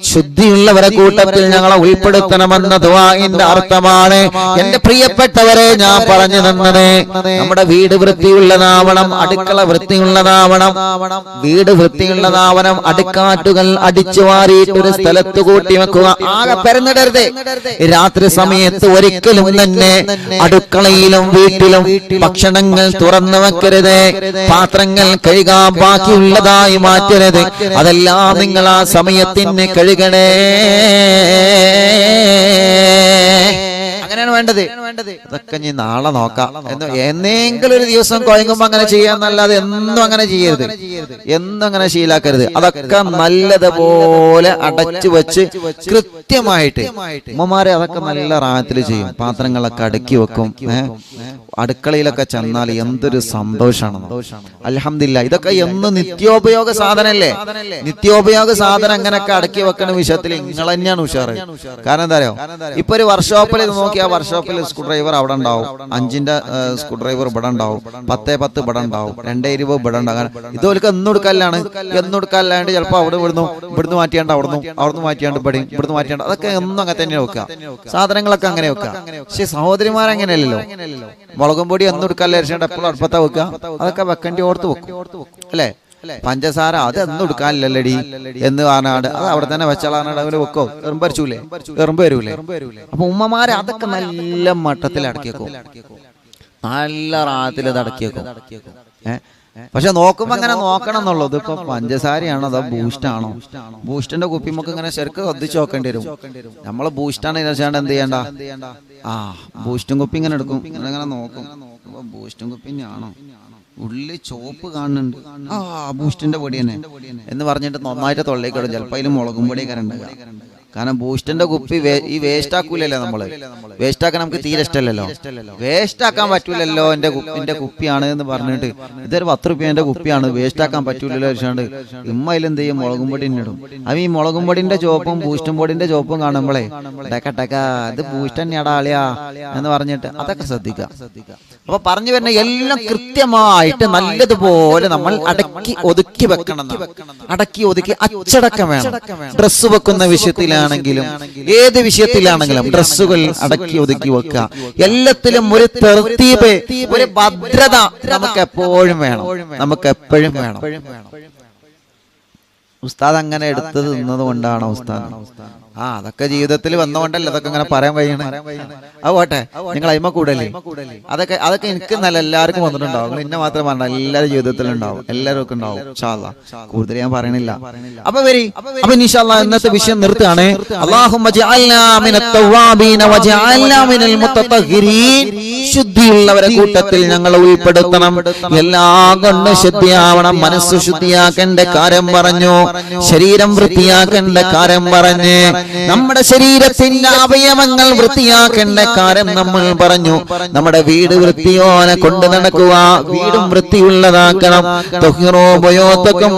A: ശുദ്ധിയുള്ളവരെ കൂട്ടത്തിൽ ഞങ്ങളെ ഉൾപ്പെടുത്തണമെന്ന ദുആഇന്റെ അർത്ഥമാണ്. എന്റെ പ്രിയപ്പെട്ടവരെ, ഞാൻ പറഞ്ഞു തന്നത് നമ്മുടെ വീട് വൃത്തിയുള്ളതാവണം, അടുക്കള വൃത്തിയുള്ളതാവണം. വീട് വൃത്തിയുള്ളതാവണം. അടുക്കാറ്റുകൾ അടിച്ചു വാരിയിട്ടൊരു സ്ഥലത്ത് കൂട്ടി വെക്കുക. ആകെ പരന്നിടരുത്. രാത്രി സമയത്ത് ഒരിക്കലും തന്നെ അടുക്കളയിലും വീട്ടിലും ഭക്ഷണങ്ങൾ തുറന്നു വെക്കരുത്. പാത്രങ്ങൾ കഴുകാൻ ബാക്കിയുള്ളതായി മാറ്റരുത്. അതെല്ലാം നിങ്ങൾ ആ സമയത്തിന് കഴുകണേ. അങ്ങനെയാണ് വേണ്ടത്. അതൊക്കെ ഇനി നാളെ നോക്കാം. എന്നെങ്കിലും ഒരു ദിവസം കുഴങ്ങുമ്പോ അങ്ങനെ ചെയ്യാന്നല്ലാതെ എന്നും അങ്ങനെ ചെയ്യരുത്, എന്നും അങ്ങനെ ശീലാക്കരുത്. അതൊക്കെ നല്ലതുപോലെ അടച്ചു വെച്ച് കൃത്യമായിട്ട് ഉമ്മമാരെ അതൊക്കെ നല്ല റാഹത്തിൽ ചെയ്യും. പാത്രങ്ങളൊക്കെ അടുക്കി വെക്കും. അടുക്കളയിലൊക്കെ ചെന്നാൽ എന്തൊരു സന്തോഷമാണ്. അൽഹംദുലില്ലാ. ഇതൊക്കെ എന്ന് നിത്യോപയോഗ സാധനല്ലേ. നിത്യോപയോഗ സാധനം അങ്ങനെയൊക്കെ അടക്കി വെക്കണ വിഷയത്തിൽ നിങ്ങൾ തന്നെയാണ് ഉഷാറ്. കാരണം എന്താ അറിയോ, ഇപ്പൊ ഒരു വർക്ക്ഷോപ്പിൽ നോക്കി, ആ വർക്ക്ഷോപ്പിൽ സ്ക്രൂ ഡ്രൈവർ അവിടെ ഉണ്ടാവും, 5ന്റെ സ്ക്രൂ ഡ്രൈവർ ഇവിടെ ഉണ്ടാവും, 10 ഇവിടെ ഉണ്ടാവും, 220 ഇവിടെ ഉണ്ടാകാൻ. ഇതുപോലൊക്കെ എന്നെടുക്കാല്ലാണ്ട് ചിലപ്പോൾ ഇവിടുന്ന് മാറ്റിയാണ്ട് അവിടുന്ന് മാറ്റിയാണ്ട് ഇവിടുന്ന് മാറ്റിയാണ്ട് അതൊക്കെ എന്നും അങ്ങനെ തന്നെ വെക്കുക. സാധനങ്ങളൊക്കെ അങ്ങനെ വെക്കുക. പക്ഷെ സഹോദരിമാരങ്ങനെയല്ലല്ലോ. മുളകും പൊടി എന്നെടുക്കാല്ല അരിച്ചാണ്ട് എപ്പോഴും അടുപ്പത്താ വെക്കുക. അതൊക്കെ വെക്കേണ്ടി ഓർത്ത് വെക്കും അല്ലേ. പഞ്ചസാര അത് എന്നും എടുക്കാനില്ലല്ലടി എന്ന് പറഞ്ഞാട് അത് അവിടെ തന്നെ വെച്ചാളാണ് അവര് വെക്കോ, എറുമ്പ് വരൂലേ. അപ്പൊ ഉമ്മമാരെ അതൊക്കെ നല്ല മട്ടത്തിൽ അടക്കിയേക്കും, നല്ല റാഹത്തിൽ അത് അടക്കിയേക്കും. പക്ഷെ നോക്കുമ്പോ അങ്ങനെ നോക്കണം എന്നുള്ളത്. ഇപ്പൊ പഞ്ചസാരയാണോ അതോ ബൂസ്റ്റാണോ? ബൂസ്റ്റിന്റെ കുപ്പിമൊക്കെ ഇങ്ങനെ ശരിക്കും ശ്രദ്ധിച്ച് നോക്കേണ്ടി വരും. നമ്മള് ബൂസ്റ്റാണ് വിചാരിച്ചാണ്ട് എന്ത് ചെയ്യണ്ട, ബൂസ്റ്റും കുപ്പി ഇങ്ങനെ എടുക്കും, ഇങ്ങനെ നോക്കും. ബൂസ്റ്റും കുപ്പിന്നാണോ, ഉള്ളി ചോപ്പ് കാണുന്നുണ്ട്, ബൂസ്റ്റിന്റെ പൊടി തന്നെ എന്ന് പറഞ്ഞിട്ട് നന്നായിട്ട് തൊള്ളേക്കിടും. ചിലപ്പോൾ അതിൽ മുളകും പൊടിയൊക്കെ ഉണ്ടാകുക. കാരണം ബൂസ്റ്റിന്റെ കുപ്പി ഈ വേസ്റ്റ് ആക്കൂലല്ലോ നമ്മള്. വേസ്റ്റ് ആക്കാൻ നമുക്ക് തീരെ ഇഷ്ടമല്ലല്ലോ. വേസ്റ്റ് ആക്കാൻ പറ്റൂലല്ലോ, എന്റെ കുപ്പിയാണ് എന്ന് പറഞ്ഞിട്ട് ഇതൊരു 10 രൂപേന്റെ കുപ്പിയാണ്, വേസ്റ്റ് ആക്കാൻ പറ്റൂലല്ലോ വെച്ചാണ്ട് ഇമ്മയിലെന്ത് ചെയ്യും, മുളകും പൊടി ഇടും. അപ്പൊ ഈ മുളകും പൊടിന്റെ ചോപ്പും ബൂസ്റ്റും പൊടിന്റെ ചോപ്പും കാണുമ്പോളേ ടക്ക ഇത് ബൂസ്റ്റ് തന്നെയാടാ ആളിയാ എന്ന് പറഞ്ഞിട്ട് അതൊക്കെ ശ്രദ്ധിക്കുക. അപ്പൊ പറഞ്ഞു വരുന്ന എല്ലാം കൃത്യമായിട്ട് നല്ലതുപോലെ നമ്മൾ അടക്കി ഒതുക്കി വെക്കണം. അടക്കി ഒതുക്കി അച്ചടക്കം വേണം. ഡ്രസ്സ് വെക്കുന്ന വിഷയത്തിലാണെങ്കിലും ഏത് വിഷയത്തിലാണെങ്കിലും ഡ്രസ്സുകൾ അടക്കി ഒതുക്കി വെക്കുക. എല്ലാത്തിലും ഒരു തർത്തീബ്, ഒരു ഭദ്രത നമുക്ക് എപ്പോഴും വേണം. ഉസ്താദ് അങ്ങനെ എടുത്തത് നിന്നത് കൊണ്ടാണോ ഉസ്താദ്? അതൊക്കെ ജീവിതത്തിൽ വന്നുകൊണ്ടല്ലേ അതൊക്കെ അങ്ങനെ പറയാൻ കഴിയണേ. അത് പോട്ടെ, നിങ്ങൾ അയിമ കൂടല്ലേ, അതൊക്കെ എനിക്ക് നല്ല എല്ലാവർക്കും വന്നിട്ടുണ്ടാവും. നിങ്ങൾ ഇന്നെ മാത്രം പറഞ്ഞ എല്ലാവരും ജീവിതത്തിലും ഉണ്ടാവും, എല്ലാവർക്കും ഉണ്ടാവും. ഇൻഷാ അല്ലാഹ് കൂടുതൽ ഞാൻ പറയണില്ല. അപ്പൊ ഇൻഷാ അല്ലാഹ് ഇന്നത്തെ വിഷയം നിർത്തുകയാണ്. അല്ലാഹുമ്മ ജഅൽനാ മിനത്ത് തവ്വാബീന വജഅൽനാ മിനൽ മുത്തതഹിരീൻ. ശുദ്ധിയുള്ളവരെ കൂട്ടത്തിൽ ഞങ്ങൾ ഉൾപ്പെടുത്തണം. എല്ലാം കൊണ്ട് ശുദ്ധിയാവണം. മനസ്സ് ശുദ്ധിയാക്കേണ്ട കാര്യം പറഞ്ഞു, ശരീരം വൃത്തിയാക്കേണ്ട കാര്യം പറഞ്ഞ്, നമ്മുടെ ശരീരത്തിന്റെ അവയവങ്ങൾ വൃത്തിയാക്കേണ്ട കാര്യം നമ്മൾ പറഞ്ഞു. നമ്മുടെ വീട് വൃത്തിയോനെ കൊണ്ട് നടക്കുക, വീടും വൃത്തിയുള്ളതാക്കണം.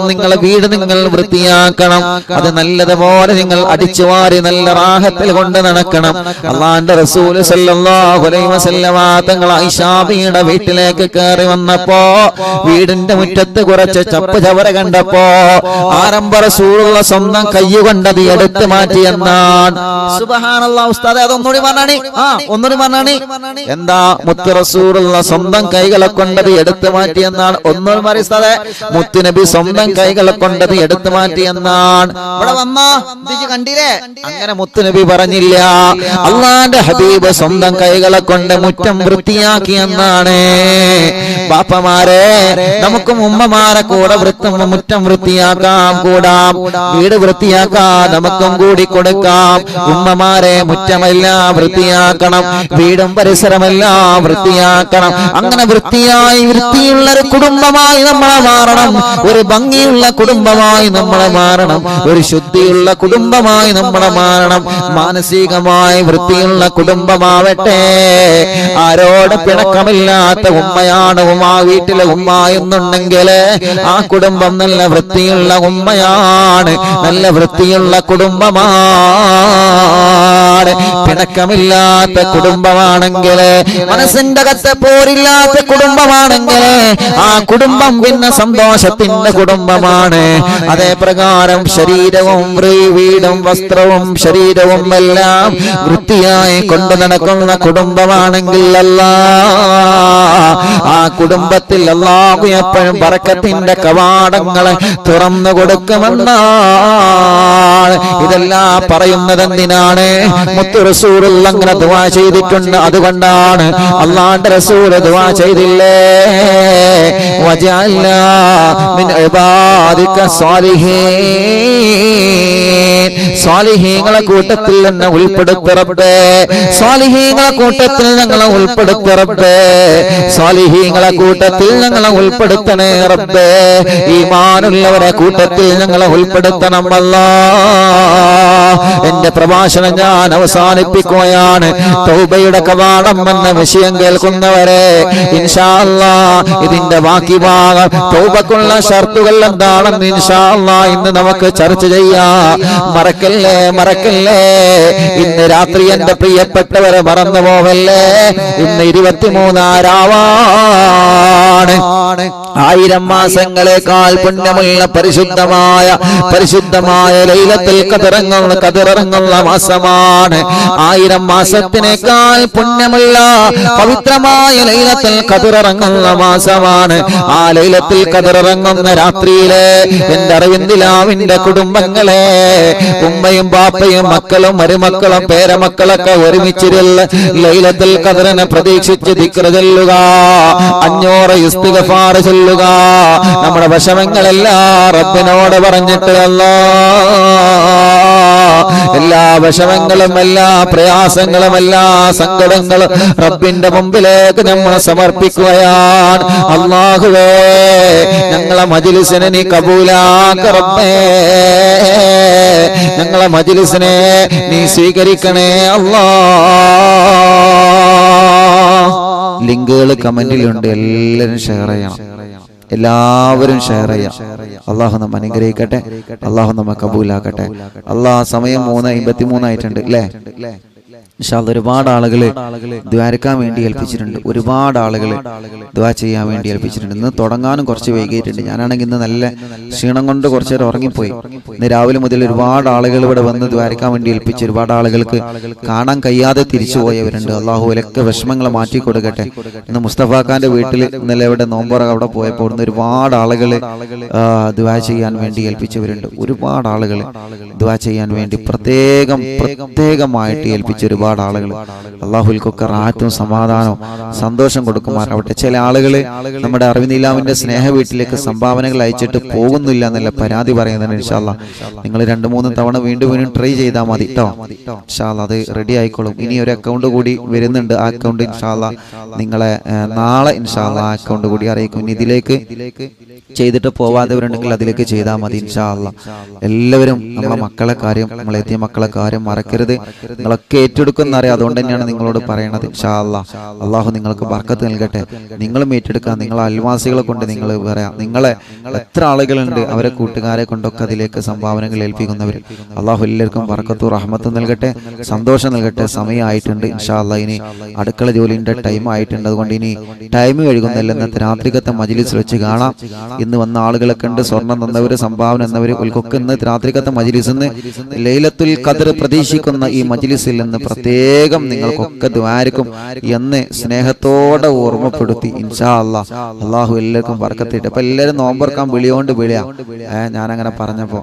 A: നിങ്ങളെ വീട് നിങ്ങൾ വൃത്തിയാക്കണം. അത് നല്ലതുപോലെ നിങ്ങൾ അടിച്ചുവാരി നല്ല റാഹത്തിൽ കൊണ്ട് നടക്കണം. അല്ലാഹുവിന്റെ റസൂൽ സല്ലല്ലാഹു അലൈഹി വസല്ലമ തങ്ങൾ ആയിഷാബിയുടെ വീട്ടിലേക്ക് കയറി വന്നപ്പോ വീടിന്റെ മുറ്റത്ത് കുറച്ച് ചപ്പ് ചവര കണ്ടപ്പോ ആരംഭ റസൂലുള്ള സ്വന്തം കയ്യുകൊണ്ടത് എടുത്തു മാറ്റി എന്നാണ്. സുബ്ഹാനല്ലാഹ്. ഉസ്താദേ അതൊന്നുകൂടി പറഞ്ഞാണി. ഒന്നുകൂടി പറഞ്ഞാണി. എന്താ? മുത്ത് റസൂലുള്ള സ്വന്തം കൈകളെ കൊണ്ടത് എടുത്തു മാറ്റി എന്നാണ്. ഒന്നുകൂടി പറ ഉസ്താദേ. മുത്തുനബി സ്വന്തം കൈകളെ കൊണ്ടത് എടുത്തു മാറ്റി എന്നാണ്. ഇവിടെ വന്നോ കണ്ടില്ലേ? അങ്ങനെ മുത്തുനബി പറഞ്ഞില്ല. അല്ലാഹുവിന്റെ ഹബീബ് സ്വന്തം കൈകളെ കൊണ്ട് മുറ്റം വൃത്തിയാക്കി എന്നാണ്. ബാപ്പമാരെ, നമുക്കും ഉമ്മമാരെ കൂടെ മുറ്റം വൃത്തിയാക്കാം, കൂടാം. വീട് വൃത്തിയാക്കാം, നമുക്കും കൂടി കൊടുക്കാം. ഉമ്മമാരെ, മുറ്റമെല്ലാം വൃത്തിയാക്കണം, വീടും പരിസരമെല്ലാം വൃത്തിയാക്കണം. അങ്ങനെ വൃത്തിയുള്ള ഒരു കുടുംബമായി നമ്മളെ മാറണം. ഒരു ഭംഗിയുള്ള കുടുംബമായി നമ്മളെ മാറണം. ഒരു ശുദ്ധിയുള്ള കുടുംബമായി നമ്മളെ മാറണം. മാനസികമായി വൃത്തിയുള്ള കുടുംബമാവട്ടെ. ആരോട് പിണക്കമില്ലാത്ത ഉമ്മയാണ് വീട്ടിലെ ഉമ്മ എന്നുണ്ടെങ്കിൽ ആ കുടുംബം നല്ല വൃത്തിയുള്ള ഉമ്മയാണ്, നല്ല വൃത്തിയുള്ള കുടുംബമാണ്. പിണക്കമില്ലാത്ത കുടുംബമാണെങ്കിൽ, മനസ്സിന്റെ അകത്ത് പോരില്ലാത്ത കുടുംബമാണെങ്കിൽ ആ കുടുംബം പിന്നെ സന്തോഷത്തിന്റെ കുടുംബമാണ്. അതേ പ്രകാരം ശരീരവും വീടും വസ്ത്രവും ശരീരവും എല്ലാം വൃത്തിയായി കൊണ്ടു നടക്കുന്ന കുടുംബമാണെങ്കിൽ ആ കുടുംബത്തിൽ അല്ലാഹു എപ്പോഴും ബറക്കത്തിന്റെ കവാടങ്ങളെ തുറന്നു കൊടുക്കുമെന്നാണ്. ഇതെല്ലാം പറയുന്നത് എന്തിനാണ്? മുത്തു റസൂലുള്ള അങ്ങനെ ദുആ ചെയ്തിട്ടുണ്ട്. അതുകൊണ്ടാണ് അല്ലാഹുവിന്റെ റസൂൽ ദുആ ചെയ്തില്ലേ, വജഅൽനാ മിൻ ഇബാദിക സ്വാലിഹീൻ. സ്വാലിഹീങ്ങളെ കൂട്ടത്തിൽ തന്നെ ഉൾപ്പെടുത്തി റബ്ബേ. സ്വാലിഹീങ്ങളെ കൂട്ടത്തിൽ ഞങ്ങളെ ഉൾപ്പെടുത്തി റബ്ബേ. സ്വാലിഹീങ്ങളെ കൂട്ടത്തിൽ ഞങ്ങളെ ഉൾപ്പെടുത്തണേ റബ്ബേ. ഈമാനുള്ളവരെ കൂട്ടത്തിൽ ഞങ്ങളെ ഉൾപ്പെടുത്തണം അല്ലാഹ്. എന്റെ പ്രഭാഷണം ഞാൻ അവസാനിപ്പിക്കുകയാണ്. തൗബയുടെ കവാടം എന്ന വിഷയം കേൾക്കുന്നവരെ, ഇൻഷാ അല്ലാഹ് ഇതിന്റെ ബാക്കി ഭാഗം തൗബക്കുള്ള ഷർത്തുകൾ എന്താണെന്ന് ഇൻഷാ അല്ലാഹ് ഇന്ന് നമുക്ക് ചർച്ച ചെയ്യാം. മറക്കല്ലേ. ഇന്ന് രാത്രി എന്റെ പ്രിയപ്പെട്ടവരെ മറന്നു പോവല്ലേ. ഇന്ന് 23 രാവാണ്. 1000 മാസങ്ങളെക്കാൾ പുണ്യമുള്ള പരിശുദ്ധമായ ലൈലത്തുൽ ഖദറിറങ്ങുന്ന മാസമാണ്. 1000 മാസത്തിനേക്കാൾ പുണ്യമുള്ള പവിത്രമായ ലൈലത്തുൽ ഖദറിറങ്ങുന്ന മാസമാണ്. ആ ലൈലത്തുൽ ഖദറിറങ്ങുന്ന രാത്രിയിലെ എന്റെ അറിവിന്ദിലാവിന്റെ കുടുംബങ്ങളെ, ഉമ്മയും ബാപ്പയും മക്കളും മരുമക്കളും പേരമക്കളൊക്കെ ഒരുമിച്ചിരുന്ന ലൈലത്തുൽ ഖദറിനെ പ്രതീക്ഷിച്ച് ദിക്ർ ചൊല്ലുക, 500 ഇസ്തിഗ്ഫാർ ചൊല്ലുക. നമ്മുടെ വിഷമങ്ങളെല്ലാം റബ്ബിനോട് പറഞ്ഞിട്ട് എല്ലാ വിഷമങ്ങളും എല്ലാ പ്രയാസങ്ങളും എല്ലാ സങ്കടങ്ങളും റബ്ബിന്റെ മുമ്പിലേക്ക് നമ്മൾ സമർപ്പിക്കുകയാണ്. അല്ലാഹുവേ, ഞങ്ങളെ മജ്‌ലിസിനെ നീ കബൂലാക്ക റബ്ബേ. ഞങ്ങളെ മജ്‌ലിസിനെ നീ സ്വീകരിക്കണേ അല്ലാ. ലിങ്കുകൾ കമന്റിലുണ്ട്, എല്ലാവരും ഷെയർ ചെയ്യണം, എല്ലാവരും ഷെയർ ചെയ്യാം. അള്ളാഹു നമ്മ അനുഗ്രഹിക്കട്ടെ, അള്ളാഹു നമ്മ കബൂലാക്കട്ടെ. അള്ളാഹ് സമയം 3:53 ആയിട്ടുണ്ട് അല്ലേ? ഒരുപാട് ആളുകൾ ദ്വാരക്കാൻ വേണ്ടി ഏൽപ്പിച്ചിട്ടുണ്ട്, ഒരുപാട് ആളുകൾ ദ്വാ ചെയ്യാൻ വേണ്ടി ഏൽപ്പിച്ചിട്ടുണ്ട്. ഇന്ന് തുടങ്ങാനും കുറച്ച് വൈകിയിട്ടുണ്ട്. ഞാനാണെങ്കിൽ ഇന്ന് നല്ല ക്ഷീണം കൊണ്ട് കുറച്ച് നേരം ഉറങ്ങിപ്പോയി. ഇന്ന് രാവിലെ മുതൽ ഒരുപാട് ആളുകൾ ഇവിടെ വന്ന് ദ്വാരക്കാൻ വേണ്ടി ഏൽപ്പിച്ച് ഒരുപാട് ആളുകൾക്ക് കാണാൻ കഴിയാതെ തിരിച്ചു പോയവരുണ്ട്. അള്ളാഹു ഒലൊക്കെ വിഷമങ്ങൾ മാറ്റി കൊടുക്കട്ടെ. ഇന്ന് മുസ്തഫാഖാന്റെ വീട്ടിൽ ഇന്നലെ ഇവിടെ നോമ്പറ അവിടെ പോയപ്പോൾ ഇന്ന് ഒരുപാട് ആളുകൾ ദ്വാ ചെയ്യാൻ വേണ്ടി ഏൽപ്പിച്ചവരുണ്ട്. ഒരുപാട് ആളുകൾ ദ്വാ ചെയ്യാൻ വേണ്ടി പ്രത്യേകമായിട്ട് ഏൽപ്പിച്ച ഒരുപാട് ആളുകൾ. അള്ളാഹുൽക്കൊക്കെ റാഹത്തും സമാധാനവും സന്തോഷം കൊടുക്കുമാറാവട്ടെ. ചില ആളുകൾ നമ്മുടെ അറിവിനിലാമിന്റെ സ്നേഹ വീട്ടിലേക്ക് സംഭാവനകൾ അയച്ചിട്ട് പോകുന്നില്ല എന്നല്ല പരാതി പറയുന്നുണ്ട്. ഇൻഷാ അല്ലാഹ് നിങ്ങൾ 2-3 തവണ വീണ്ടും ട്രൈ ചെയ്താൽ മതി കേട്ടോ. ഇൻഷാ അല്ലാഹ് അത് റെഡി ആയിക്കോളും. ഇനി ഒരു അക്കൗണ്ട് കൂടി വരുന്നുണ്ട്. ആ അക്കൗണ്ട് ഇൻഷാ അല്ലാഹ് നിങ്ങളെ നാളെ ഇൻഷാ അല്ലാഹ് ആ അക്കൗണ്ട് കൂടി അറിയിക്കും. ഇനി ഇതിലേക്ക് ചെയ്തിട്ട് പോവാത്തവരുണ്ടെങ്കിൽ അതിലേക്ക് ചെയ്താൽ മതി ഇൻഷാ അല്ലാഹ്. എല്ലാവരും നമ്മളെ മക്കളെ കാര്യം, നമ്മളെ എത്തിയ മക്കളെ കാര്യം മറക്കരുത്. നിങ്ങളൊക്കെ ഏറ്റെടുക്കുന്ന അറിയാം, അതുകൊണ്ട് തന്നെയാണ് നിങ്ങളോട് പറയണത്. ഇൻഷാ അല്ലാഹ് അള്ളാഹു നിങ്ങൾക്ക് ബർക്കത്ത് നൽകട്ടെ. നിങ്ങളും ഏറ്റെടുക്കുക. നിങ്ങളെ അയൽവാസികളെ കൊണ്ട് നിങ്ങൾ പറയാം, നിങ്ങളെ എത്ര ആളുകളുണ്ട് അവരെ കൂട്ടുകാരെ കൊണ്ടൊക്കെ അതിലേക്ക് സംഭാവനകൾ ഏൽപ്പിക്കുന്നവർ. അള്ളാഹു എല്ലാവർക്കും ബർക്കത്തും റഹ്മത്തും നൽകട്ടെ, സന്തോഷം നൽകട്ടെ. സമയമായിട്ടുണ്ട് ഇൻഷാ അല്ലാഹ്. ഇനി അടുക്കള ജോലിന്റെ ടൈം ആയിട്ടുണ്ട്. അതുകൊണ്ട് ഇനി ടൈം വൈകുന്നില്ല. ഇന്നത്തെ രാത്രികത്തെ മജ്‌ലിസ് വെച്ച് കാണാം. ഇന്ന് വന്ന ആളുകളൊക്കെ ഉണ്ട്, സ്വർണം തന്നവര്, സംഭാവന എന്നവര്, ഉൽക്കൊക്കെ ഇന്ന് രാത്രികത്തെ മജ്‌ലിസിൽ നിന്ന് ലൈലത്തുൽ ഖദ്ർ പ്രതീക്ഷിക്കുന്ന ഈ മജ്‌ലിസിൽ നിന്ന് പ്രത്യേകം നിങ്ങൾക്കൊക്കെ ദ്വാരക്കും എന്ന് സ്നേഹത്തോടെ ഓർമ്മപ്പെടുത്തി ഇൻഷാ അല്ലാഹ്. അള്ളാഹു എല്ലാവർക്കും ബർക്കത്തിട്ട്. അപ്പൊ എല്ലാവരും നോമ്പറക്കാൻ വിളിയോണ്ട് വിളിയാ. ഞാനങ്ങനെ പറഞ്ഞപ്പോ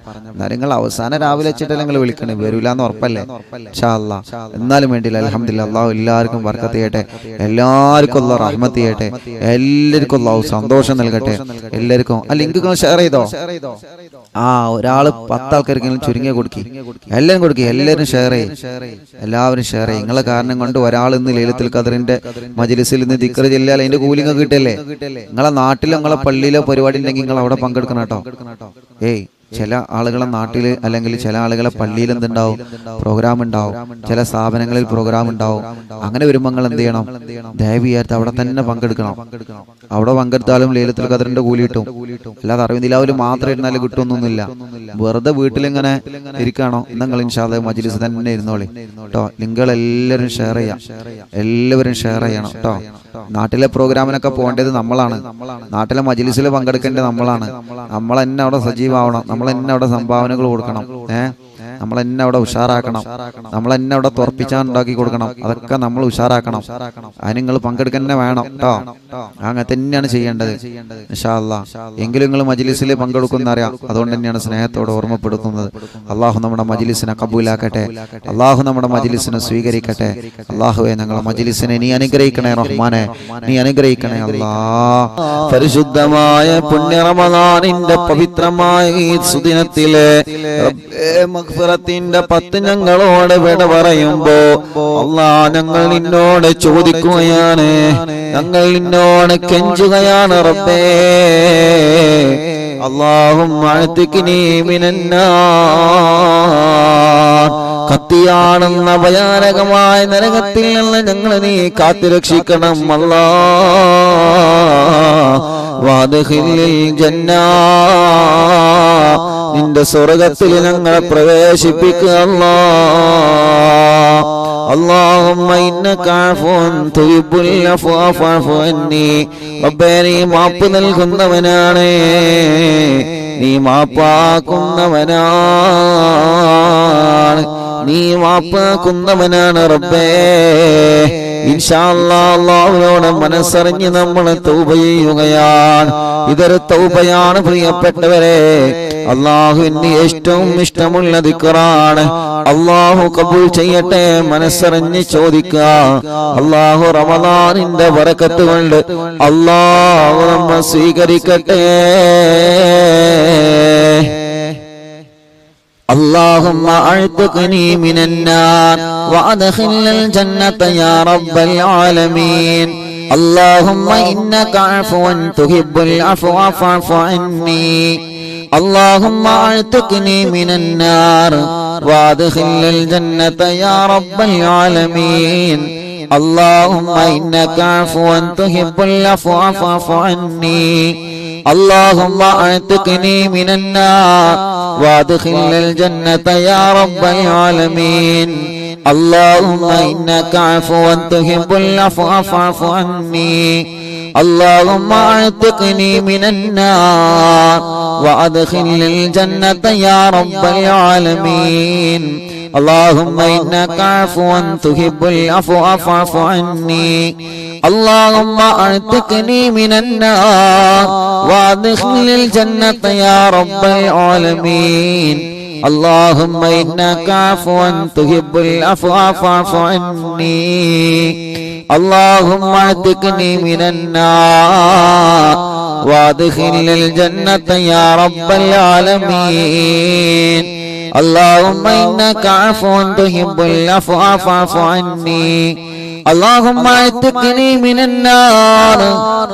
A: നിങ്ങൾ അവസാനം രാവിലെ വെച്ചിട്ടല്ലേ നിങ്ങൾ വിളിക്കണേ, വരൂലെന്ന് ഉറപ്പല്ലേ? ഇൻഷാ അല്ലാഹ് എന്നാലും വേണ്ടില്ല. അൽഹംദുലില്ലാഹ് അള്ളാഹു എല്ലാവർക്കും ബർക്കത്ത് ചെയ്യട്ടെ, എല്ലാവർക്കും അള്ളാഹു റഹ്മത്ത് ചെയ്യട്ടെ, എല്ലാവർക്കും അള്ളാഹു സന്തോഷം നൽകട്ടെ. എല്ലാവർക്കും ആ ലിങ്ക് ഷെയർ ചെയ്തോ? ഒരാള് 10 ആൾക്കാർക്കെങ്കിലും ചുരുങ്ങിയ കൊടുക്കി, എല്ലാവരും കൊടുക്കി, എല്ലാവരും ഷെയർ ചെയ്യും, എല്ലാവരും ഷെയർ ചെയ്യും. നിങ്ങളെ കാരണം കൊണ്ട് ഒരാൾ ഇന്ന് ലൈലത്തുൽ ഖദ്റിന്റെ മജ്‌ലിസിൽ ഇന്ന് ദിക്ർ ചെല്ലിയാൽ അതിന്റെ കൂലി നിങ്ങൾക്ക് കിട്ടല്ലേ? നിങ്ങളെ നാട്ടിലോ നിങ്ങളെ പള്ളിയിലോ പരിപാടി ഉണ്ടെങ്കിൽ നിങ്ങൾ അവിടെ പങ്കെടുക്കണം കേട്ടോ. ചില ആളുകളെ നാട്ടിൽ അല്ലെങ്കിൽ ചില ആളുകളെ പള്ളിയിൽ എന്തുണ്ടാവും, പ്രോഗ്രാം ഉണ്ടാവും, ചില സ്ഥാപനങ്ങളിൽ പ്രോഗ്രാം ഉണ്ടാവും. അങ്ങനെ വരുമ്പോൾ നിങ്ങൾ എന്ത് ചെയ്യണം? ദയവിയായിട്ട് അവിടെ തന്നെ പങ്കെടുക്കണം. അവിടെ പങ്കെടുത്താലും ലൈലത്തുൽ ഖദ്റിന്റെ കൂലി കിട്ടും. അല്ലാതെ അറിവിന്ദിലാവിൽ മാത്രം ഇരുന്നാലും കിട്ടുമൊന്നുമില്ല. വെറുതെ വീട്ടിലിങ്ങനെ ഇരിക്കണോ? നിങ്ങൾ ഇൻഷാ അല്ലാഹ് മജ്‌ലിസ് തന്നെ ഇരുന്നോളി കേട്ടോ. ലിങ്കുകൾ എല്ലാവരും ഷെയർ ചെയ്യാം, എല്ലാവരും ഷെയർ ചെയ്യണം കേട്ടോ. നാട്ടിലെ പ്രോഗ്രാമിനൊക്കെ പോകേണ്ടത് നമ്മളാണ്, നാട്ടിലെ മജ്‌ലിസിൽ പങ്കെടുക്കേണ്ടത് നമ്മളാണ്. നമ്മൾ തന്നെ അവിടെ സജീവമാവണം, നമ്മൾ തന്നെ അവിടെ സംഭാവനകൾ കൊടുക്കണം, നമ്മൾ തന്നെ അവിടെ ഉഷാറാക്കണം, നമ്മൾ തന്നെ അവിടെ തുറപ്പിച്ചാൻ ഉണ്ടാക്കി കൊടുക്കണം. അതൊക്കെ നമ്മൾ ഉഷാറാക്കണം. അതിന് നിങ്ങൾ പങ്കെടുക്കാൻ തന്നെ വേണം കേട്ടോ. അങ്ങനെ തന്നെയാണ് ചെയ്യേണ്ടത് ഇൻഷാ അല്ലാഹ്. എങ്കിലും നിങ്ങൾ മജ്‌ലിസിൽ പങ്കെടുക്കുന്ന അറിയാം, അതുകൊണ്ട് തന്നെയാണ് സ്നേഹത്തോടെ ഓർമ്മപ്പെടുത്തുന്നത്. അള്ളാഹു നമ്മുടെ മജ്‌ലിസിനെ കബൂലാക്കട്ടെ, അള്ളാഹു നമ്മുടെ മജ്‌ലിസിനെ സ്വീകരിക്കട്ടെ. അള്ളാഹുവേ ഞങ്ങളെ മജ്‌ലിസിനെ നീ അനുഗ്രഹിക്കണേ റഹ്മാനെ, നീ അനുഗ്രഹിക്കണേ അല്ലാഹ്. പരിശുദ്ധമായ പുണ്യ റമദാനിന്റെ പവിത്രമായ ഈ സുദിനത്തിലെ മഗ്ഫിറത്തിന്റെ 10 ഞങ്ങളോട് വിട പറയുമ്പോ അല്ലാഹ് ഞങ്ങൾ നിന്നോട് ചോദിക്കുകയാണ്, ഞങ്ങൾ നിന്നോട് കെഞ്ചുകയാണ് റബ്ബേ. അല്ലാഹുമ്മ അഅ്തിഖ്നി മിനന്നാർ. കത്തിയാണെന്ന ഭയാനകമായ നരകത്തിൽ നിന്ന് ഞങ്ങളെ നീ കാത്തുരക്ഷിക്കണം അല്ലാഹ്. വഅദ്ഖിൽനിൽ ജന്നാ. നിന്റെ സ്വർഗ്ഗത്തിൽ ഞങ്ങളെ പ്രവേശിപ്പിക്കുക അല്ലാഹ്. اللهم إنك عفو تحب العفو فاعف عني. റബ്ബേ നീ മാപ്പ് നൽകുന്നവനാണ്, നീ മാപ്പാക്കുന്നവനാണ്, നീ മാപ്പാക്കുന്നവനാണ് റബ്ബേ. ഇൻഷാ അല്ലാഹ് അല്ലാഹുവോട് മനസ്സറിഞ്ഞ് നമ്മൾ തൗബ ചെയ്യുകയാണ്. ഇതൊരു തൗബയാണ് പ്രിയപ്പെട്ടവരെ. അല്ലാഹുവിന് ഏറ്റവും ഇഷ്ടമുള്ള ദിക്റാണ്. അല്ലാഹു കബൂൽ ചെയ്യട്ടെ. മനസ്സറിഞ്ഞ് ചോദിക്കുക. അല്ലാഹു റമദാനിന്റെ ബറക്കത്ത് കൊണ്ട് അല്ലാഹു നമ്മെ സ്വീകരിക്കട്ടെ. اللهم أعتقني من النار وأدخلنا الجنة يا رب العالمين. اللهم إنك عفو تحب العفو فاعف عني. اللهم اعتقني من النار وادخل الجنة يا رب العالمين اللهم إنك عفو تحب العفو فاعف عني اللهم اعتقني من النار وادخل الجنة يا رب العالمين اللهم إنك عفو تحب العفو فاعف عني اللهم اعتقني من النار وادخل الجنة يا رب العالمين اللهم إنك عفو تحب العفو فاعف عني اللهم اعتقني من النار وادخل الجنة يا رب العالمين اللهم إنك عفو تحب العفو فاعف عني اللهم اعتقني من النار وادخل الجنة يا رب العالمين اللهم إنك عفو تحب العفو فاعف عني اللهم اعتقني من النار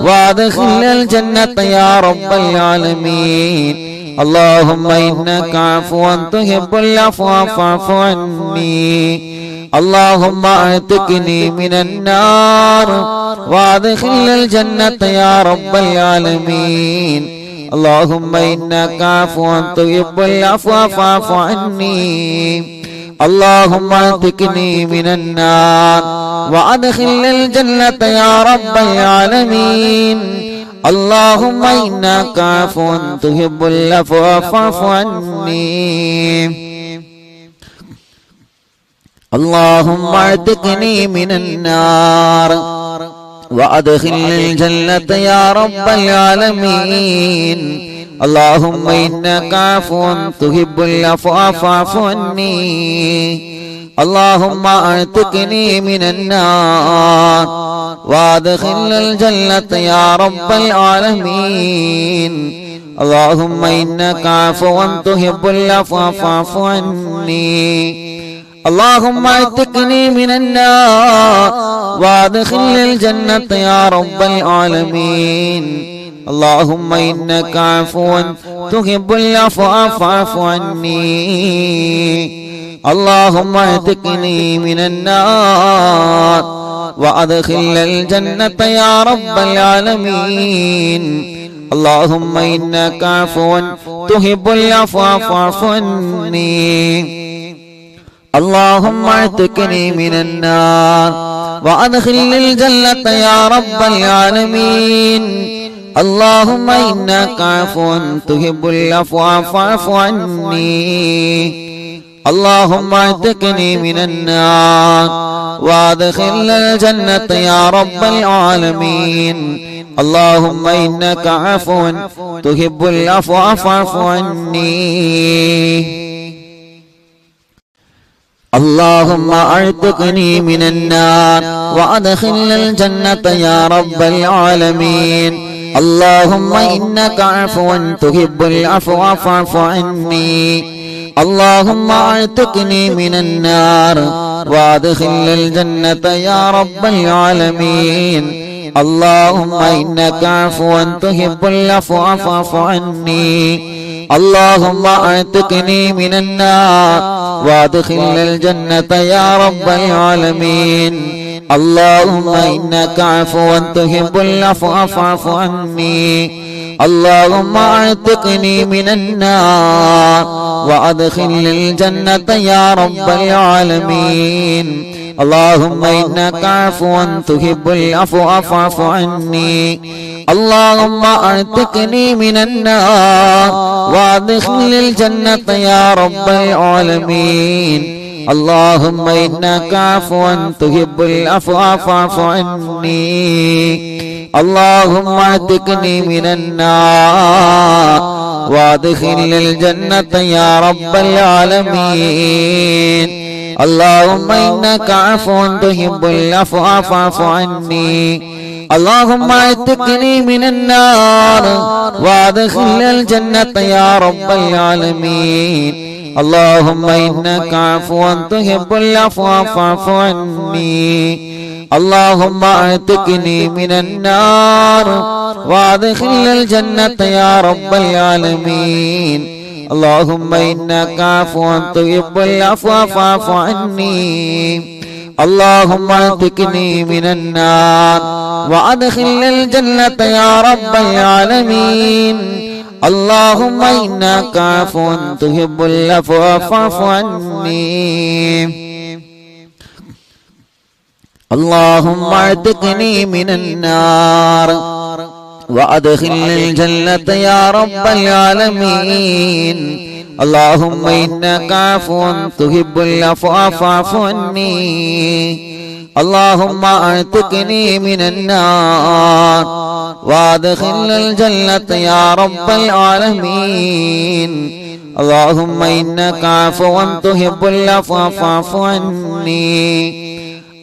A: وادخل الجنة يا رب العالمين اللهم إنك عفو تحب العفو فاعف عني اللهم اعتقني من النار وادخل الجنة يا رب العالمين اللهم إنك عفو تحب العفو فاعف عني اللهم اعتقني من النار وادخل الجنة يا رب العالمين اللهم إنك عفو تحب العفو فاعف عني اللهم اعتقني من النار وادخل الجنة يا رب العالمين اللهم إنك عفو تحب العفو فاعف عني اللهم اعتقني من النار وادخل الجنة يا رب العالمين اللهم إنك عفو تحب العفو فاعف عني اللهم اعتقني من النار وادخل الجنة يا رب العالمين اللهم إنك عفو تحب العفو فاعف عني اللهم اعتقني من النار وادخل الجنة يا رب العالمين اللهم إنك عفو تحب العفو فاعف عني اللهم اعتقني من النار وادخل الجنة يا رب العالمين اللهم إنك عفو تحب العفو فاعف عني اللهم اعتقني من النار وادخل الجنة يا رب العالمين اللهم إنك عفو تحب العفو فاعف عني اللهم اعتقني من النار وادخل الجنة يا رب العالمين اللهم إنك عفو تحب العفو فاعف عني اللهم اعتقني من النار وادخل الجنة يا رب العالمين اللهم إنك عفو تحب العفو فاعف عني اللهم اعتقني من النار وادخل الجنة يا رب العالمين اللهم إنك عفو تحب العفو فاعف عني اللهم اعتقني من النار وادخل الجنة يا رب العالمين اللهم إنك عفو تحب العفو فاعف عني اللهم اعتقني من النار وادخل الجنة يا رب العالمين اللهم إنك عفو تحب العفو فاعف عني اللهم اعتقني من النار وادخل الجنة يا رب العالمين اللهم إنك عفو تحب العفو فاعف عني اللهم اعتقني من النار وادخل الجنة يا رب العالمين اللهم إنك عفو تحب العفو فاعف عني اللهم اعتقني من النار وادخلنا الجنة يا رب العالمين اللهم إنك عفو تحب العفو فاعف عني اللهم اعتقني من النار وادخلنا الجنة يا رب العالمين اللهم إنك عفو تحب العفو فاعف عني اللهم اعتقني من النار وادخلنا الجنة يا رب العالمين اللهم إنك عفو تحب العفو فاعف عني اللهم اعتقني من النار وادخلنا الجنة يا رب العالمين اللهم إنك عفو تحب العفو فاعف عني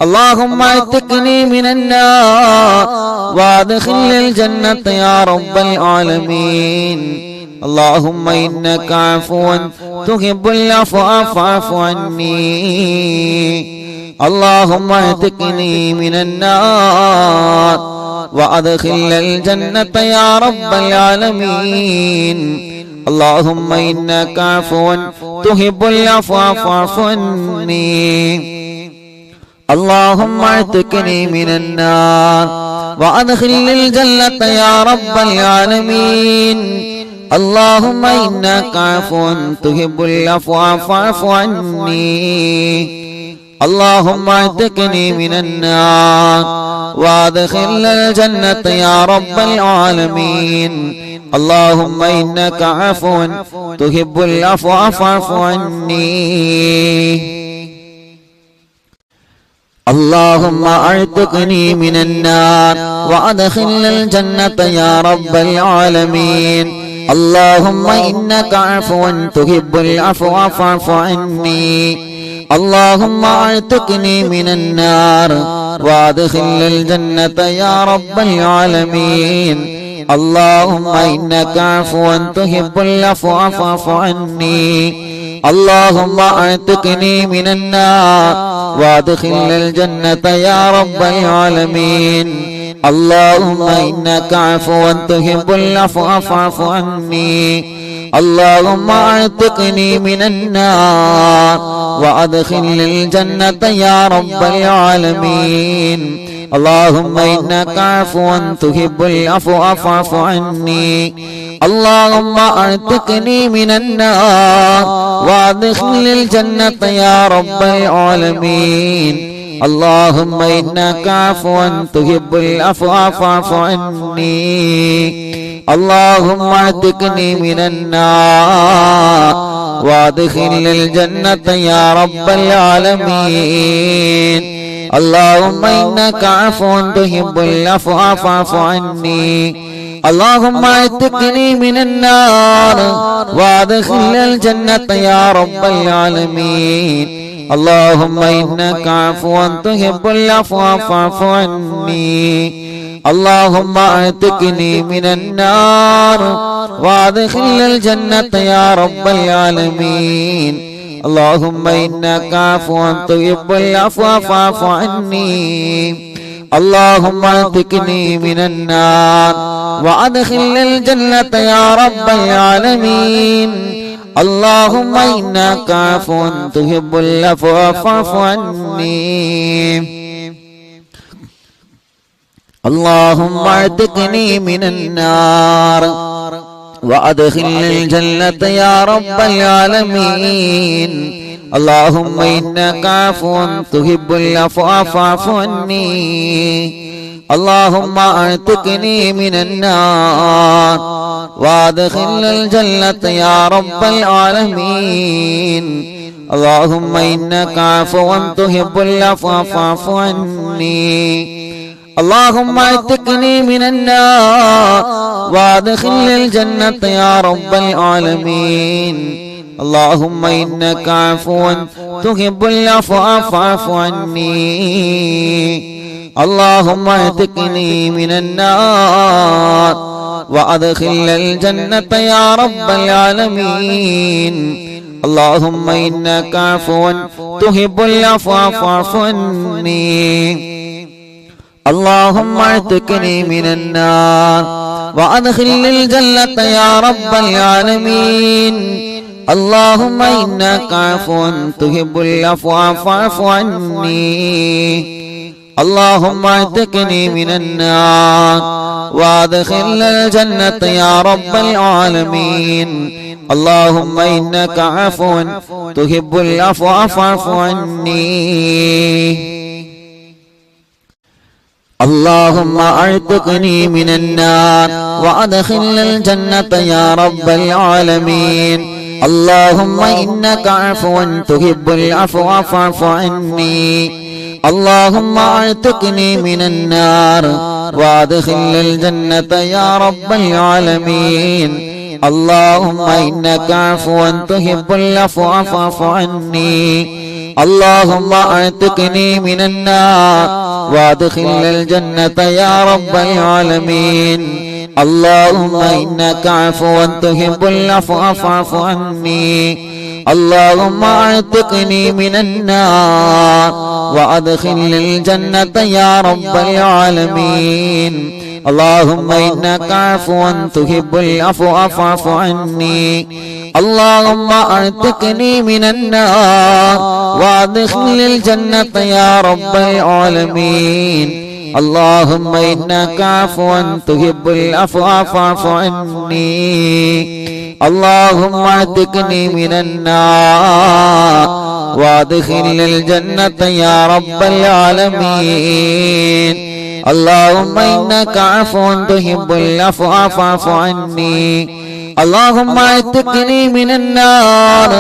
A: اللهم اعتقني من النار وادخلنا الجنة يا رب العالمين اللهم إنك عفو تحب العفو فاعف عني اللهم اعتقني من النار وادخلنا الجنة يا رب العالمين اللهم إنك عفو تحب العفو فاعف عني اللهم اعتقني من النار وادخلنا الجنة يا رب العالمين اللهم إنك عفو تحب العفو فاعف عني اللهم اعتقني من النار وادخلنا الجنة يا رب العالمين اللهم إنك عفو تحب العفو فاعف عني اللهم اعتقني من النار وادخلنا الجنة يا رب العالمين اللهم إنك عفو تحب العفو فاعف عني اللهم اعتقني من النار وادخلنا الجنة يا رب العالمين اللهم إنك عفو تحب العفو فاعف عني اللهم اعتقني من النار وادخلنا الجنة يا رب العالمين اللهم إنك عفو تحب العفو فاعف عني اللهم اعتقني من النار وادخلنا الجنة يا رب العالمين اللهم إنك عفو تحب العفو فاعف عني اللهم اعتقني من النار وادخلنا الجنة يا رب العالمين اللهم إنك عفو تحب العفو فاعف عني اللهم اعتقني من النار وادخلنا الجنة يا رب العالمين اللهم إنك عفو تحب العفو فاعف عني اللهم اعتقني من النار وادخلنا الجنة يا رب العالمين اللهم إنك عفو تحب العفو فاعف عني اللهم اعتقني من النار وادخلنا الجنة يا رب العالمين اللهم إنك عفو تحب العفو فاعف عني اللهم اعتقني من النار وادخلنا الجنة يا رب العالمين اللهم إنك عفو تحب العفو فاعف عني اللهم اعتقني من النار وادخلنا الجنة يا رب العالمين اللهم إنك عفو تحب العفو فاعف عني اللهم اعتقني من النار وادخلنا الجنة يا رب العالمين اللهم إنك عفو تحب العفو فاعف عني اللهم اعتقني من النار وادخلنا الجنة يا رب العالمين اللهم إنك عفو تحب العفو فاعف عني اللهم اعتقني من النار وادخلنا الجنة يا رب العالمين اللهم إنك عفو تحب العفو فاعف عني اللهم اعتقني من النار وأدخلني الجنة يا رب العالمين اللهم إنك عفو تحب العفو فاعف عني اللهم اعتقني من النار وادخلنا الجنة يا رب العالمين اللهم إنك عفو تحب العفو فاعف عني اللهم اعتقني من النار وادخلنا الجنة يا رب العالمين اللهم إنك عفو تحب العفو فاعف عني اللهم اعتقني من النار وادخلنا الجنة يا رب العالمين اللهم إنك عفو تحب العفو فاعف عني اللهم اعتقني من النار وادخلنا الجنة يا رب العالمين اللهم إنك عفو تحب العفو فاعف عني اللهم اعتقني من النار وادخلنا الجنة يا رب العالمين اللهم إنك عفو تحب العفو فاعف عني اللهم اعتقني من النار وادخلنا الجنة يا رب العالمين اللهم إنك عفو تحب العفو فاعف عني اللهم اعتقني من النار وادخلنا الجنة يا رب العالمين اللهم إنك عفو تحب العفو فاعف عني اللهم اعتقني من النار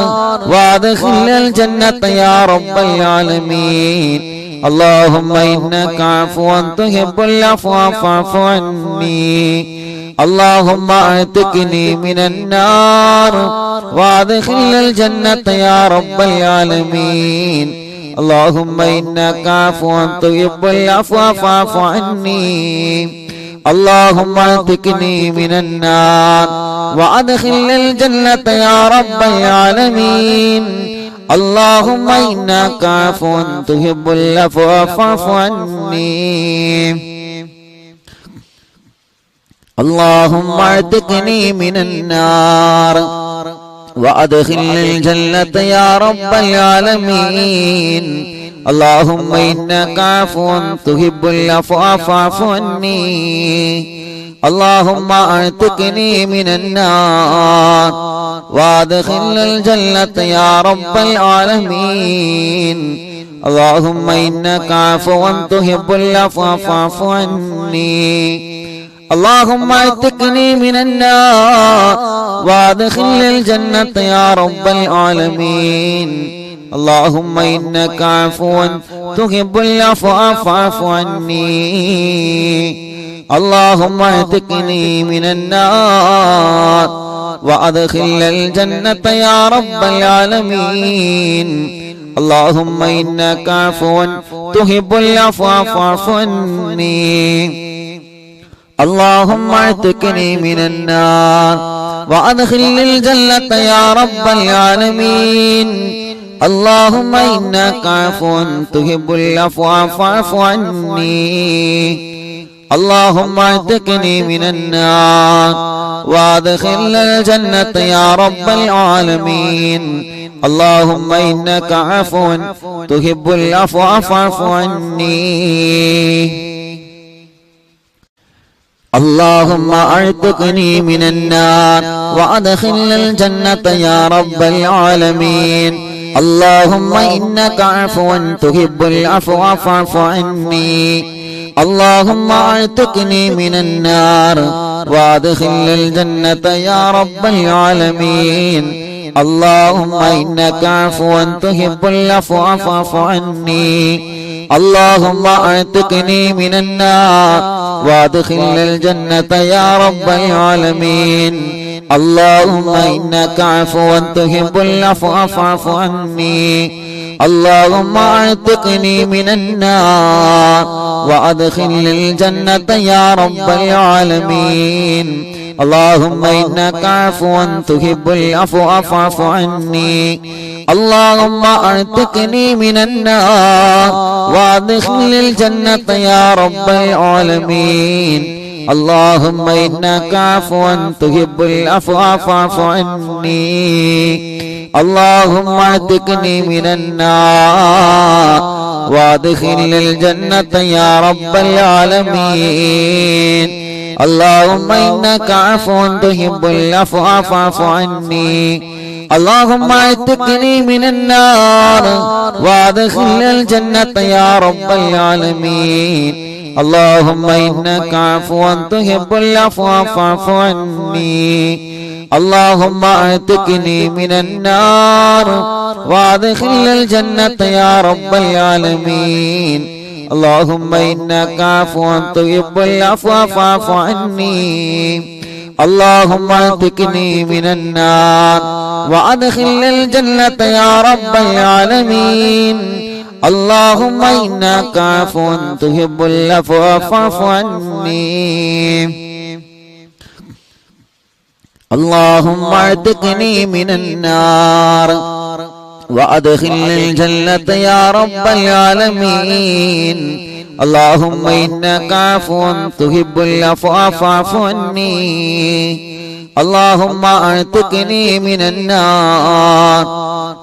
A: وادخلنا الجنة يا رب العالمين اللهم إنك عفو تحب العفو فاعف عني اللهم اعتقني من النار وادخلنا الجنة يا رب العالمين اللهم إنك عفو تحب العفو فاعف عني اللهم اعتقني من النار وادخلنا الجنة يا رب العالمين اللهم إنك عفو تحب العفو فاعف عني اللهم اعتقني من النار وادخلنا الجنة يا رب العالمين اللهم إنك عفو تحب العفو فاعف عني اللهم اعتقني من النار وادخلنا الجنة يا رب العالمين اللهم إنك عفو تحب العفو فاعف عني اللهم اعتقني من النار وادخلنا الجنة يا رب العالمين اللهم إنك عفو تحب العفو فاعف عني اللهم اعتقني من النار وادخلنا الجنة يا رب العالمين اللهم إنك عفو تحب العفو فاعف عني اللهم اعتقني من النار وادخلنا الجنة يا رب العالمين اللهم إنك عفو تحب العفو فاعف عني اللهم اعتقني من النار وادخلنا الجنة يا رب العالمين اللهم إنك عفو تحب العفو فاعف عني اللهم اعتقني من النار وادخلنا الجنة يا رب العالمين اللهم إنك عفو تحب العفو فاعف عني اللهم اعتقني من النار وادخلنا الجنة يا رب العالمين اللهم إنك عفو تحب العفو فاعف عني اللهم اعتقني من النار وادخلنا الجنة يا رب العالمين اللهم إنك عفو تحب العفو فاعف عني اللهم اعتقني من النار وأدخلني الجنة يا رب العالمين اللهم إنك عفو تحب العفو فاعف عني اللهم اعتقني من النار وأدخلني الجنة يا رب العالمين اللهم إنك عفو تحب العفو فاعف عني اللهم اعتقني من النار وادخلني الجنة يا رب العالمين اللهم إنك عفو تحب العفو فاعف عني اللهم اعتقني من النار وادخلني الجنة يا رب العالمين اللهم إنك عفو تحب العفو فاعف عني اللهم اعتقني من النار وادخلني الجنة يا رب العالمين اللهم إنك عفو تحب العفو فاعف عني اللهم اعتقني من النار وادخلني الجنة يا رب العالمين اللهم إنك عفو تحب العفو فاعف عني اللهم اعتقني من النار وأدخلني الجنة يا رب العالمين اللهم إنك عفو تحب العفو فاعف عني اللهم اعتقني من النار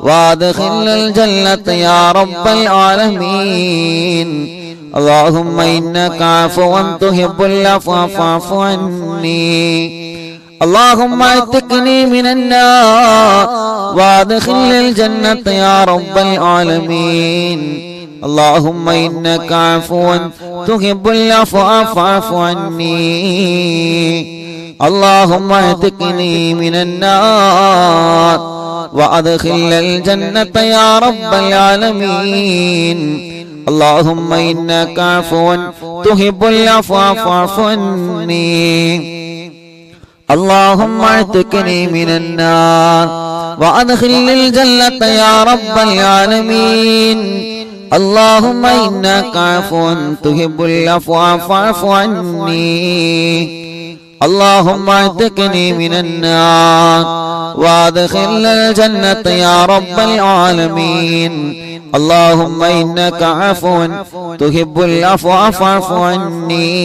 A: وادخلني الجنة يا رب العالمين اللهم إنك عفو تحب العفو فاعف عني اللهم اعتقني من النار وادخلني الجنة يا رب العالمين اللهم إنك عفو تحب العفو فاعف عني اللهم اعتقني من النار وادخلني الجنة يا رب العالمين اللهم إنك عفو تحب العفو فاعف عني اللهم اعتقني من النار وادخلني الجنة يا رب العالمين اللهم إنك عفو تحب العفو فاعف عني اللهم اعتقني من النار وادخلني الجنة يا رب العالمين اللهم إنك عفو تحب العفو فاعف عني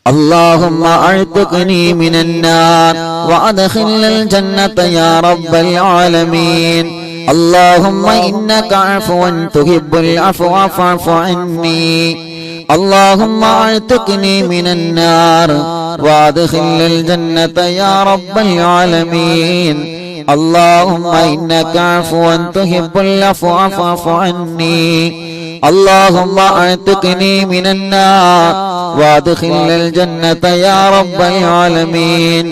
A: اللهم اعتقني من النار وادخلني الجنة يا رب العالمين اللهم إنك عفو تحب العفو فاعف عني اللهم اعتقني من النار وادخلني الجنة يا رب العالمين اللهم إنك عفو تحب العفو فاعف عني اللهم اعتقني من النار وادخلني الجنة يا رب العالمين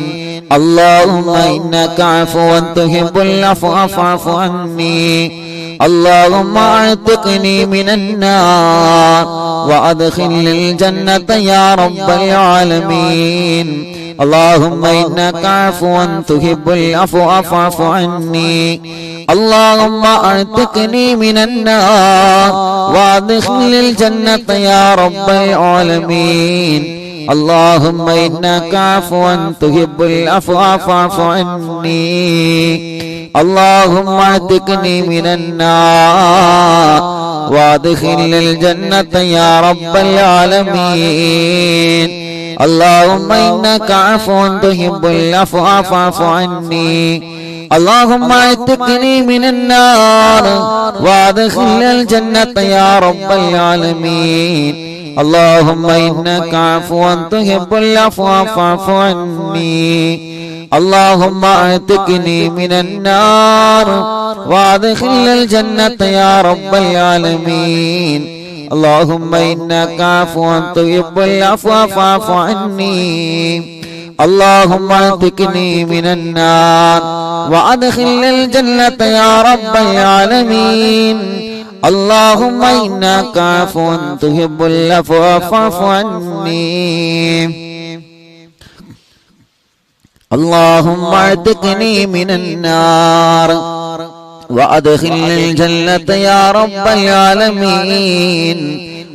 A: اللهم إنك عفو تحب العفو فاعف عني اللهم اعتقني من النار وادخلني الجنة يا رب العالمين اللهم إنك عفو تحب العفو فاعف عني اللهم اعتقني من النار وادخلني الجنة يا رب العالمين اللهم إنك عفو تحب العفو فاعف عني اللهم اعتقني من النار وادخلني الجنة يا رب العالمين اللهم إنك عفو تحب العفو فاعف عني اللهم اعتقني من النار وادخلني الجنة يا رب العالمين اللهم إنك عفو تحب العفو فاعف عني اللهم اعتقني من النار وادخلني الجنة يا رب العالمين اللهم إنك عفو تحب العفو فاعف عني اللهم اعتقني من النار وادخلني الجنة يا رب العالمين اللهم إنك عفو تحب العفو فاعف عني اللهم اعتقني من النار وأدخل الجنة يا رب العالمين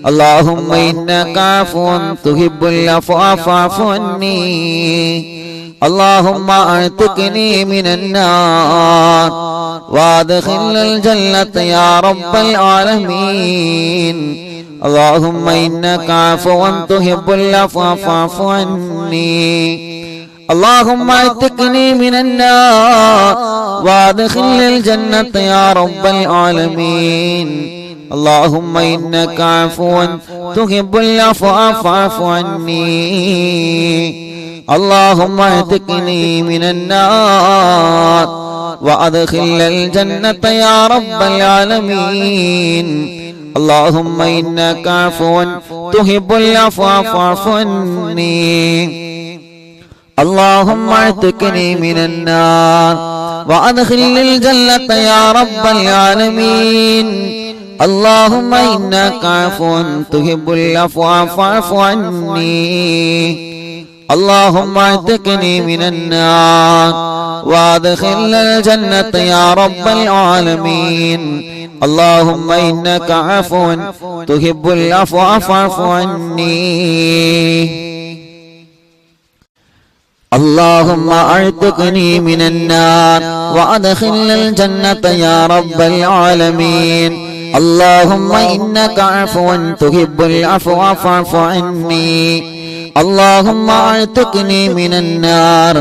A: اللهم إنك عفو تحب العفو فاعف عني اللهم اعتقني من النار وادخل الجنة يا رب العالمين اللهم إنك عفو تحب العفو فاعف عني اللهم اعتقني من النار وادخل الجنة يا رب العالمين اللهم إنك عفو تحب العفو فاعف عني اللهم اعتقني من النار وأدخل الجنة يا رب العالمين اللهم إنك عفو تحب العفو فاعف عني اللهم اعتقني من النار وأدخل الجنة يا رب العالمين اللهم إنك عفو تحب العفو فاعف عني اللهم اعتقني من النار وادخل الجنة يا رب العالمين اللهم إنك عفو تحب العفو فاعف عني اللهم اعتقني من النار وادخل الجنة يا رب العالمين اللهم إنك عفو تحب العفو فاعف عني اللهم اعتقني من النار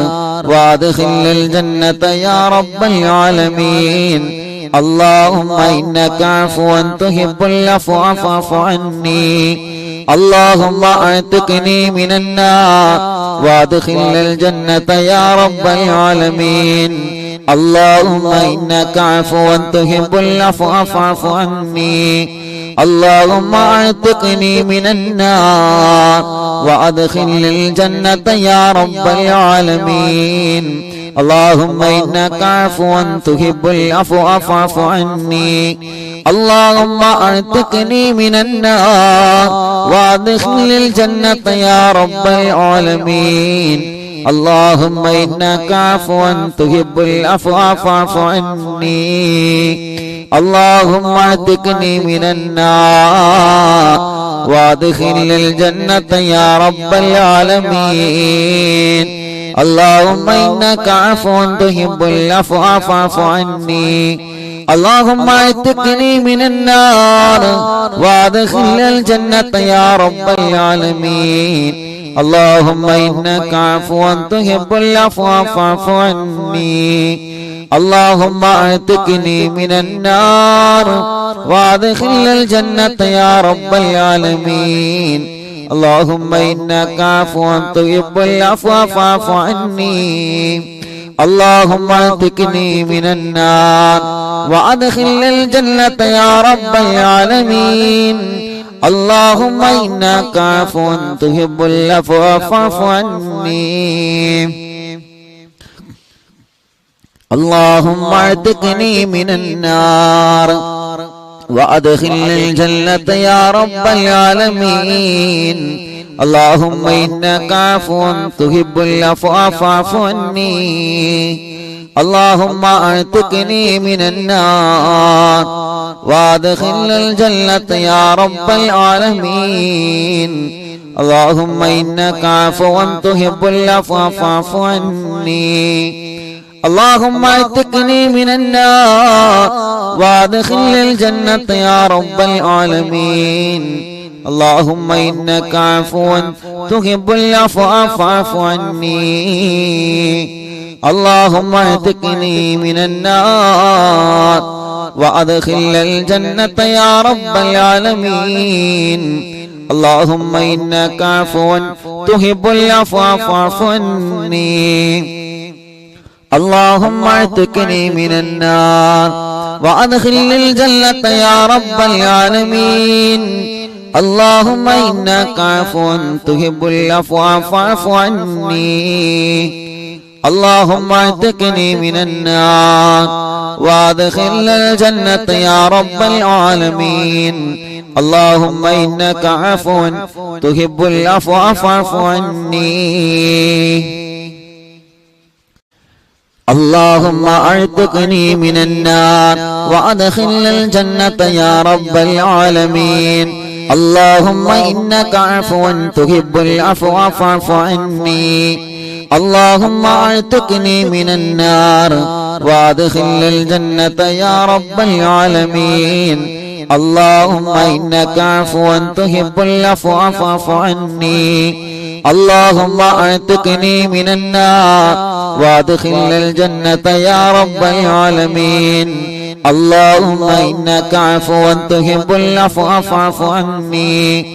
A: وادخل الجنة يا رب العالمين اللهم إنك عفو تحب العفو فاعف عني اللهم اعتقني من النار وادخل الجنة يا رب العالمين اللهم إنك عفو تحب العفو فاعف عني اللهم اعتقني من النار وادخل الجنة يا رب العالمين اللهم إنك عفو تحب العفو فاعف عني اللهم اعتقني من النار وادخل الجنة يا رب العالمين اللهم إنك عفو تحب العفو فاعف عني اللهم اعتقني من النار وادخل الجنة يا رب العالمين اللهم إنك عفو تحب العفو فاعف عني اللهم اعتقني من النار وادخل الجنة يا رب العالمين اللهم إنك عفو تحب العفو فاعف عني اللهم اعتقني من النار وادخل الجنة يا رب العالمين اللهم إنك عفو تحب العفو فاعف عني اللهم اعتقني من النار وادخل الجنة يا رب العالمين اللهم إنك عفو تحب العفو فاعف عني اللهم اعتقني من النار وادخل الجنة يا رب العالمين اللهم إنك عفو تحب العفو فاعف عني اللهم اعتقني من النار وادخل الجنة يا رب العالمين اللهم إنك عفو تحب العفو فاعف عني اللهم اعتقني من النار وادخل الجنة يا رب العالمين اللهم إنك عفو تحب العفو فاعف عني اللهم اعتقني من النار وادخل الجنة يا رب العالمين اللهم إنك عفو تحب العفو فاعف عني اللهم اعتقني من النار وادخل الجنة يا رب العالمين اللهم إنك عفو تحب العفو فاعف عني اللهم اعتقني من النار وادخل الجنة يا رب العالمين اللهم إنك عفو تحب العفو فاعف عني اللهم اعتقني من النار وادخلني الجنة يا رب العالمين اللهم إنك عفو تحب العفو فاعف عني اللهم اعتقني من النار وادخلني الجنة يا رب العالمين اللهم إنك عفو تحب العفو فاعف عني اللهم اعتقني من النار وادخلني الجنة يا رب العالمين اللهم إنك عفو تحب العفو فاعف عني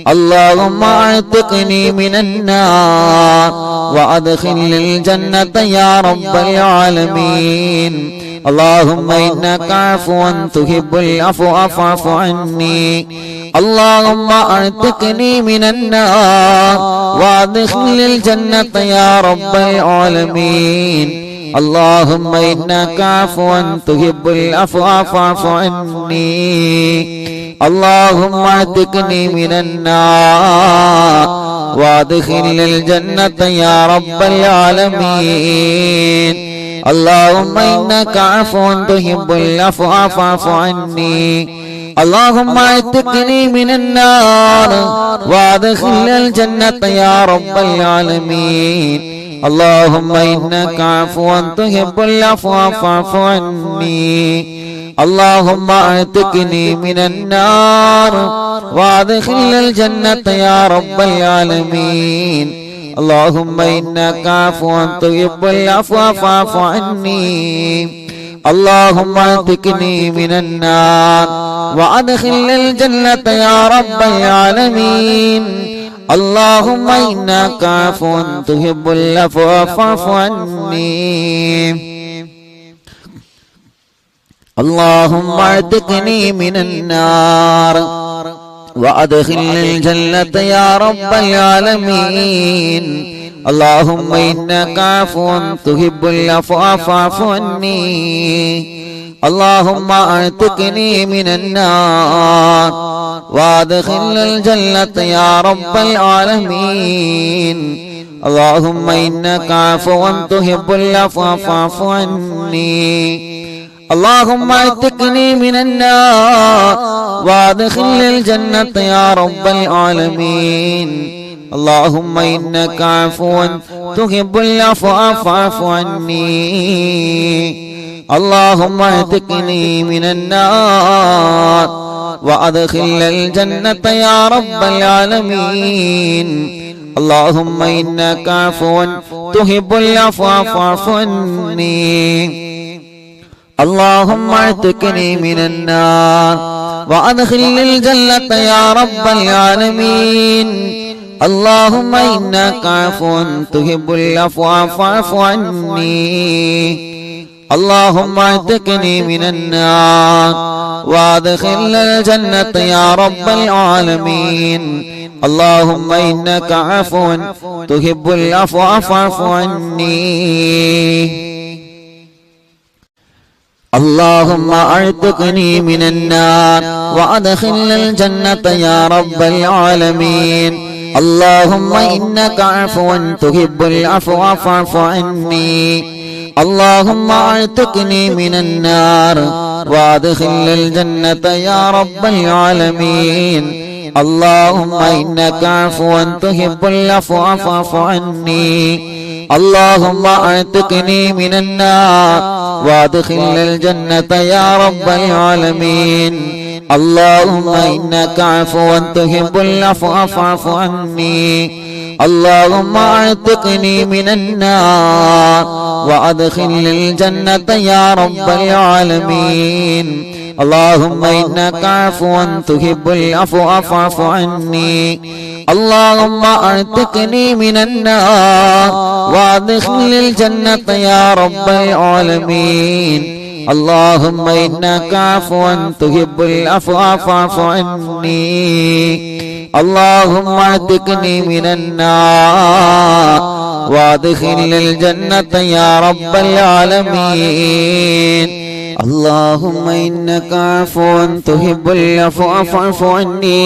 A: اللهم اعتقني من النار وادخلني الجنة يا رب العالمين اللهم إنك عفو تحب العفو فاعف عني اللهم اعتقني من النار وادخلني الجنة يا رب العالمين اللهم إنك عفو تحب العفو فاعف عني اللهم اعتقني من النار وادخلني الجنة يا رب العالمين اللهم إنك عفو تحب العفو فاعف عني اللهم اعتقني من النار وادخلني الجنة يا رب العالمين اللهم إنك عفو تحب العفو فاعف عني اللهم اعتقني من النار وادخلني الجنة يا رب العالمين اللهم إنك عفو تحب العفو فاعف عني اللهم اعتقني من النار وادخلني الجنة يا رب العالمين اللهم إنك عفو تحب العفو فاعف عني اللهم اعتقني من النار وادخلني الجنة يا رب العالمين اللهم إنك عفو تحب العفو فاعف عني اللهم اعتقني من النار وادخلني الجنة يا رب العالمين اللهم إنك عفو تحب العفو فاعف عني اللهم اعتقني من النار وادخلني الجنة يا رب العالمين اللهم إنك عفو تحب العفو فاعف عني اللهم اعتقني من النار وادخلني الجنة يا رب العالمين اللهم إنك عفو تحب العفو فاعف عني اللهم اعتقني من النار وادخلني الجنة يا رب العالمين اللهم إنك عفو تحب العفو فاعف عني اللهم اعتقني من النار وادخلني الجنة يا رب العالمين اللهم إنك عفو تحب العفو فاعف عني اللهم اعتقني من النار وادخلني الجنة يا رب العالمين اللهم إنك عفو تحب العفو فاعف عني اللهم اعتقني من النار وادخلني الجنة يا رب العالمين اللهم إنك عفو تحب العفو فاعف عني اللهم اعتقني من النار وادخلني الجنة يا رب العالمين اللهم إنك عفو تحب العفو فاعف عني اللهم اعتقني من النار وادخلني الجنة يا رب العالمين اللهم إنك عفو تحب العفو فاعف عني اللهم اعتقني من النار وادخلني الجنة يا رب العالمين اللهم إنك عفو تحب العفو فاعف عني اللهم اعتقني من النار وادخلني الجنة يا رب العالمين اللهم إنك عفو تحب العفو فاعف عني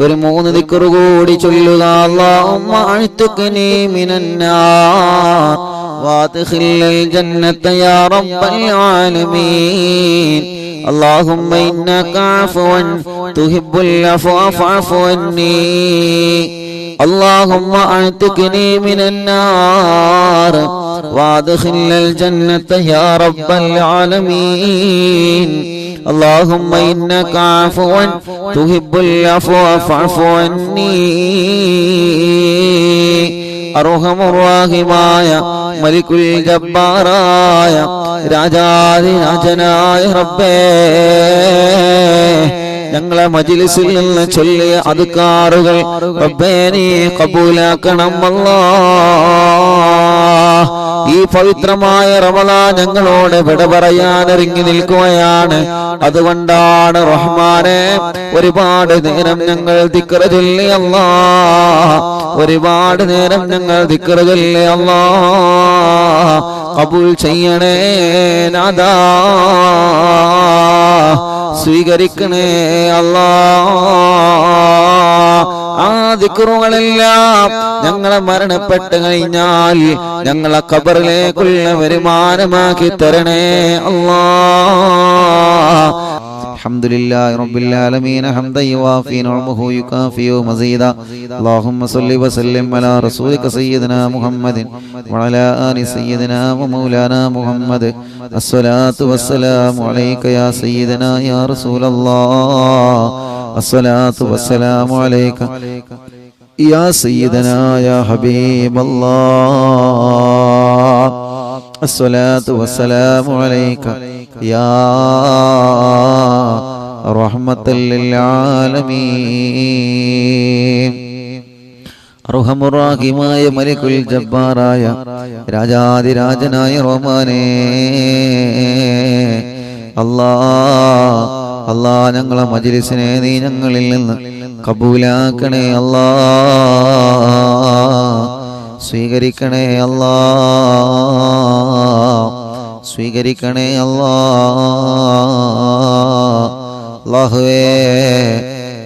A: ഒരു 3 ദിക്ർ കൂടി ചൊല്ലുക اللهم اعتقني من النار وادخلنا الجنة يا رب العالمين اللهم إنك عفو تحب العفو فاعف عني اللهم اعتقني من النار وادخلنا الجنة يا رب العالمين اللهم إنك عفو تحب العفو فاعف عني അർഹമുറാഹിമായ മലിക്കുൽ ജബ്ബാറായ രാജാധിരാജനായ റബ്ബേ ഞങ്ങളെ മജ്ലിസിൽ നിന്ന് ചൊല്ലിയ അദ്കാറുകൾ റബ്ബേ നീ ഖബൂലാക്കണം അല്ലാഹ് ഈ പവിത്രമായ റമളാൻ ഞങ്ങളോട് വിട പറയാൻ ഒരുങ്ങി നിൽക്കുകയാണ് അതുകൊണ്ടാണ് റഹ്മാനെ ഒരുപാട് നേരം ഞങ്ങൾ ദിക്ർ ചൊല്ലി അല്ലാഹ് ഒരുപാട് നേരം ഞങ്ങൾ ദിക്ർ ചൊല്ലി അല്ലാഹ് ഖബൂൽ ചെയ്യണേ നാദാ സ്വീകരിക്കണേ അല്ലാഹ് ആ ദിക്റുകളെല്ലാം ഞങ്ങളെ മരണപ്പെട്ട് കഴിഞ്ഞാൽ ഞങ്ങളെ ഖബറിലേക്കുള്ള വരുമാനമാക്കി തരണേ അല്ലാഹ് الحمدلله رب العالمين حمدا يوافي نعمه يكافئ مزيدا اللهم صل وسلم على رسولك سيدنا محمد وعلى آل سيدنا ومولانا محمد الصلاة والسلام عليك يا سيدنا يا رسول الله الصلاة والسلام عليك يا سيدنا يا حبيب الله الصلاة والسلام عليك يا رحمة للعالمين അർഹമുറാഹിമായ മലിക്കുൽ ജബ്ബാറായ രാജാധിരാജനായ റഹ്മാനേ അല്ലാഹ് ഞങ്ങളെ മജ്ലിസിനെ നീ ഞങ്ങളിൽ നിന്ന് കബൂലാക്കണേ അല്ലാഹ് സ്വീകരിക്കണേ അല്ലാഹ് സ്വീകരിക്കണേ അല്ലാഹുവേ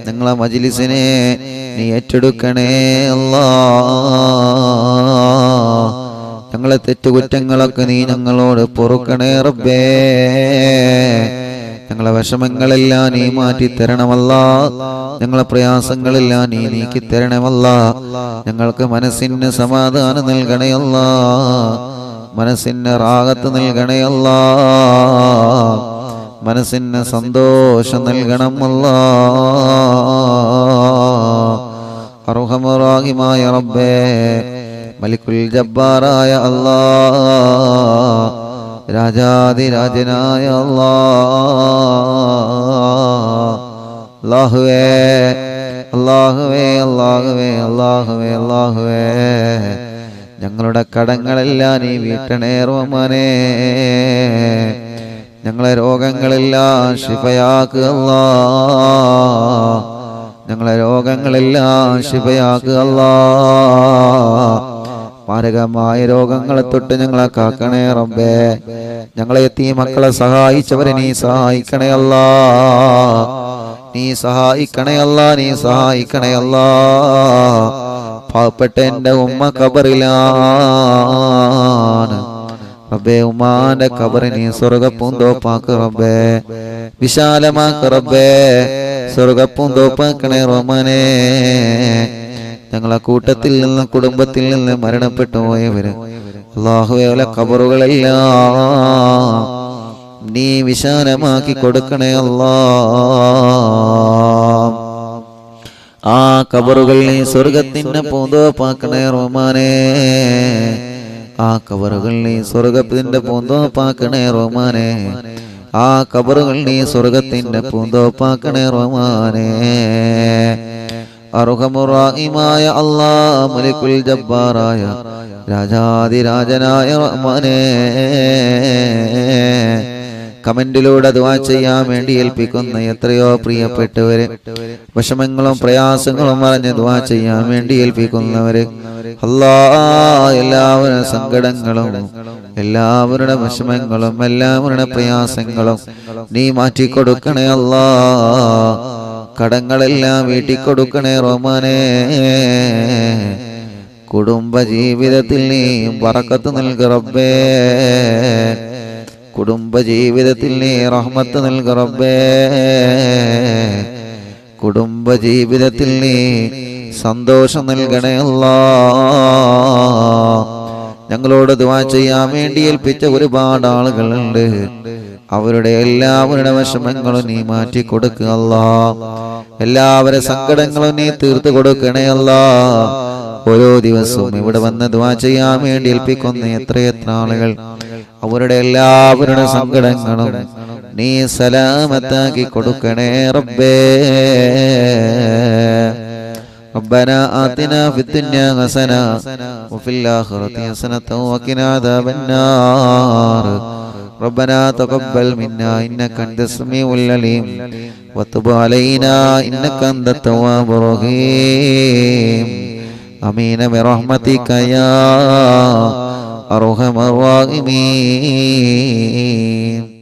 A: ഞങ്ങളെ മജ്ലിസിനെ നീ ഏറ്റെടുക്കണേ അല്ലാഹ് ഞങ്ങളെ തെറ്റുകുറ്റങ്ങളൊക്കെ നീ ഞങ്ങളോട് പൊറുക്കണേ റബ്ബേ ഞങ്ങളെ വിഷമങ്ങളെല്ലാം നീ മാറ്റി തരണമല്ലാഹ് ഞങ്ങളെ പ്രയാസങ്ങളെല്ലാം നീ നീക്കി തരണമല്ലാഹ് ഞങ്ങൾക്ക് മനസ്സിന് സമാധാനം നൽകണേ അല്ലാഹ് മനസ്സിന് റാഹത്ത് നൽകണേ അല്ലാഹ് മനസ്സിന് സന്തോഷം നൽകണം അല്ലാഹ് അർഹമുറാഹിമായ റബ്ബേ മലിക്കുൽ ജബ്ബാറായ അല്ലാഹ് രാജാധിരാജനായ അല്ലാഹുവേ അല്ലാഹുവേ അല്ലാഹുവേ അല്ലാഹുവേ അല്ലാഹുവേ ഞങ്ങളുടെ കടങ്ങളെല്ലാം നീ വീട്ടണേ റഹ്മാനേ ഞങ്ങളെ രോഗങ്ങളെല്ലാം ശിഫയാക്കുക അല്ലാഹ് ഞങ്ങളെ രോഗങ്ങളെല്ലാം ശിഫയാക്കുക അല്ലാഹ് മാരകമായ രോഗങ്ങളെ തൊട്ട് ഞങ്ങളെ കാക്കണേ റബ്ബേ ഞങ്ങളെ എത്തി മക്കളെ സഹായിച്ചവരെ നീ സഹായിക്കണേ അല്ലാഹ് നീ സഹായിക്കണേ അല്ലാഹ് നീ സഹായിക്കണേ അല്ലാഹ് പാവപ്പെട്ട എൻ്റെ ഉമ്മ ഖബറിലാണ് റബ്ബേ ഉമ്മാന്റെ ഖബറിനെ നീ സ്വർഗ്ഗപ്പൂന്തോപ്പാക്ക് റബ്ബേ വിശാലമാക്ക് റബ്ബേ സ്വർഗ്ഗപ്പൂന്തോപ്പാക്കണേ റഹ്മാനേ ഞങ്ങളെ കൂട്ടത്തിൽ നിന്ന് കുടുംബത്തിൽ നിന്ന് മരണപ്പെട്ടു പോയവര് അല്ലാഹുവേ ഖബറുകളെല്ലാം നീ വിശാലമാക്കി കൊടുക്കണേ അല്ലാഹ് ആ ഖബറുകൾ നീ സ്വർഗ്ഗത്തിന്റെ പൂന്തോപ്പാക്കണേ റഹ്മാനേ ആ ഖബറുകൾ നീ സ്വർഗ്ഗത്തിന്റെ പൂന്തോപ്പാക്കണേ റഹ്മാനേ ആ ഖബറുകൾ നീ സ്വർഗ്ഗത്തിന്റെ പൂന്തോപ്പാക്കണേ റഹ്മാനേ അർഹമുറാഹിമായ അല്ലാഹ് മലിക്കുൽ ജബ്ബാറായ രാജാധിരാജനായ റഹ്മാനേ കമന്റിലൂടെ ദുആ ചെയ്യാൻ വേണ്ടി ഏൽപ്പിക്കുന്ന എത്രയോ പ്രിയപ്പെട്ടവര് വിഷമങ്ങളും പ്രയാസങ്ങളും അറിഞ്ഞ് ദുആ ചെയ്യാൻ വേണ്ടി ഏൽപ്പിക്കുന്നവര് അല്ലാഹ് എല്ലാവരുടെ സങ്കടങ്ങളും എല്ലാവരുടെ വിഷമങ്ങളും എല്ലാവരുടെ പ്രയാസങ്ങളും നീ മാറ്റിക്കൊടുക്കണേ അല്ലാഹ് കടങ്ങളെല്ലാം വീട്ടിക്കൊടുക്കണേ റഹ്മാനേ കുടുംബ ജീവിതത്തിൽ നീ ബറക്കത്ത് നൽക റബ്ബേ. കുടുംബ ജീവിതത്തിൽ നീ റഹ്മത്ത് നൽക റബ്ബേ. കുടുംബ ജീവിതത്തിൽ നീ സന്തോഷം നൽകണേ അല്ലാഹ്. ഞങ്ങളോട് ദുആ ചെയ്യാൻ വേണ്ടി ഏൽപ്പിച്ച ഒരുപാട് ആളുകളുണ്ട്. അവരുടെ എല്ലാവരുടെ വിഷമങ്ങളും നീ മാറ്റി കൊടുക്കുക അല്ലാഹ്. എല്ലാവരുടെ സങ്കടങ്ങളും നീ തീർത്തു കൊടുക്കണേ അല്ലാഹ്. ഓരോ ദിവസവും ഇവിടെ വന്ന് ദുആ ചെയ്യാൻ വേണ്ടി ഏൽപ്പിക്കുന്ന എത്രയെത്ര ആളുകൾ, അവരുടെ എല്ലാവരുടെ സങ്കടങ്ങളും നീ സലാമത്താക്കി കൊടുക്കണേ റബ്ബേ. ربنا آتنا في الدنيا حسنة وفي الآخرة حسنة وقنا عذاب النار. ربنا تقبل منا إنك أنت السميع العليم وتب علينا إنك أنت التواب الرحيم. آمين برحمتك يا أرحم الراحمين.